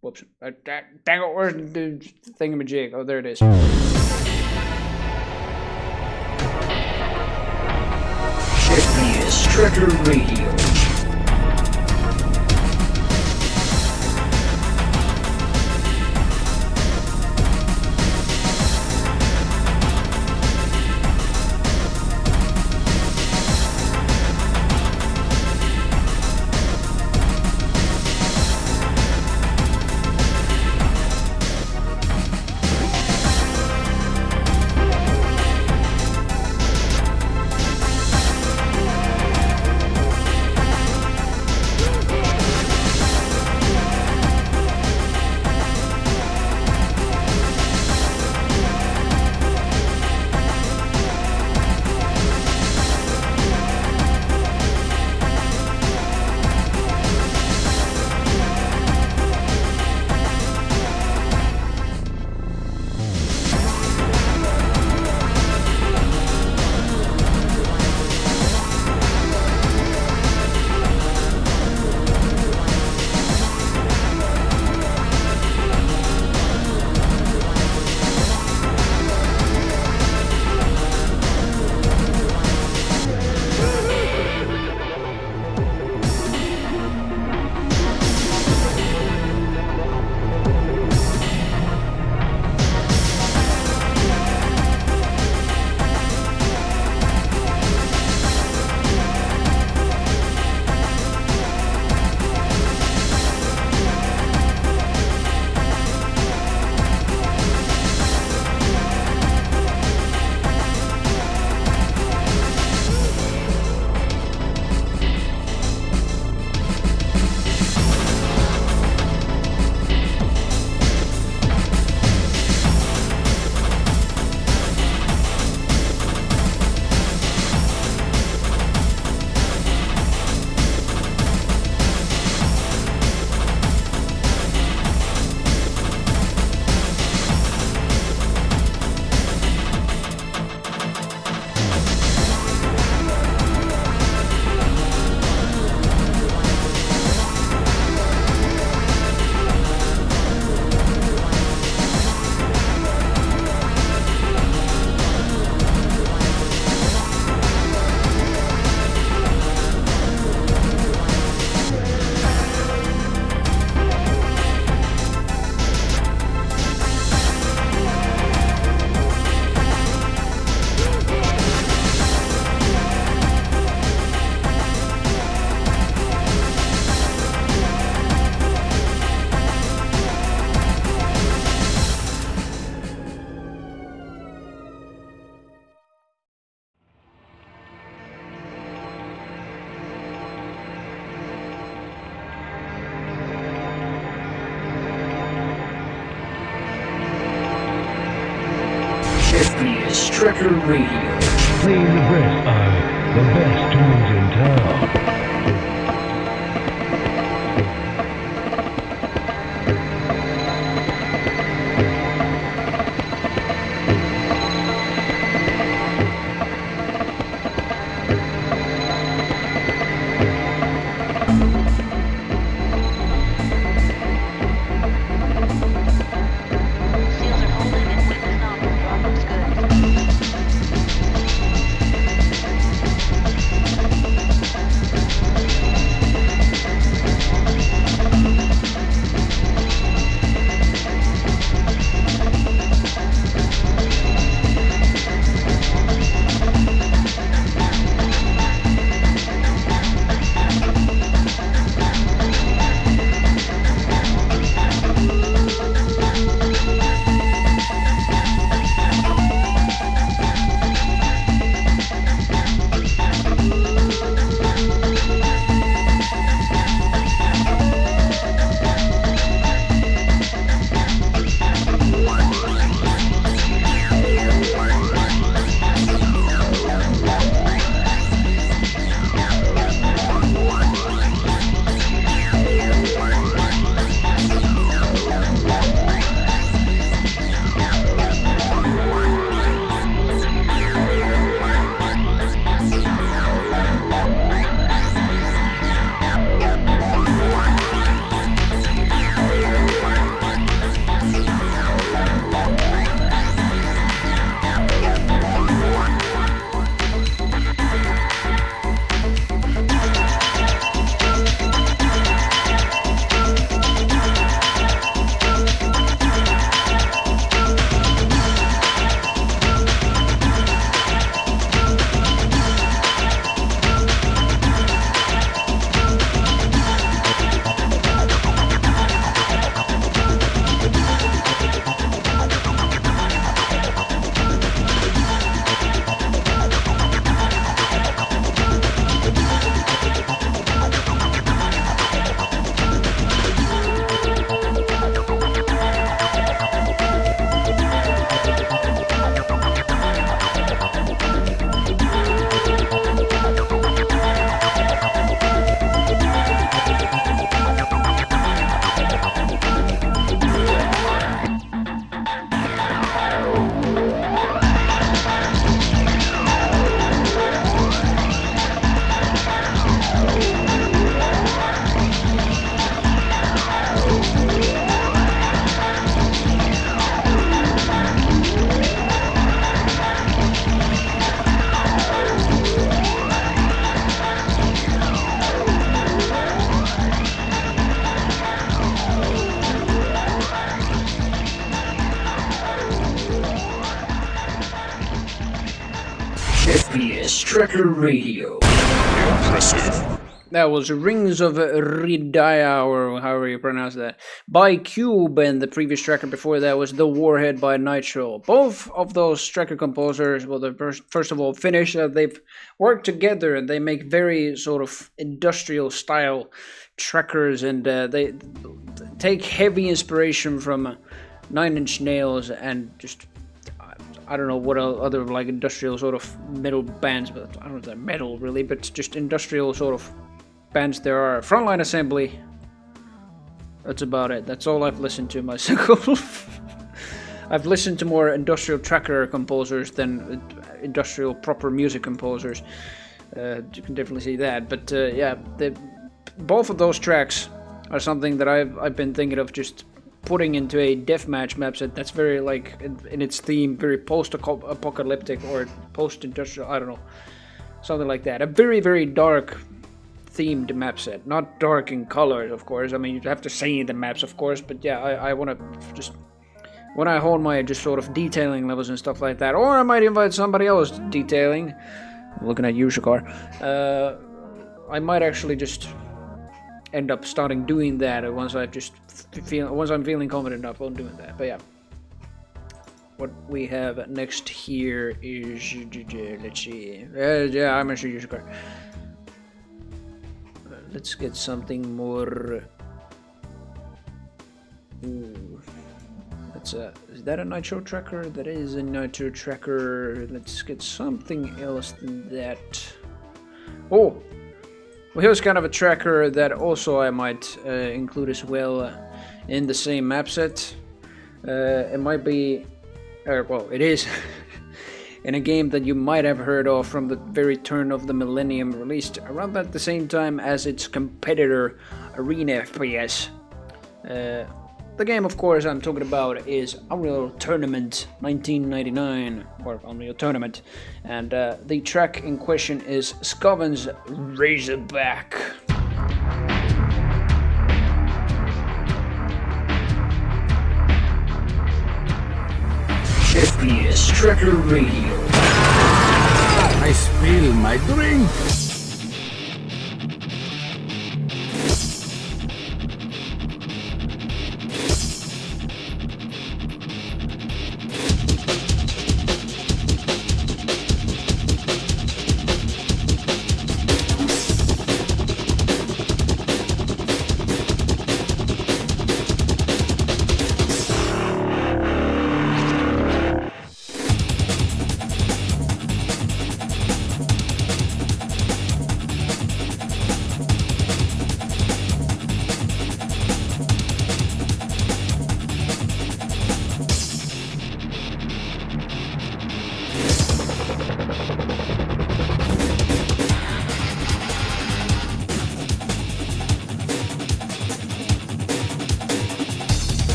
Whoops. Dang it, where's the thingamajig? Oh, there it is. FPS Tracker Radio. FPS Tracker Radio. Playing the best of the best tunes in town. Seals are holding and wind is not. Drop looks good. FPS Tracker Radio. Impressive. That was Rings of Ridaya, or however you pronounce that, by Cube, and the previous tracker before that was The Warhead by Nitro. Both of those tracker composers, well, they're first of all Finnish. They've worked together and they make very sort of industrial style trackers, and they take heavy inspiration from Nine Inch Nails and just I don't know what other like industrial sort of metal bands, but I don't know if they're metal really, but just industrial sort of bands there are. Frontline Assembly. That's about it. That's all I've listened to myself. I've listened to more industrial tracker composers than industrial proper music composers. You can definitely see that. But yeah, both of those tracks are something that I've been thinking of just putting into a deathmatch map set that's very like in its theme, very post-apocalyptic or post-industrial. I don't know, something like that. A very, very dark themed map set, not dark in colors, of course. I mean, you have to see the maps, of course, but yeah, I want to just when I hone my just sort of detailing levels and stuff like that, or I might invite somebody else detailing. I'm looking at you, Shakar. I might actually just end up starting doing that once I'm feeling confident enough on doing that. But yeah, what we have next here is let's see. Yeah, I'm gonna show you Shakar. Let's get something more. Ooh. That's is that a Nitro tracker? That is a Nitro tracker. Let's get something else than that. Oh, well, here's kind of a tracker that also I might include as well in the same map set. It might be, well, it is. In a game that you might have heard of from the very turn of the millennium, released around at the same time as its competitor Arena FPS. The game, of course, I'm talking about is Unreal Tournament 1999, or Unreal Tournament, and the track in question is Scovin's Razorback. FPS Tracker Radio. I spill my drink.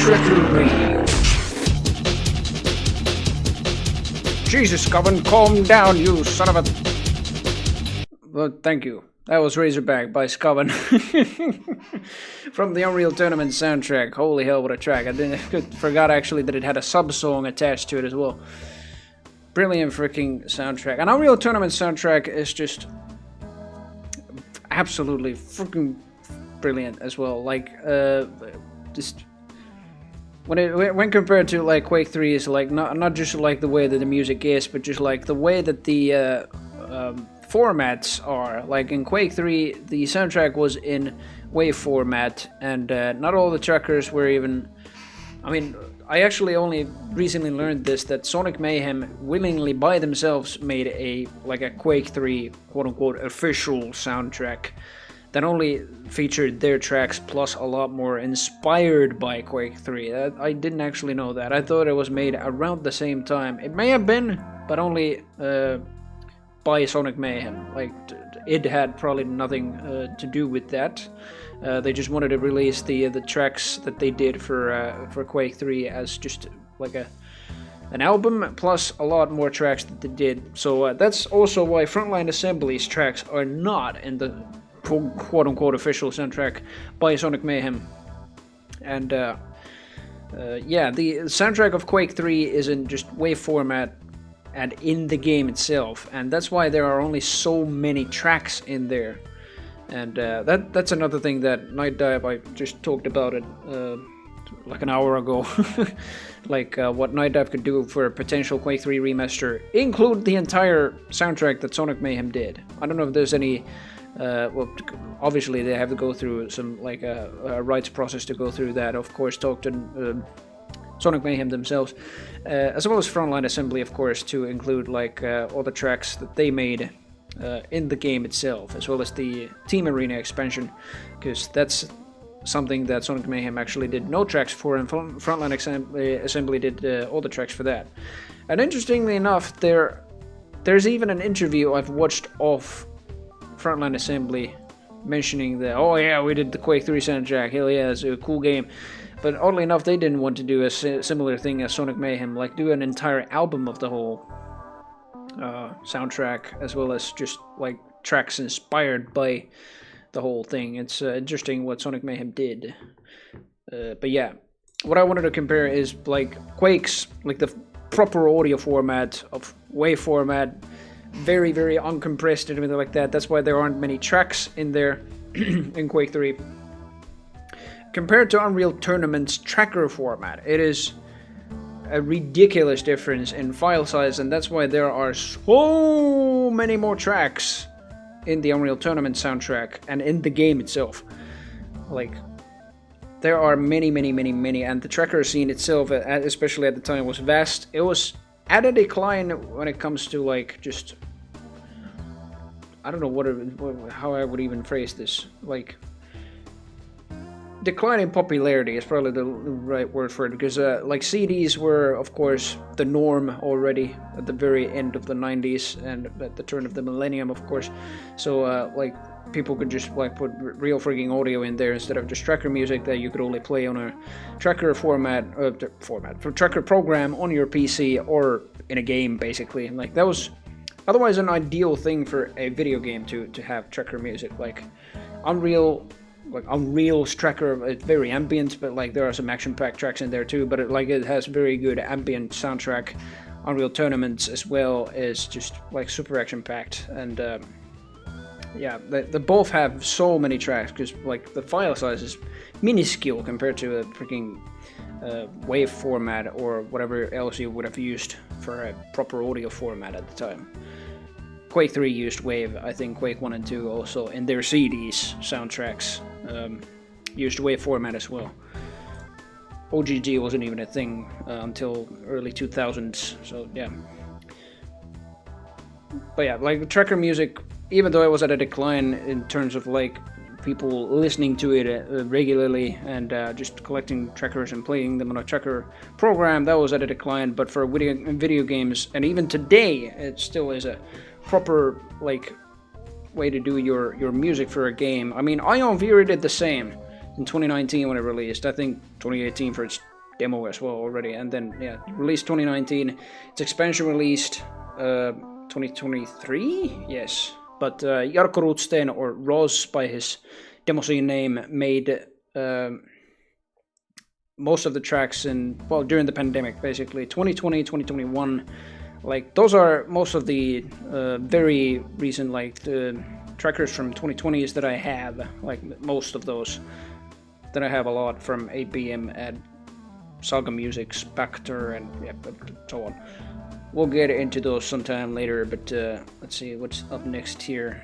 Trekker Radio. Jesus, Coven, calm down, you son of a... Well, thank you. That was Razorback by Scoven. From the Unreal Tournament soundtrack. Holy hell, what a track. I forgot actually that it had a sub-song attached to it as well. Brilliant freaking soundtrack. An Unreal Tournament soundtrack is just absolutely freaking brilliant as well. Like, just... When compared to like Quake 3 is like not just like the way that the music is, but just like the way that the formats are. Like in Quake 3, the soundtrack was in wave format, and not all the trackers were even. I mean, I actually only recently learned this, that Sonic Mayhem willingly by themselves made a Quake 3 quote unquote official soundtrack that only featured their tracks plus a lot more inspired by Quake 3. I didn't actually know that. I thought it was made around the same time. It may have been, but only by Sonic Mayhem. Like, it had probably nothing to do with that. They just wanted to release the tracks that they did for Quake 3 as just like an album plus a lot more tracks that they did. So that's also why Frontline Assembly's tracks are not in the quote-unquote official soundtrack by Sonic Mayhem. And yeah, the soundtrack of Quake 3 is in just wave format and in the game itself, and that's why there are only so many tracks in there. And that's another thing that Night Dive, I just talked about it like an hour ago. Like what Night Dive could do for a potential Quake 3 remaster, include the entire soundtrack that Sonic Mayhem did. I don't know if there's any well, obviously they have to go through some like a rights process to go through that. Of course, talk to Sonic Mayhem themselves, as well as Frontline Assembly, of course, to include like all the tracks that they made in the game itself, as well as the Team Arena expansion, because that's something that Sonic Mayhem actually did no tracks for, and Frontline Assembly did all the tracks for that. And interestingly enough, there's even an interview I've watched of Frontline Assembly mentioning that, oh yeah, we did the Quake 3 soundtrack, hell yeah, it's a cool game. But oddly enough, they didn't want to do a similar thing as Sonic Mayhem, like do an entire album of the whole soundtrack, as well as just like tracks inspired by the whole thing. It's interesting what Sonic Mayhem did. But yeah, what I wanted to compare is like Quake's, like the proper audio format of wave format, very, very uncompressed and everything like that. That's why there aren't many tracks in there in Quake 3. Compared to Unreal Tournament's tracker format, it is a ridiculous difference in file size, and that's why there are so many more tracks in the Unreal Tournament soundtrack and in the game itself. Like, there are many, and the tracker scene itself, especially at the time, was vast. It was at a decline when it comes to like just, I don't know how I would even phrase this, like decline in popularity is probably the right word for it, because like CDs were of course the norm already at the very end of the 90s and at the turn of the millennium, of course. So like people could just like put real freaking audio in there instead of just tracker music that you could only play on a tracker for tracker program on your PC or in a game, basically. And like that was otherwise an ideal thing for a video game to have tracker music. Like Unreal's tracker, it's very ambient, but like there are some action-packed tracks in there too, but it has very good ambient soundtrack. Unreal Tournaments as well is just like super action-packed, and yeah, they both have so many tracks, because like the file size is minuscule compared to a freaking wave format or whatever else you would have used for a proper audio format at the time. Quake 3 used wave. I think Quake 1 and 2 also in their CDs soundtracks used wave format as well. OGG wasn't even a thing until early 2000s, so yeah. But yeah, like tracker music, even though it was at a decline in terms of like people listening to it regularly and just collecting trackers and playing them on a tracker program, that was at a decline. But for video games, and even today, it still is a proper like way to do your music for a game. I mean, Ion Fury did the same in 2019 when it released. I think 2018 for its demo as well already, and then yeah, released 2019. Its expansion released 2023, yes. But Jarkko Rootstein, or Roz by his demo scene name, made most of the tracks during the pandemic, basically 2020, 2021. Like those are most of the very recent the trackers from 2020s that I have, like most of those. Then I have a lot from 8BM and Saga Music, Spectre, and yeah, so on. We'll get into those sometime later, but let's see what's up next here.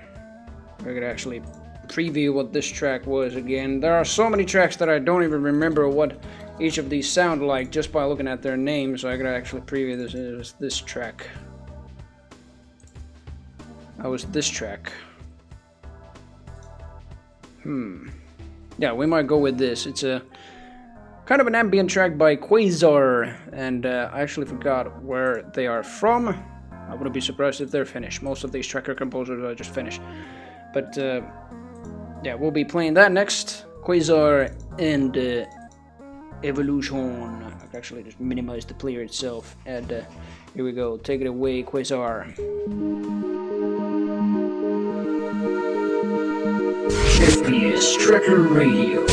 We're gonna actually preview what this track was again. There are so many tracks that I don't even remember what each of these sound like just by looking at their names, so I gotta actually preview this. It was this track. How was this track? Yeah, we might go with this. It's a kind of an ambient track by Quasar, and I actually forgot where they are from. I wouldn't be surprised if they're Finnish. Most of these tracker composers are just Finnish. But yeah, we'll be playing that next. Quasar and Evolution. I can actually just minimize the player itself. And here we go. Take it away, Quasar. FPS Tracker Radio.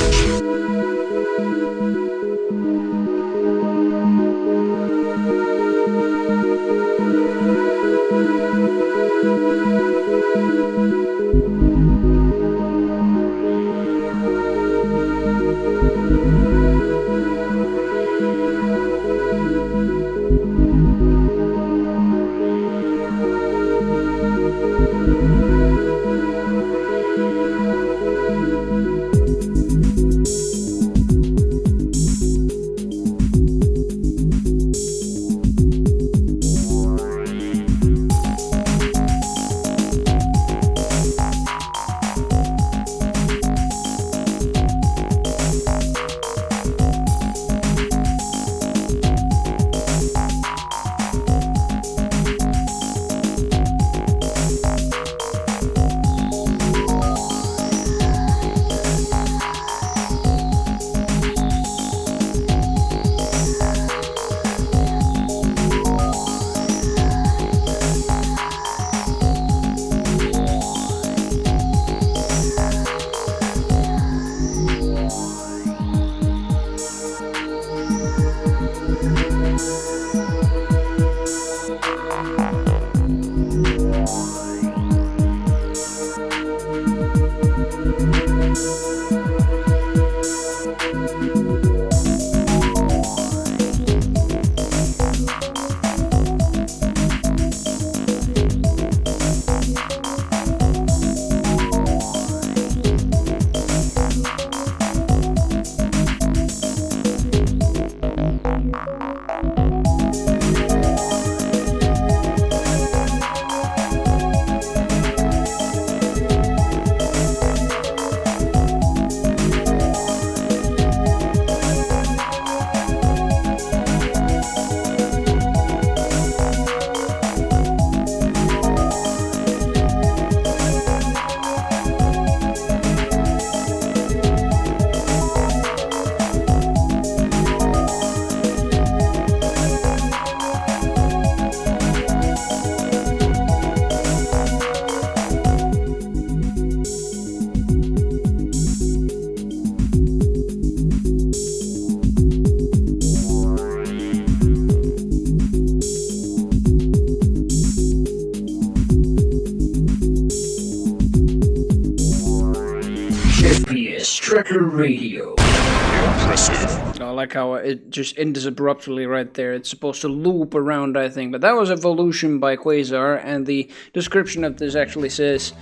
Tracker Radio. Impressive. I like how it just ends abruptly right there. It's supposed to loop around, I think. But that was Evolution by Quasar, and the description of this actually says,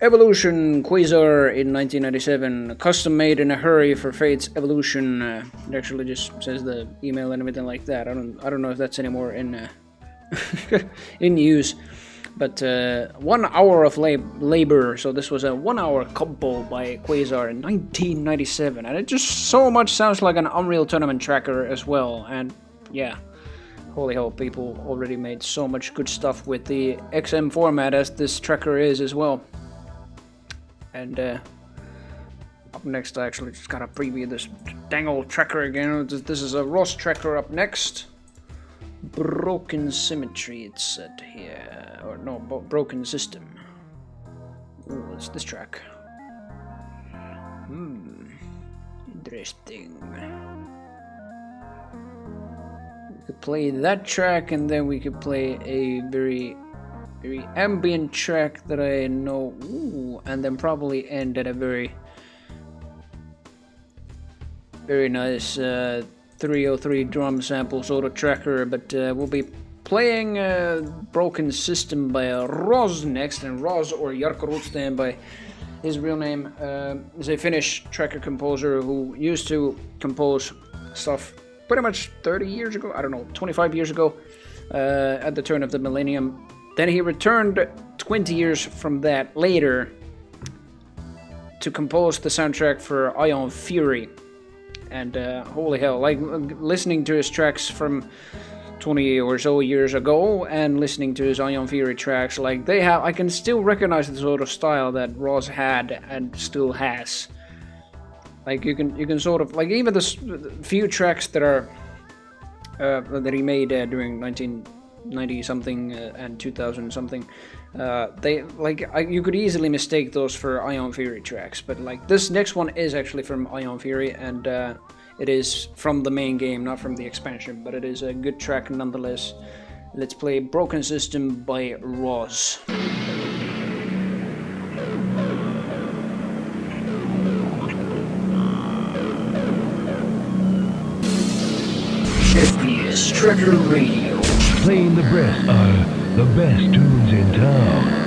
Evolution Quasar in 1997, custom made in a hurry for Fate's Evolution. It actually just says the email and everything like that. I don't know if that's anymore in in use. But 1 hour of labor, so this was a 1 hour compo by Quasar in 1997, and it just so much sounds like an Unreal Tournament tracker as well. And yeah, holy hell, people already made so much good stuff with the XM format as this tracker is as well. And up next. I actually just gotta preview this dang old tracker again. This is a Ross tracker up next. Broken Symmetry, it's said here. Or no, Broken System. Ooh, what's this track? Interesting. We could play that track, and then we could play a very ambient track that I know. Ooh, and then probably end at a very nice 303 drum sample sort of tracker. But we'll be playing Broken System by Roz next, and Roz, or Jarkko Rutsten by his real name, is a Finnish tracker composer who used to compose stuff pretty much 30 years ago, I don't know, 25 years ago, at the turn of the millennium. Then he returned 20 years from that later to compose the soundtrack for Ion Fury. And holy hell, like listening to his tracks from 20 or so years ago and listening to his Ion Fury tracks, like they have, I can still recognize the sort of style that Ross had and still has. Like you can sort of, like even the few tracks that are that he made during 1990 something and 2000 something, they like you could easily mistake those for Ion Fury tracks, but like this next one is actually from Ion Fury, and it is from the main game, not from the expansion, but it is a good track nonetheless. Let's play Broken System by Ross. FPS Tracker Radio. Playing the best tunes in town.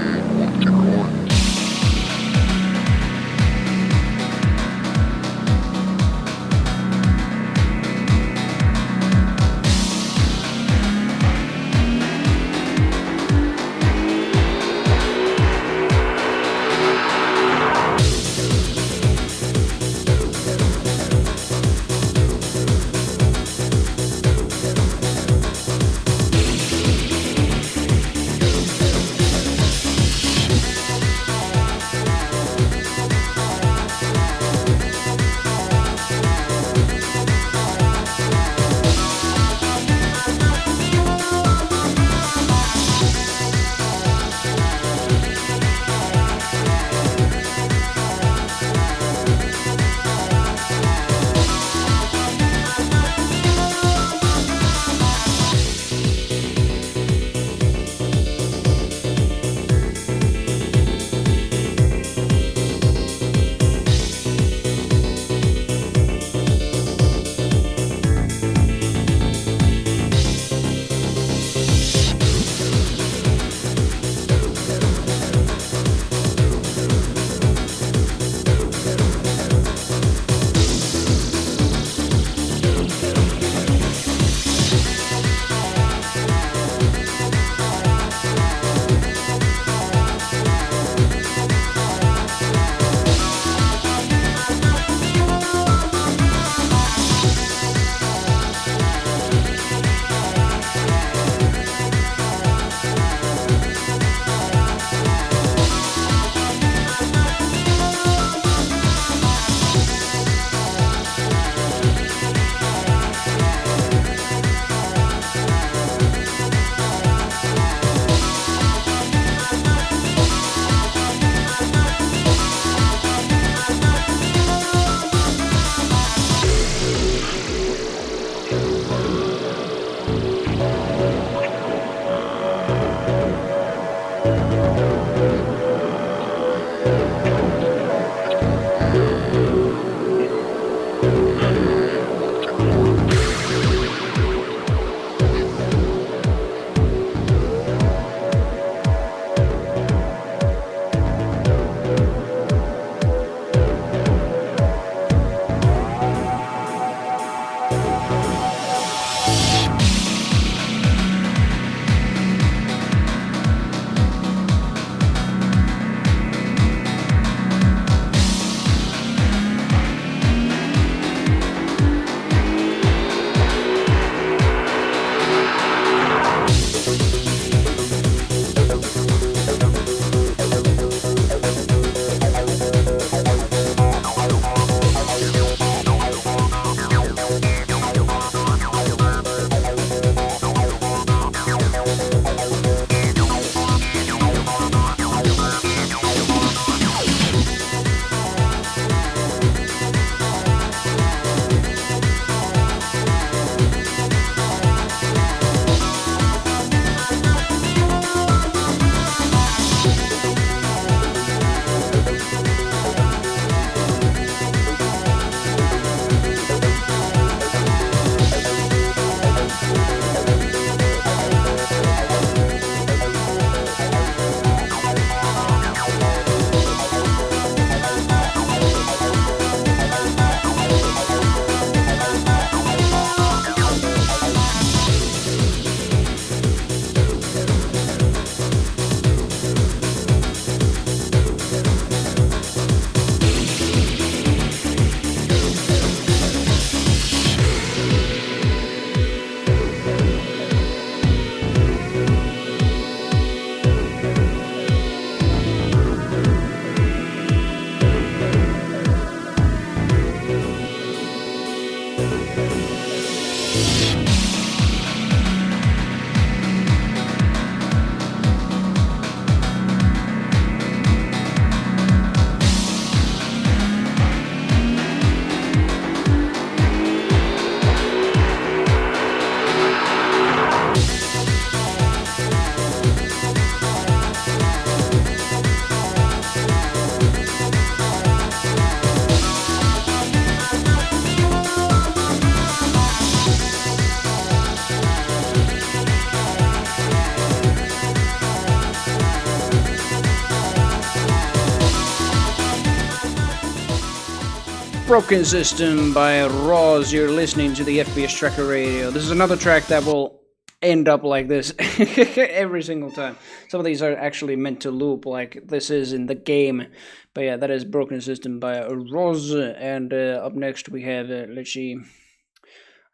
Broken System by Roz. You're listening to the FPS Tracker Radio. This is another track that will end up like this every single time. Some of these are actually meant to loop like this is in the game. But yeah, that is Broken System by Roz. And up next we have, let's see.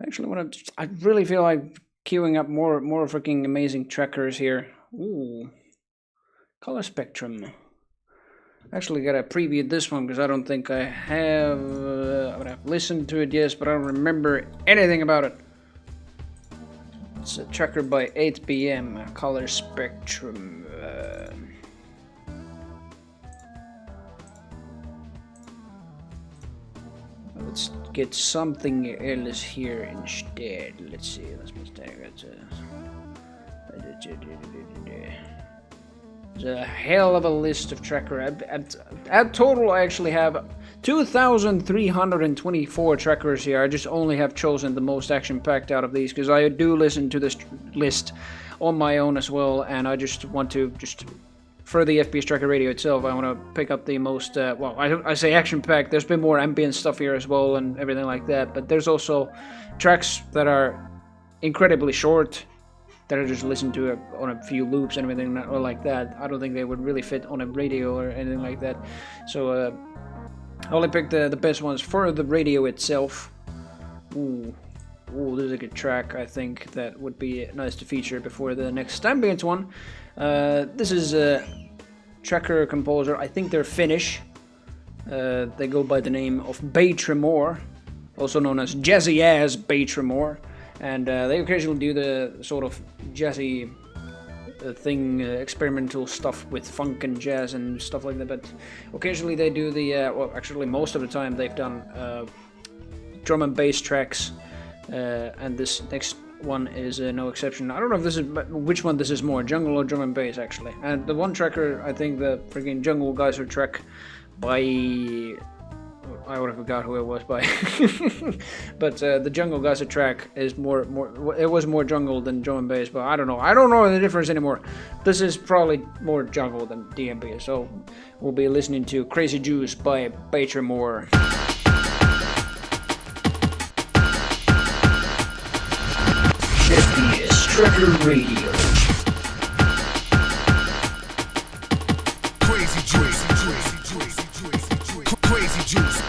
I really feel like queuing up more freaking amazing trackers here. Ooh. Color Spectrum. Actually gotta preview this one because I don't think I have. I would have listened to it, yes, but I don't remember anything about it. It's a tracker by 8 p.m. Color Spectrum. Let's get something else here instead. Let's see. There's a hell of a list of tracker. At total, I actually have 2,324 trackers here. I just only have chosen the most action-packed out of these because I do listen to this list on my own as well, and I just want to for the FPS Tracker Radio itself, I want to pick up the most. Well, I say action-packed. There's been more ambient stuff here as well and everything like that, but there's also tracks that are incredibly short. That I just listen to on a few loops and everything or like that. I don't think they would really fit on a radio or anything like that. So I only picked the best ones for the radio itself. Ooh, this is a good track. I think that would be nice to feature before the next ambient one. This is a tracker composer. I think they're Finnish. They go by the name of Baytremor, also known as Jazzy Ass Baytremor. And they occasionally do the sort of jazzy thing, experimental stuff with funk and jazz and stuff like that. But occasionally they do the, well, actually most of the time they've done drum and bass tracks. And this next one is no exception. I don't know if this is which one this is more, jungle or drum and bass actually. And the one tracker, I think the freaking Jungle Geyser track by. I would have forgot who it was by, but the Jungle Geyser track is more. It was more jungle than drum and bass, but I don't know the difference anymore. This is probably more jungle than DMB, so we'll be listening to Crazy Juice by Baytremor. FPS Tracker Radio. Crazy juice. Crazy juice. Crazy juice.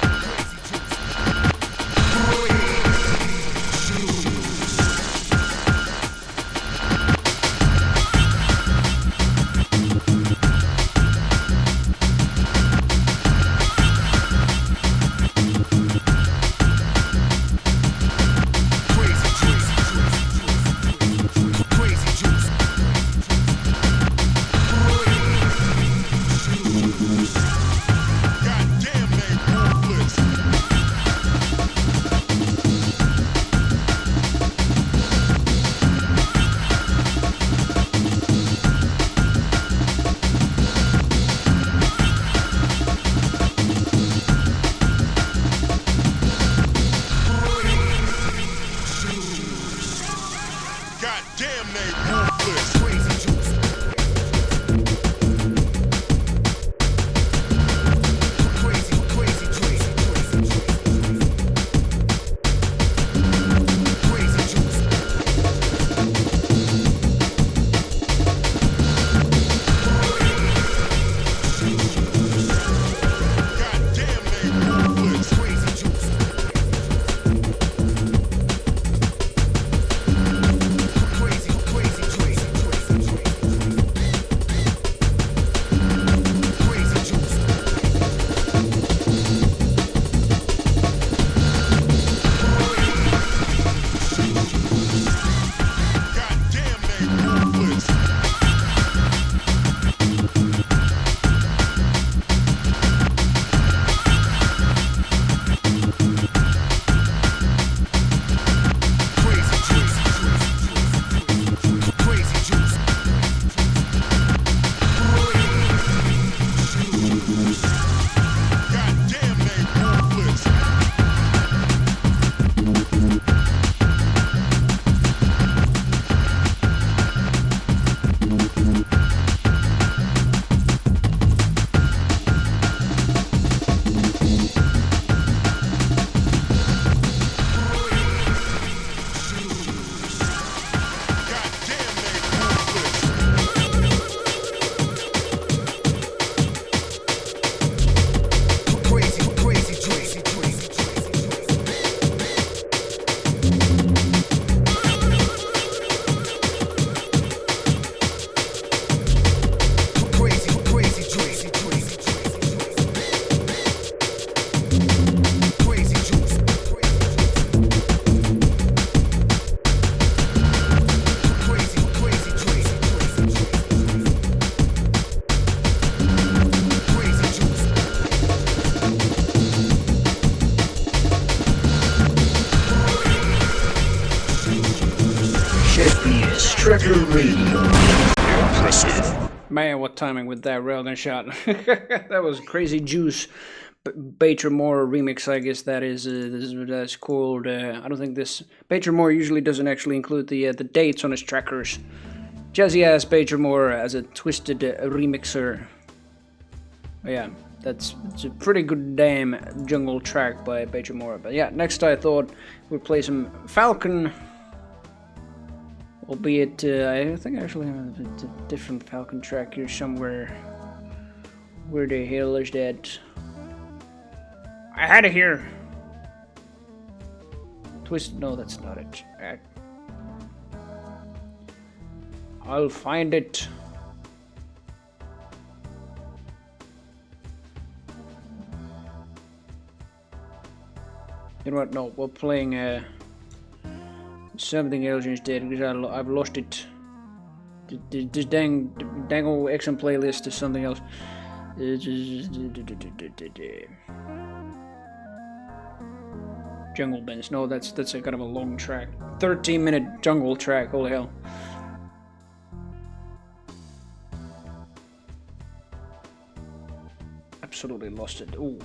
Tracker Radio. Impressive. Man, what timing with that railgun shot. That was crazy juice. Baker Moore remix, I guess that is. That's called. I don't think this. Baker Moore usually doesn't actually include the dates on his trackers. Jazzy ass Baker Moore as a twisted remixer. Oh, yeah, it's a pretty good damn jungle track by Baker Moore. But yeah, next I thought we'd play some Falcon. Albeit, I think I actually have a different Falcon track here somewhere. Where the hell is that? I had it here. Twisted. No, that's not it. I'll find it. You know what? No, we're playing something else instead because I've lost it. This dang old XM playlist is something else. Jungle Bends. No, that's a kind of a long track. 13-minute jungle track. Holy hell. Absolutely lost it. Ooh.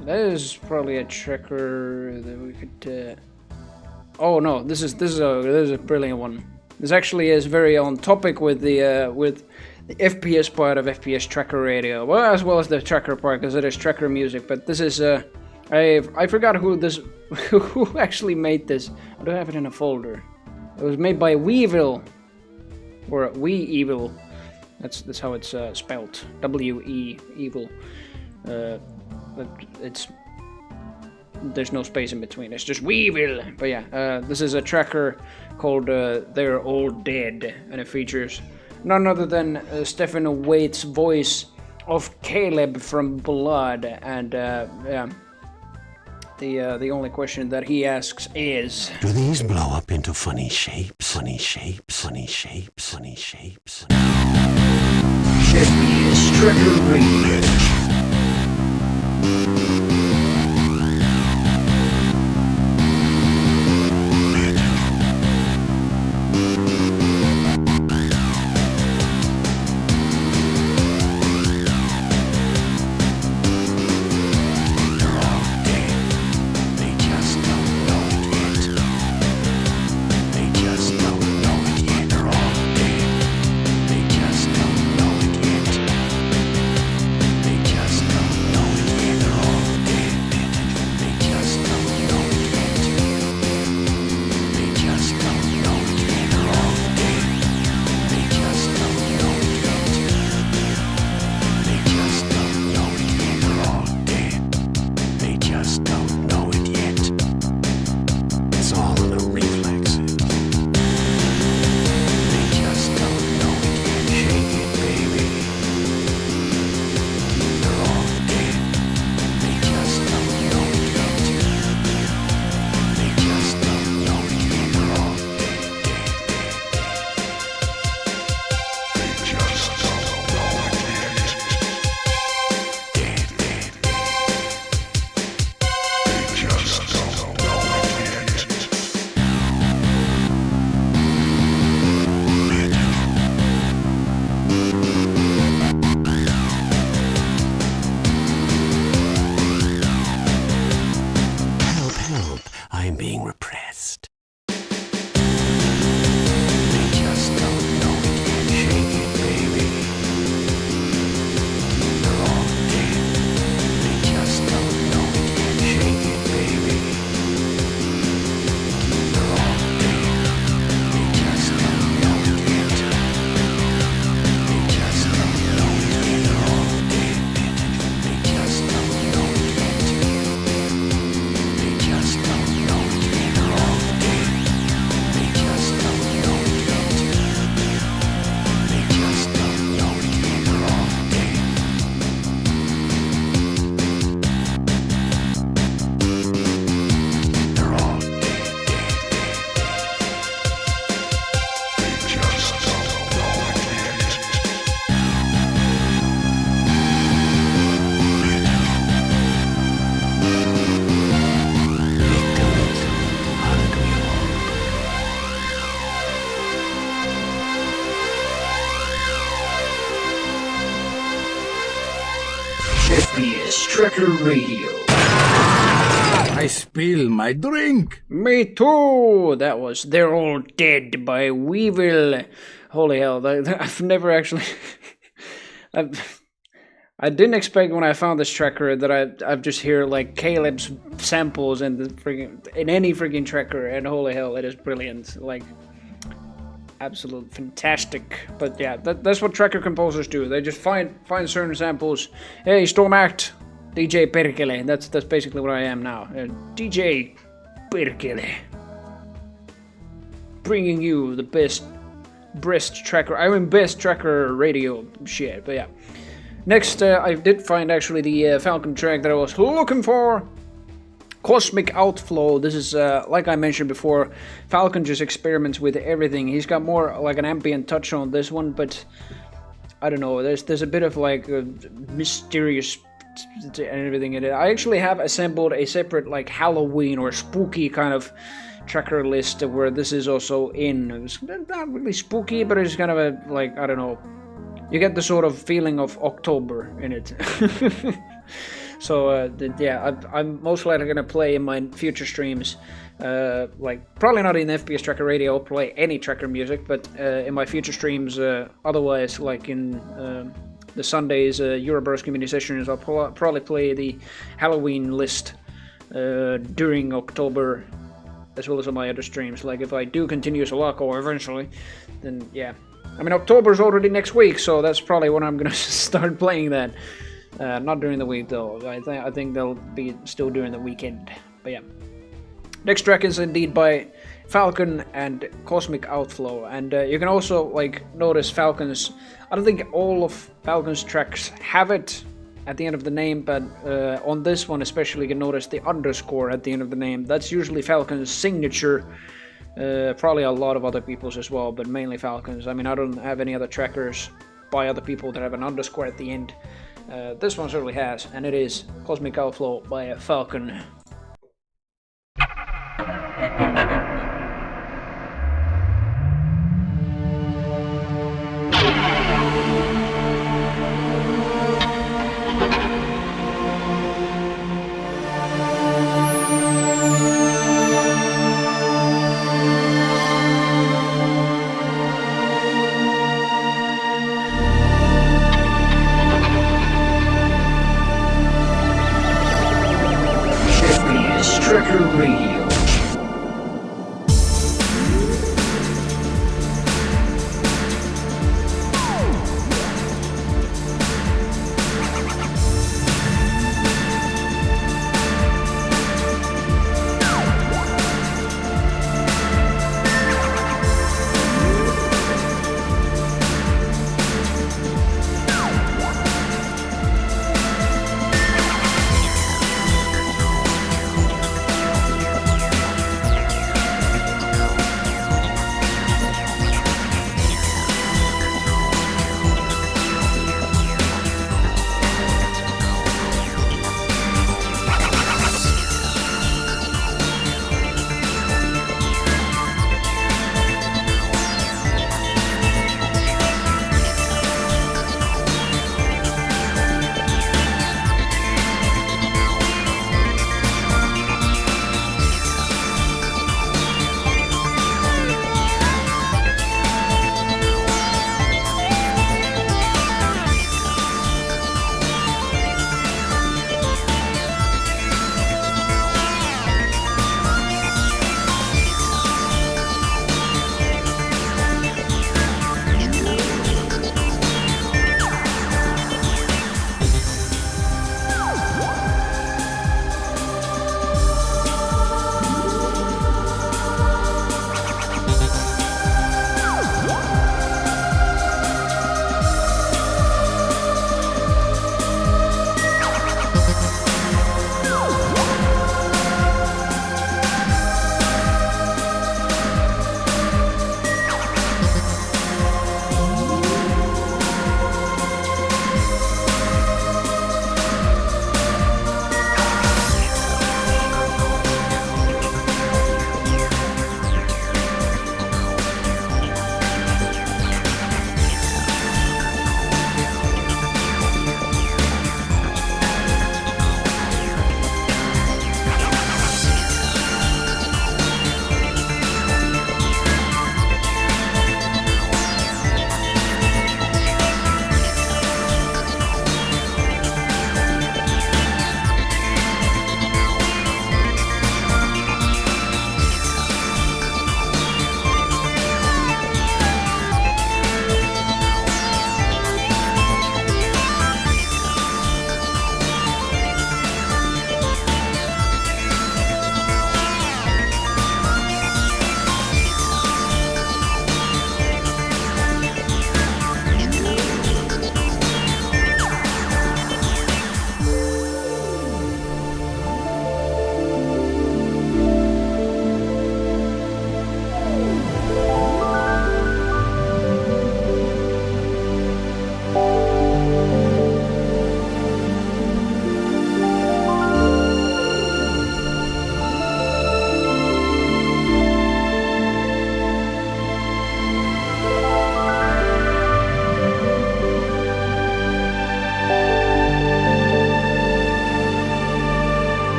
That is probably a tracker that we could. Oh no, this is a brilliant one. This actually is very on topic with the FPS part of FPS Tracker Radio, well, as well as the tracker part, because it is tracker music. But this is I forgot who actually made this. I don't have it in a folder. It was made by Weevil, or Evil. That's how it's spelled. W-E Evil. But there's no space in between. It's just Weevil. But yeah, this is a tracker called "They're All Dead," and it features none other than Stephen Waite's voice of Caleb from Blood. And yeah, the only question that he asks is, do these blow up into funny shapes? Funny shapes. Funny shapes. Funny shapes. FPS Tracker Radio. They Radio. I spill my drink. Me too. That was "They're All Dead" by Weevil. Holy hell! I've never actually. I didn't expect when I found this tracker that I've just hear like Caleb's samples in any freaking tracker, and holy hell, it is brilliant. Like, absolute fantastic. But yeah, that's what tracker composers do. They just find certain samples. Hey, Storm Act, DJ Perkele. That's basically what I am now. DJ Perkele, bringing you the best tracker. Best tracker radio shit. But yeah. Next, I did find actually the Falcon track that I was looking for. Cosmic Outflow. This is, like I mentioned before, Falcon just experiments with everything. He's got more like an ambient touch on this one, but I don't know. There's a bit of like mysterious and everything in it. I actually have assembled a separate like Halloween or spooky kind of tracker list where this is also in. It's not really spooky, but it's kind of a like, I don't know. You get the sort of feeling of October in it. So, yeah, I'm most likely going to play in my future streams, like, probably not in FPS Tracker Radio, I'll play any tracker music, but in my future streams, otherwise, like in the Sundays, Euroburst community sessions, I'll probably play the Halloween list during October, as well as on my other streams. Like, if I do continue Sulaco eventually, then, yeah. I mean, October's already next week, so that's probably when I'm gonna start playing that. Not during the week, though. I think they'll be still during the weekend. But yeah. Next track is indeed by Falcon and Cosmic Outflow. And you can also, like, notice Falcon's... I don't think all of Falcon's tracks have it at the end of the name, but on this one especially you can notice the underscore at the end of the name. That's usually Falcon's signature. Probably a lot of other people's as well, but mainly Falcon's. I mean, I don't have any other trackers by other people that have an underscore at the end. This one certainly has, and it is Cosmic Outflow by Falcon. Tracker Radio.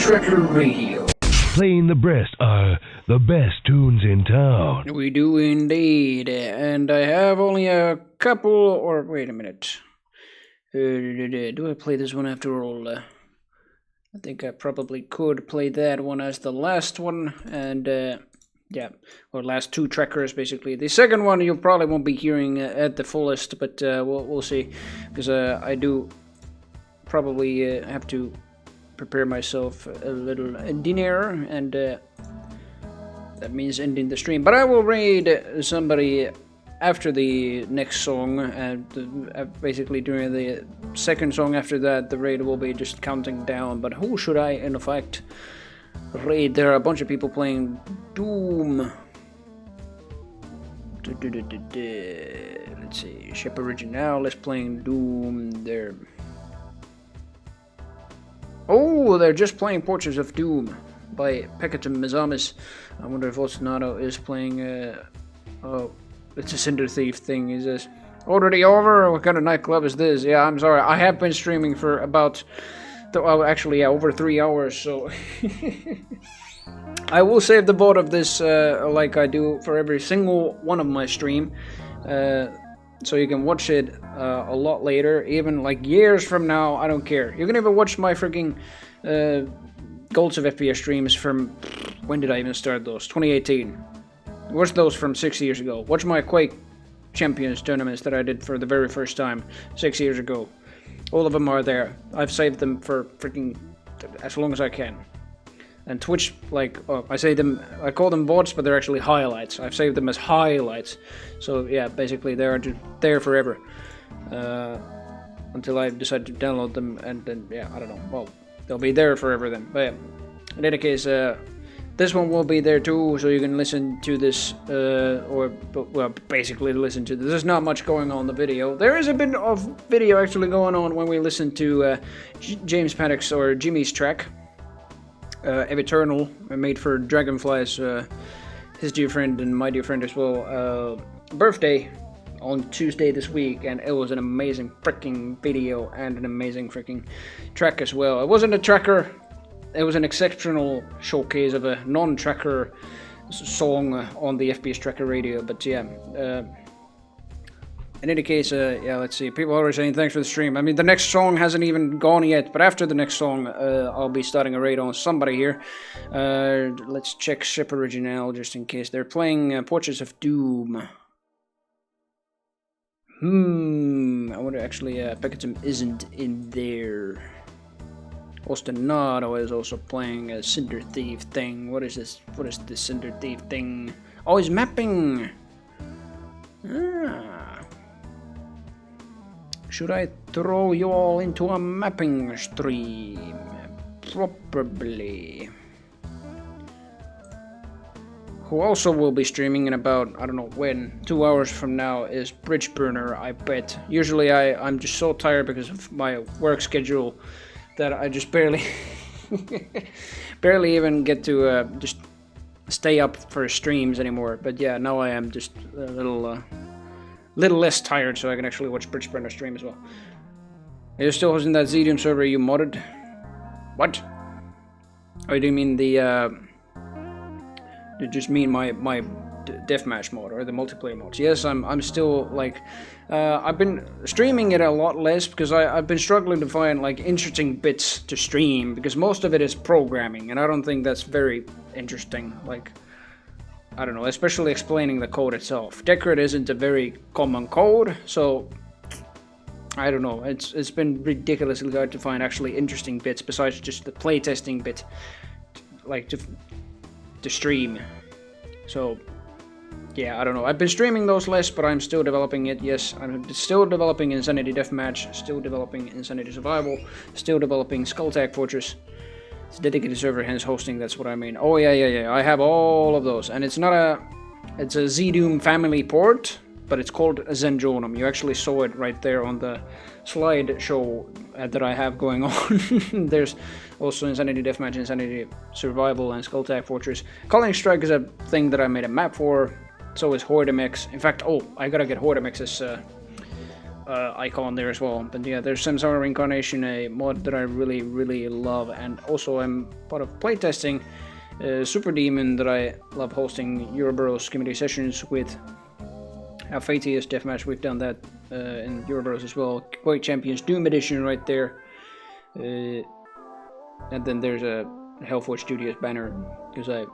Trekker Radio. Playing the best tunes in town. We do indeed, and I have only a couple, or wait a minute. Do I play this one after all? I think I probably could play that one as the last one, and yeah, or last two trackers basically. The second one you probably won't be hearing at the fullest, but we'll see, because I do probably have to prepare myself a little dinner, and that means ending the stream. But I will raid somebody after the next song, and basically during the second song after that, the raid will be just counting down. But who should I, in fact, raid? There are a bunch of people playing Doom. Let's see, Ship Original is playing Doom. They're just playing Portraits of Doom by Pekatum Mizamis. I wonder if Osinato is playing. It's a Cinder Thief thing. Is this already over? What kind of nightclub is this? Yeah, I'm sorry. I have been streaming for about, over 3 hours. So I will save the VOD of this, like I do for every single one of my stream, so you can watch it a lot later, even like years from now. I don't care. You can even watch my freaking Golds of FPS streams from, when did I even start those? 2018. Watch those from 6 years ago. Watch my Quake Champions tournaments that I did for the very first time 6 years ago. All of them are there. I've saved them for freaking as long as I can. And Twitch, like, I call them VODs, but they're actually highlights. I've saved them as highlights. So yeah, basically they're just there forever. Until I decide to download them, and then, yeah, I don't know. Well, they'll be there forever then. But yeah, in any case, this one will be there too, so you can listen to this, basically listen to this. There's not much going on in the video. There is a bit of video actually going on when we listen to James Paddock's, or Jimmy's track, Eternal, made for Dragonfly's, his dear friend and my dear friend as well, birthday on Tuesday this week, and it was an amazing freaking video and an amazing freaking track as well. It wasn't a tracker. It was an exceptional showcase of a non-tracker song on the FPS Tracker Radio, but yeah. In any case, yeah, let's see. People are already saying thanks for the stream. I mean, the next song hasn't even gone yet, but after the next song, I'll be starting a raid on somebody here. Let's check Ship Original just in case. They're playing Portraits of Doom. I wonder, actually, Pekatum isn't in there. Ostinato is also playing a Cinder Thief thing. What is this? What is this Cinder Thief thing? Oh, he's mapping! Should I throw you all into a mapping stream? Probably. Who also will be streaming in about, I don't know when, 2 hours from now, is Bridge Burner, I bet. Usually I'm just so tired because of my work schedule that I just barely even get to just stay up for streams anymore. But yeah, now I am just a little less tired, so I can actually watch Bridge Burner stream as well. Are you still hosting that Zedium server you modded? What? Oh, do you mean the you just mean my deathmatch mode or the multiplayer modes? Yes, I'm still like I've been streaming it a lot less because I've been struggling to find like interesting bits to stream, because most of it is programming, and I don't think that's very interesting. Like, I don't know, especially explaining the code itself. Decorate isn't a very common code, so I don't know. It's been ridiculously hard to find actually interesting bits besides just the playtesting bit, like to stream. So yeah, I don't know. I've been streaming those less, but I'm still developing it. Yes, I'm still developing Insanity Deathmatch, still developing Insanity Survival, still developing Skulltag Fortress. It's a dedicated server, hence hosting, that's what I mean. Oh yeah, I have all of those, and it's a ZDoom family port, but it's called Zenjonum. You actually saw it right there on the slideshow that I have going on. There's also Insanity Deathmatch, Insanity Survival, and Skulltag Fortress. Calling Strike is a thing that I made a map for. So is Horde MX. In fact, I gotta get Horde MX's icon there as well. But yeah, there's Samsara Reincarnation, a mod that I really, really love, and also I'm part of playtesting Super Demon that I love hosting Euroburrows community sessions with. Fatious Deathmatch, we've done that in Euroburrows as well. Quake Champions Doom Edition right there. And then there's a Hellforge Studios banner, because I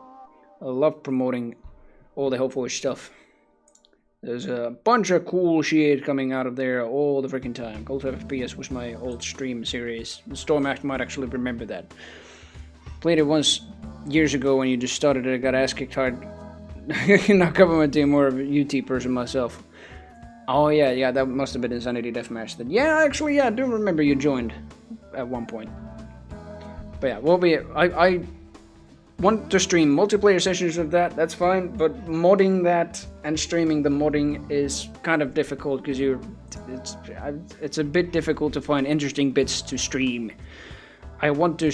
love promoting all the Hellforge stuff. There's a bunch of cool shit coming out of there all the freaking time. Cult of FPS was my old stream series. Stormact might actually remember that. Played it once years ago when you just started it. I got ass kicked hard. Not commenting more of a UT person myself. Oh yeah, that must have been Insanity Deathmatch. Then yeah, actually, I do remember you joined at one point. But yeah, I want to stream multiplayer sessions of that. That's fine, but modding that and streaming the modding is kind of difficult because it's a bit difficult to find interesting bits to stream. I want to,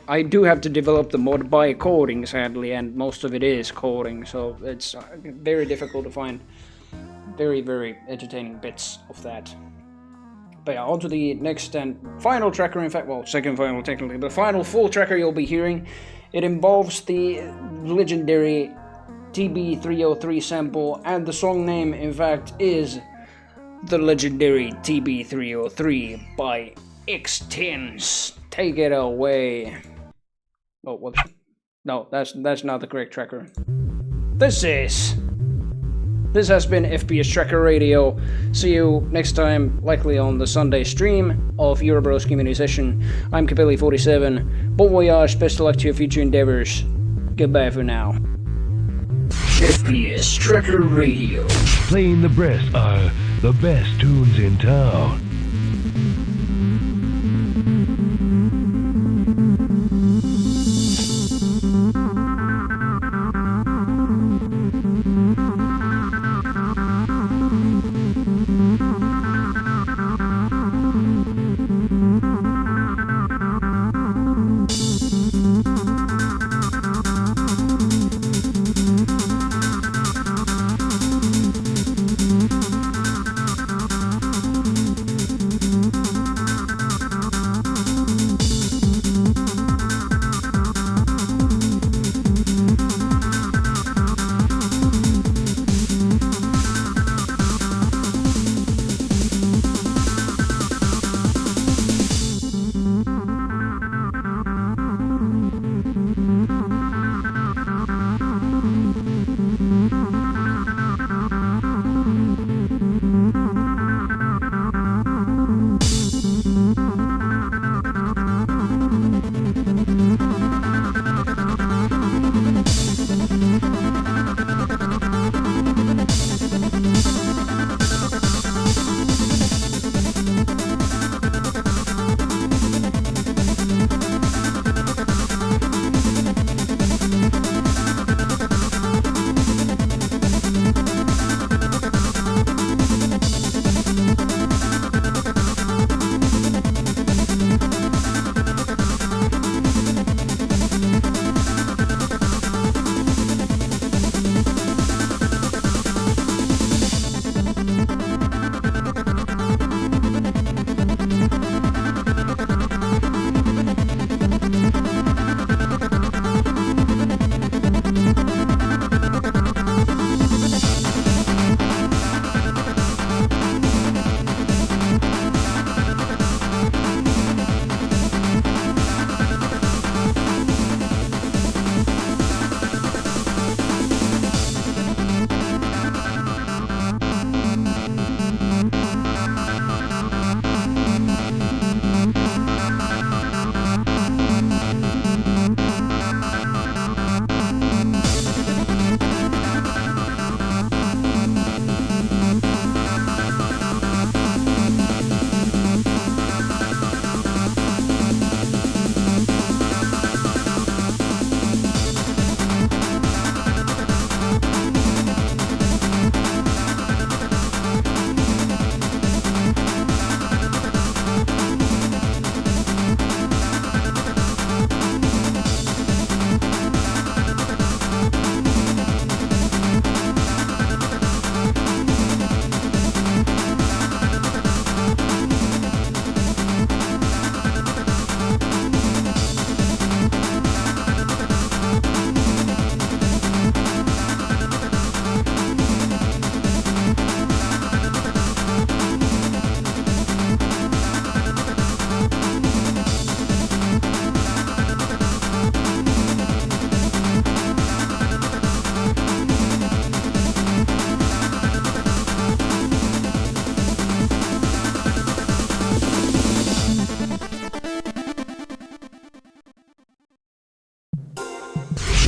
I do have to develop the mod by coding, sadly, and most of it is coding, so it's very difficult to find very, very entertaining bits of that. But yeah, on to the next and final tracker, in fact, well, second final technically, but final full tracker you'll be hearing. It involves the legendary TB303 sample, and the song name, in fact, is the legendary TB303 by X10s. Take it away. Oh, what? No, that's not the correct tracker. This has been FPS Tracker Radio. See you next time, likely on the Sunday stream of Eurobros Community Session. I'm Capelli47. Bon voyage, best of luck to your future endeavors. Goodbye for now. FPS Tracker Radio. Playing the best tunes in town.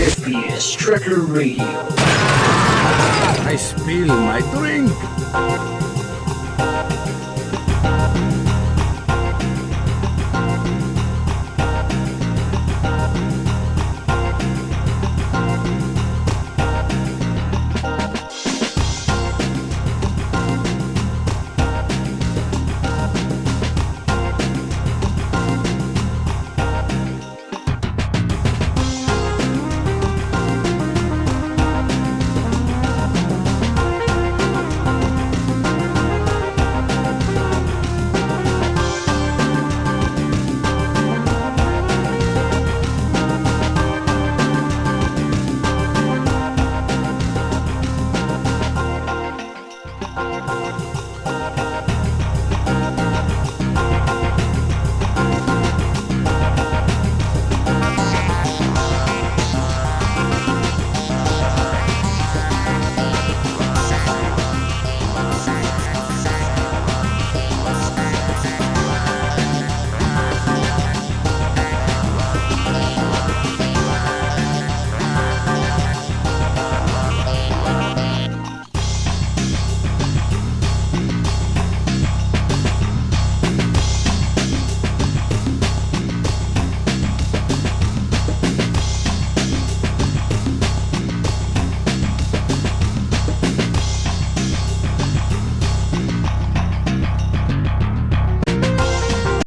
FPS Tracker Radio. I spill my drink.